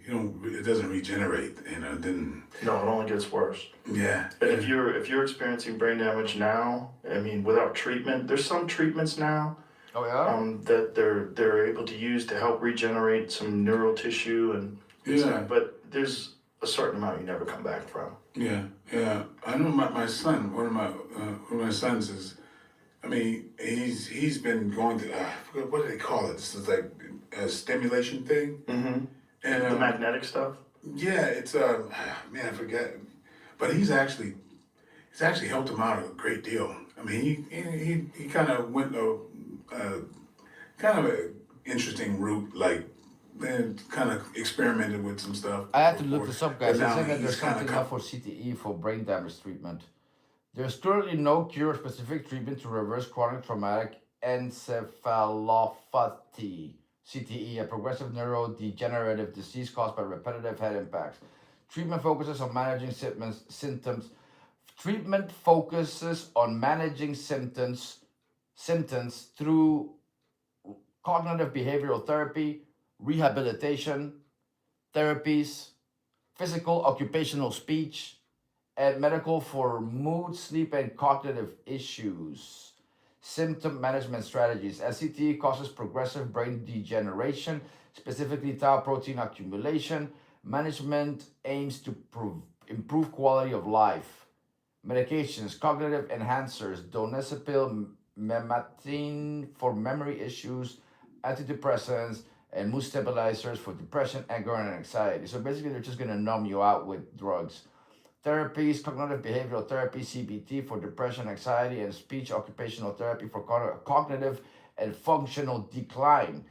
it doesn't regenerate, then no, it only gets worse. Yeah. And if you're experiencing brain damage now, I mean, without treatment, there's some treatments now. Oh yeah. That they're able to use to help regenerate some neural tissue but there's a certain amount you never come back from. Yeah. I know my son. One of my sons is. I mean, he's been going to what do they call it? This is like a stimulation thing. Mm-hmm. And the magnetic stuff. Yeah, it's man, I forget. But he's actually helped him out a great deal. I mean, he kind of went kind of an interesting route, like then kind of experimented with some stuff. I had to look this up, guys. But I now think that he's there's something now for CTE, for brain damage treatment. There's currently no cure or specific treatment to reverse chronic traumatic encephalopathy, CTE, a progressive neurodegenerative disease caused by repetitive head impacts. Treatment focuses on managing symptoms. Treatment focuses on managing symptoms through cognitive behavioral therapy, rehabilitation therapies, physical occupational speech, and medical for mood, sleep, and cognitive issues. Symptom management strategies. SCTE causes progressive brain degeneration, specifically tau protein accumulation. Management aims to improve quality of life. Medications, cognitive enhancers, donepezil, memantine for memory issues, antidepressants, and mood stabilizers for depression, anger, and anxiety. So basically, they're just going to numb you out with drugs. Therapies, cognitive behavioral therapy, CBT, for depression, anxiety, and speech occupational therapy for cognitive and functional decline.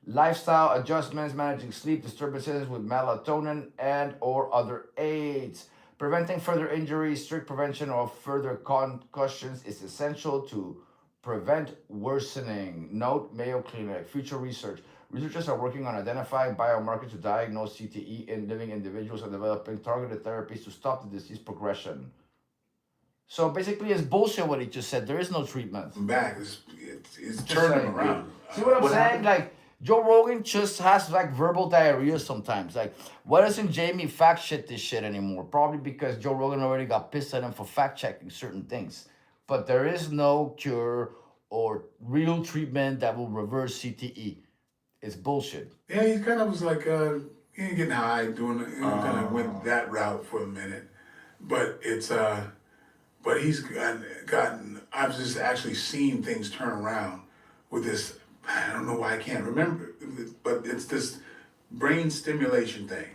Lifestyle adjustments, managing sleep disturbances with melatonin and or other aids. Preventing further injuries, strict prevention of further concussions is essential to prevent worsening. Note Mayo Clinic. Future research. Researchers are working on identifying biomarkers to diagnose CTE in living individuals and developing targeted therapies to stop the disease progression. So basically, it's bullshit what he just said. There is no treatment. It's turning around. See what I'm saying? Like, Joe Rogan just has like verbal diarrhea sometimes. Like, why doesn't Jamie fact check this shit anymore? Probably because Joe Rogan already got pissed at him for fact checking certain things. But there is no cure or real treatment that will reverse CTE. It's bullshit. Yeah, he kind of was like, he ain't getting high, doing, kind of went that route for a minute. But it's, but he's gotten, I've just actually seen things turn around with this, I don't know why I can't remember, but it's this brain stimulation thing.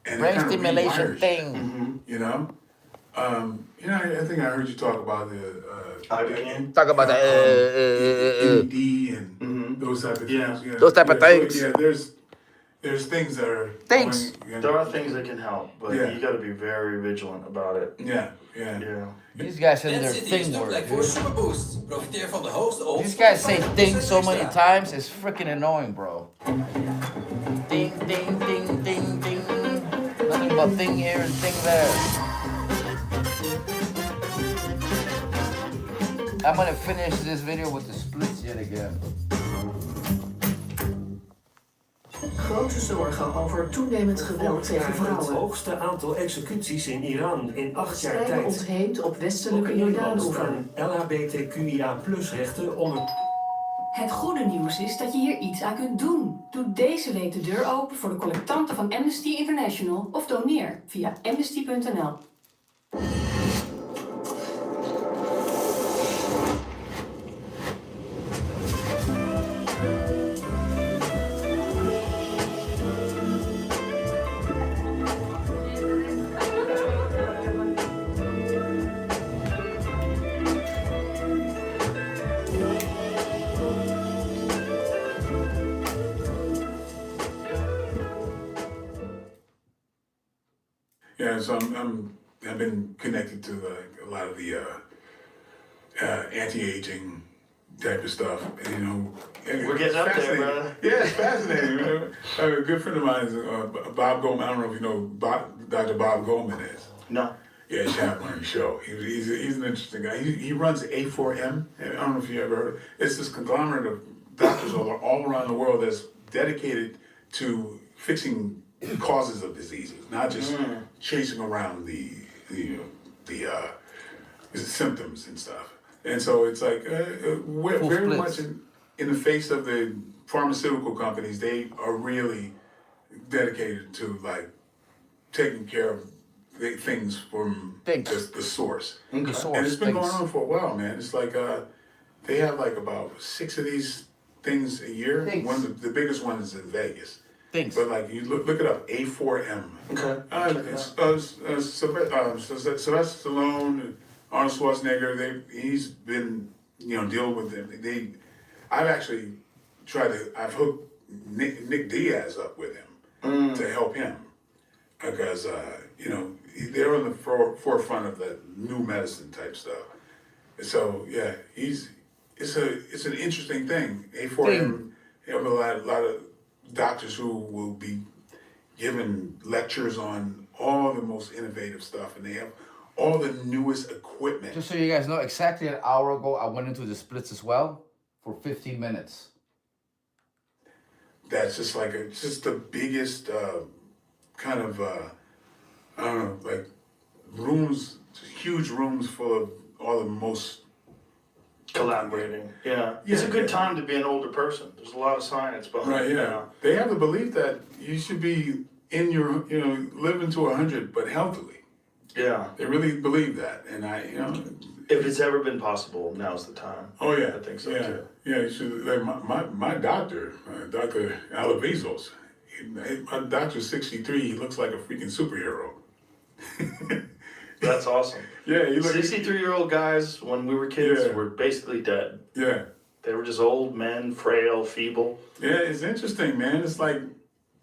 And Brain it kind stimulation of thing. you know? I think I heard you talk about the Talk about the ND and those type of things. Yeah. Those type of things. So, there's things that are things. There are things that can help, but you got to be very vigilant about it. Yeah. These guys in their thing word. These guys say thing so many times, it's freaking annoying, bro. Ding, ding, ding, ding, ding. Nothing but thing here and thing there. I'm gonna finish this video with the splits yet again. Grote zorgen over toenemend geweld tegen vrouwen. Het hoogste aantal executies in Iran in 8 jaar Strijden tijd. ontheemd op westelijke Ook in Nederland Jordaan-oever. staan LHBTQIA+ rechten Het goede nieuws is dat je hier iets aan kunt doen. Doe deze week de deur open voor de collectanten van Amnesty International of doneer via amnesty.nl. Yeah, so I've been connected to a lot of the anti-aging type of stuff. We're getting up there, brother. Yeah, it's fascinating. A good friend of mine is Bob Goldman. I don't know if you know Dr. Bob Goldman is. No. Yeah, Chaplain Show. He's an interesting guy. He runs A4M. I don't know if you ever heard of it. It's this conglomerate of doctors all around the world that's dedicated to fixing causes of diseases, not just chasing around the symptoms and stuff. And so it's like we're very much in the face of the pharmaceutical companies. They are really dedicated to like taking care of things from the source. And it's been going on for a while, man. It's like they have like about 6 of these things a year. One of the biggest one is in Vegas. But like you look it up, A4M. Okay. Sylvester Stallone, Arnold Schwarzenegger. He's been dealing with them. I've hooked Nick Diaz up with him to help him because they're on the forefront of the new medicine type stuff. So yeah, it's an interesting thing. A4M. You have a lot of doctors who will be giving lectures on all the most innovative stuff, and they have all the newest equipment. Just so you guys know, exactly an hour ago, I went into the splits as well for 15 minutes. That's just like just the biggest kind of I don't know, like rooms, huge rooms full of all the most collaborating. Yeah. It's a good time to be an older person. There's a lot of science behind it. Right, yeah. They have the belief that you should be in your, living to 100, but healthily. Yeah. They really believe that. And if it's ever been possible, now's the time. Oh, yeah. I think so, yeah. too. Yeah, you should, like my doctor, Dr. Alavizos, my doctor's 63, he looks like a freaking superhero. That's awesome. Yeah, 63-year-old guys, when we were kids, were basically dead. Yeah. They were just old men, frail, feeble. Yeah, it's interesting, man. It's like,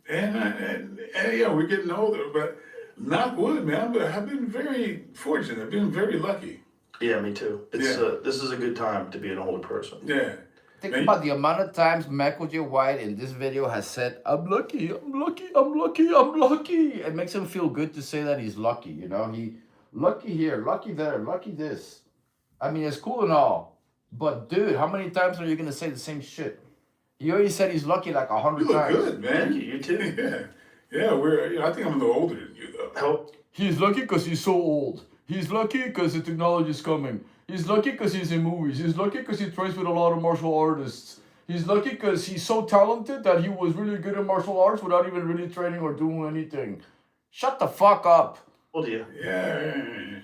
we're getting older, but knock wood, man. I've been very fortunate. I've been very lucky. Yeah, me too. This is a good time to be an older person. Yeah. Think about the amount of times Michael J. White in this video has said, I'm lucky, I'm lucky, I'm lucky, I'm lucky. It makes him feel good to say that he's lucky, He lucky here, lucky there, lucky this. I mean, it's cool and all. But dude, how many times are you going to say the same shit? He already said he's lucky like 100 You look times. good, man. You too. Yeah, I think I'm a little older than you though. He's lucky because he's so old. He's lucky because the technology is coming. He's lucky because he's in movies. He's lucky because he trains with a lot of martial artists. He's lucky because he's so talented that he was really good at martial arts without even really training or doing anything. Shut the fuck up. What are you? Yeah.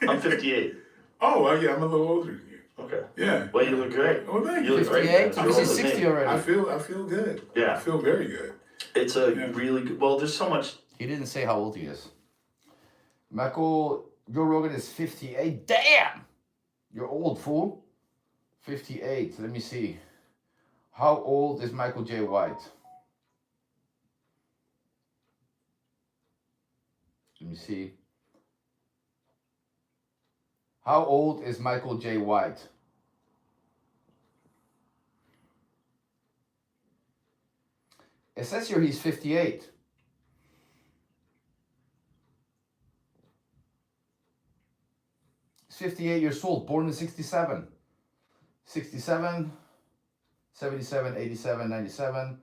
I'm 58. Oh, well, yeah, I'm a little older than you. Okay. Yeah. Well, you look great. Well, thank You you. look great. 58? man. I'm You're older than 60 me. already. I feel good. Yeah. I feel very good. It's a really good. Well, there's so much. He didn't say how old he is. Michael, Joe Rogan is 58. Damn! You're old, fool. 58. Let me see. How old is Michael J. White? Let me see. How old is Michael J. White? It says here he's 58. He's 58 years old, born in 67. 67, 77, 87, 97,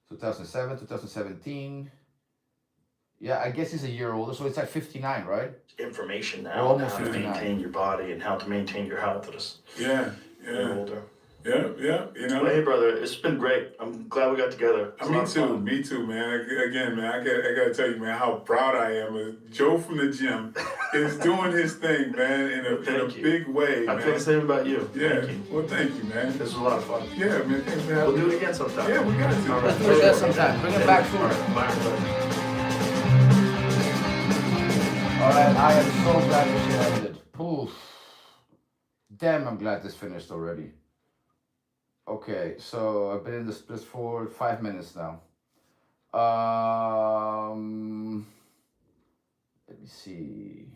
2007, 2017. Yeah, I guess he's a year older, so it's like 59, right? Information Or now on almost how to 59. maintain your body and how to maintain your health as Yeah. you're older. Yeah. You know. Well, hey, brother, it's been great. I'm glad we got together. It's a lot of fun. Me too, man. Again, man, I gotta tell you, man, how proud I am. Joe from the gym is doing his thing, man, in a big way, I man. feel the same about you. Yeah. Thank you. Well, thank you, man. This was a lot of fun. Yeah, man. Thanks for having We'll me. do it again sometime. Yeah, we got to. All right. Let's do that sometime. Bring it back soon. All right. My pleasure. All right, I am so glad this shit ended. Oof. Damn, I'm glad this finished already. Okay, so I've been in the splits for 5 minutes now. Let me see.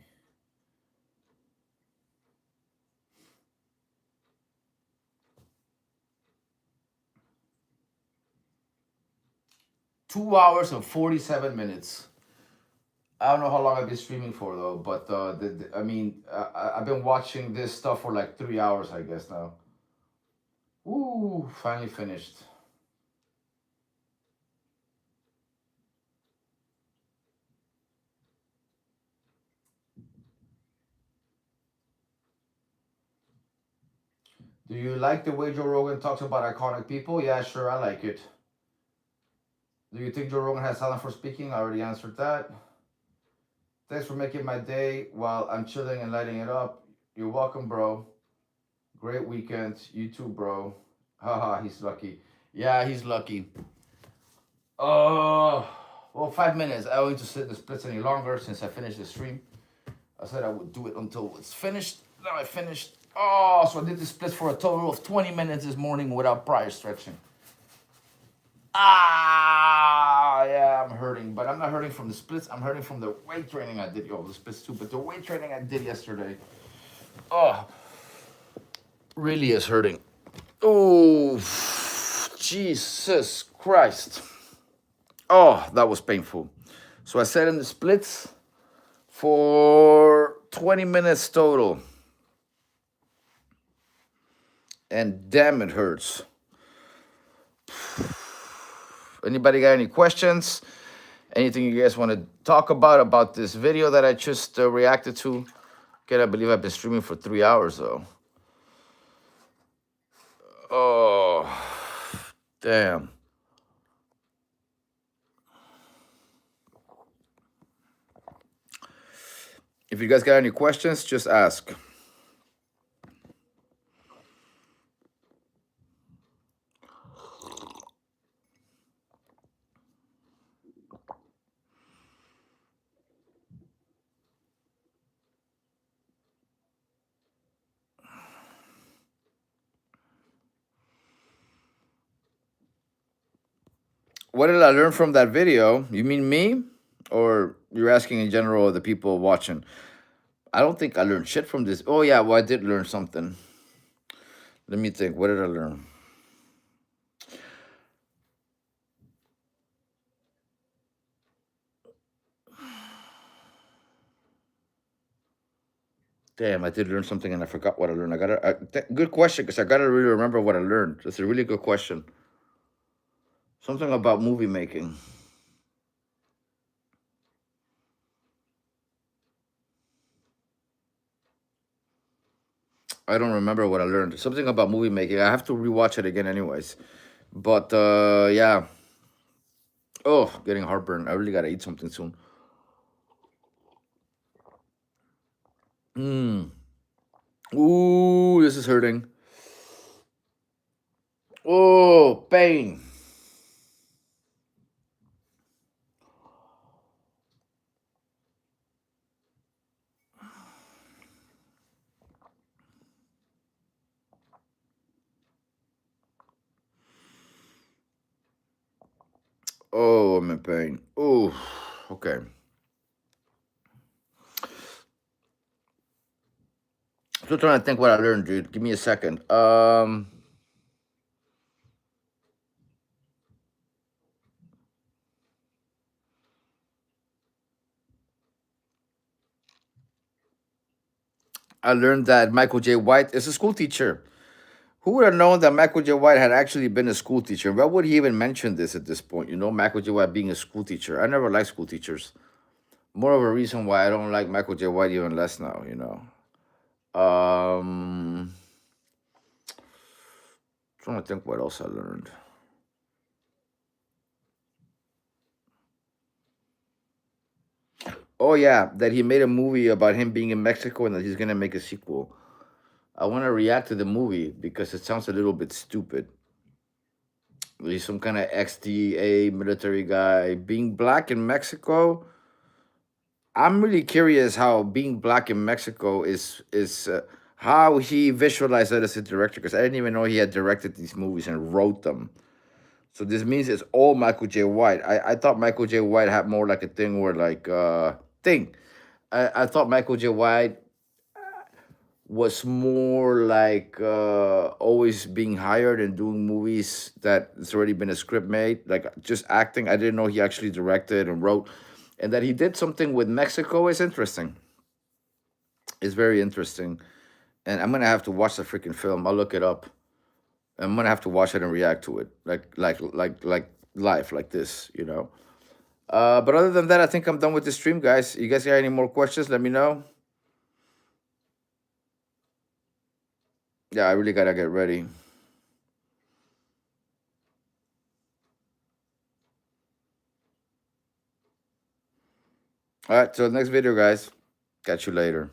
Two hours and 47 minutes. I don't know how long I've been streaming for though, but I've been watching this stuff for like 3 hours, I guess now. Ooh, finally finished. Do you like the way Joe Rogan talks about iconic people? Yeah, sure, I like it. Do you think Joe Rogan has talent for speaking? I already answered that. Thanks for making my day while I'm chilling and lighting it up. You're welcome, bro. Great weekend. You too, bro. Haha, he's lucky. Yeah, he's lucky. Well, 5 minutes. I don't need to sit in the splits any longer since I finished the stream. I said I would do it until it's finished. Now I finished. Oh, so I did the splits for a total of 20 minutes this morning without prior stretching. Yeah, I'm hurting, but I'm not hurting from the splits. I'm hurting from the weight training I did. Yo, the splits too, but the weight training I did yesterday. Oh, really is hurting. Oh, Jesus Christ. Oh, that was painful. So I sat in the splits for 20 minutes total. And damn, it hurts. Anybody got any questions? Anything you guys want to talk about this video that I just reacted to? Again, I believe I've been streaming for 3 hours though. Oh, damn. If you guys got any questions, just ask. What did I learn from that video? You mean me? Or you're asking in general the people watching? I don't think I learned shit from this. Oh, yeah, well, I did learn something. Let me think. What did I learn? Damn, I did learn something and I forgot what I learned. Good question, because I gotta really remember what I learned. That's a really good question. Something about movie making. I don't remember what I learned. Something about movie making. I have to rewatch it again anyways. But yeah. Oh, getting heartburn. I really gotta eat something soon. Ooh, this is hurting. Oh, pain. Oh, I'm in pain. Oh, okay. Still trying to think what I learned, dude. Give me a second. I learned that Michael J. White is a school teacher. Who would have known that Michael J. White had actually been a school teacher? Why would he even mention this at this point? You know, Michael J. White being a school teacher. I never liked school teachers. More of a reason why I don't like Michael J. White even less now, you know. Trying to think what else I learned. Oh yeah, that he made a movie about him being in Mexico and that he's gonna make a sequel. I want to react to the movie because it sounds a little bit stupid. He's some kind of XDA military guy being black in Mexico. I'm really curious how being black in Mexico is how he visualized that as a director, because I didn't even know he had directed these movies and wrote them. So this means it's all Michael J. White. I thought Michael J. White had more like a thing where like I thought Michael J. White was more like always being hired and doing movies that it's already been a script made, like just acting. I didn't know he actually directed and wrote, and that he did something with Mexico is interesting. It's very interesting, and I'm gonna have to watch the freaking film. I'll look it up. I'm gonna have to watch it and react to it, like live, like this, you know. But other than that, I think I'm done with the stream, guys. You guys got any more questions? Let me know. Yeah, I really gotta get ready. All right, so next video, guys. Catch you later.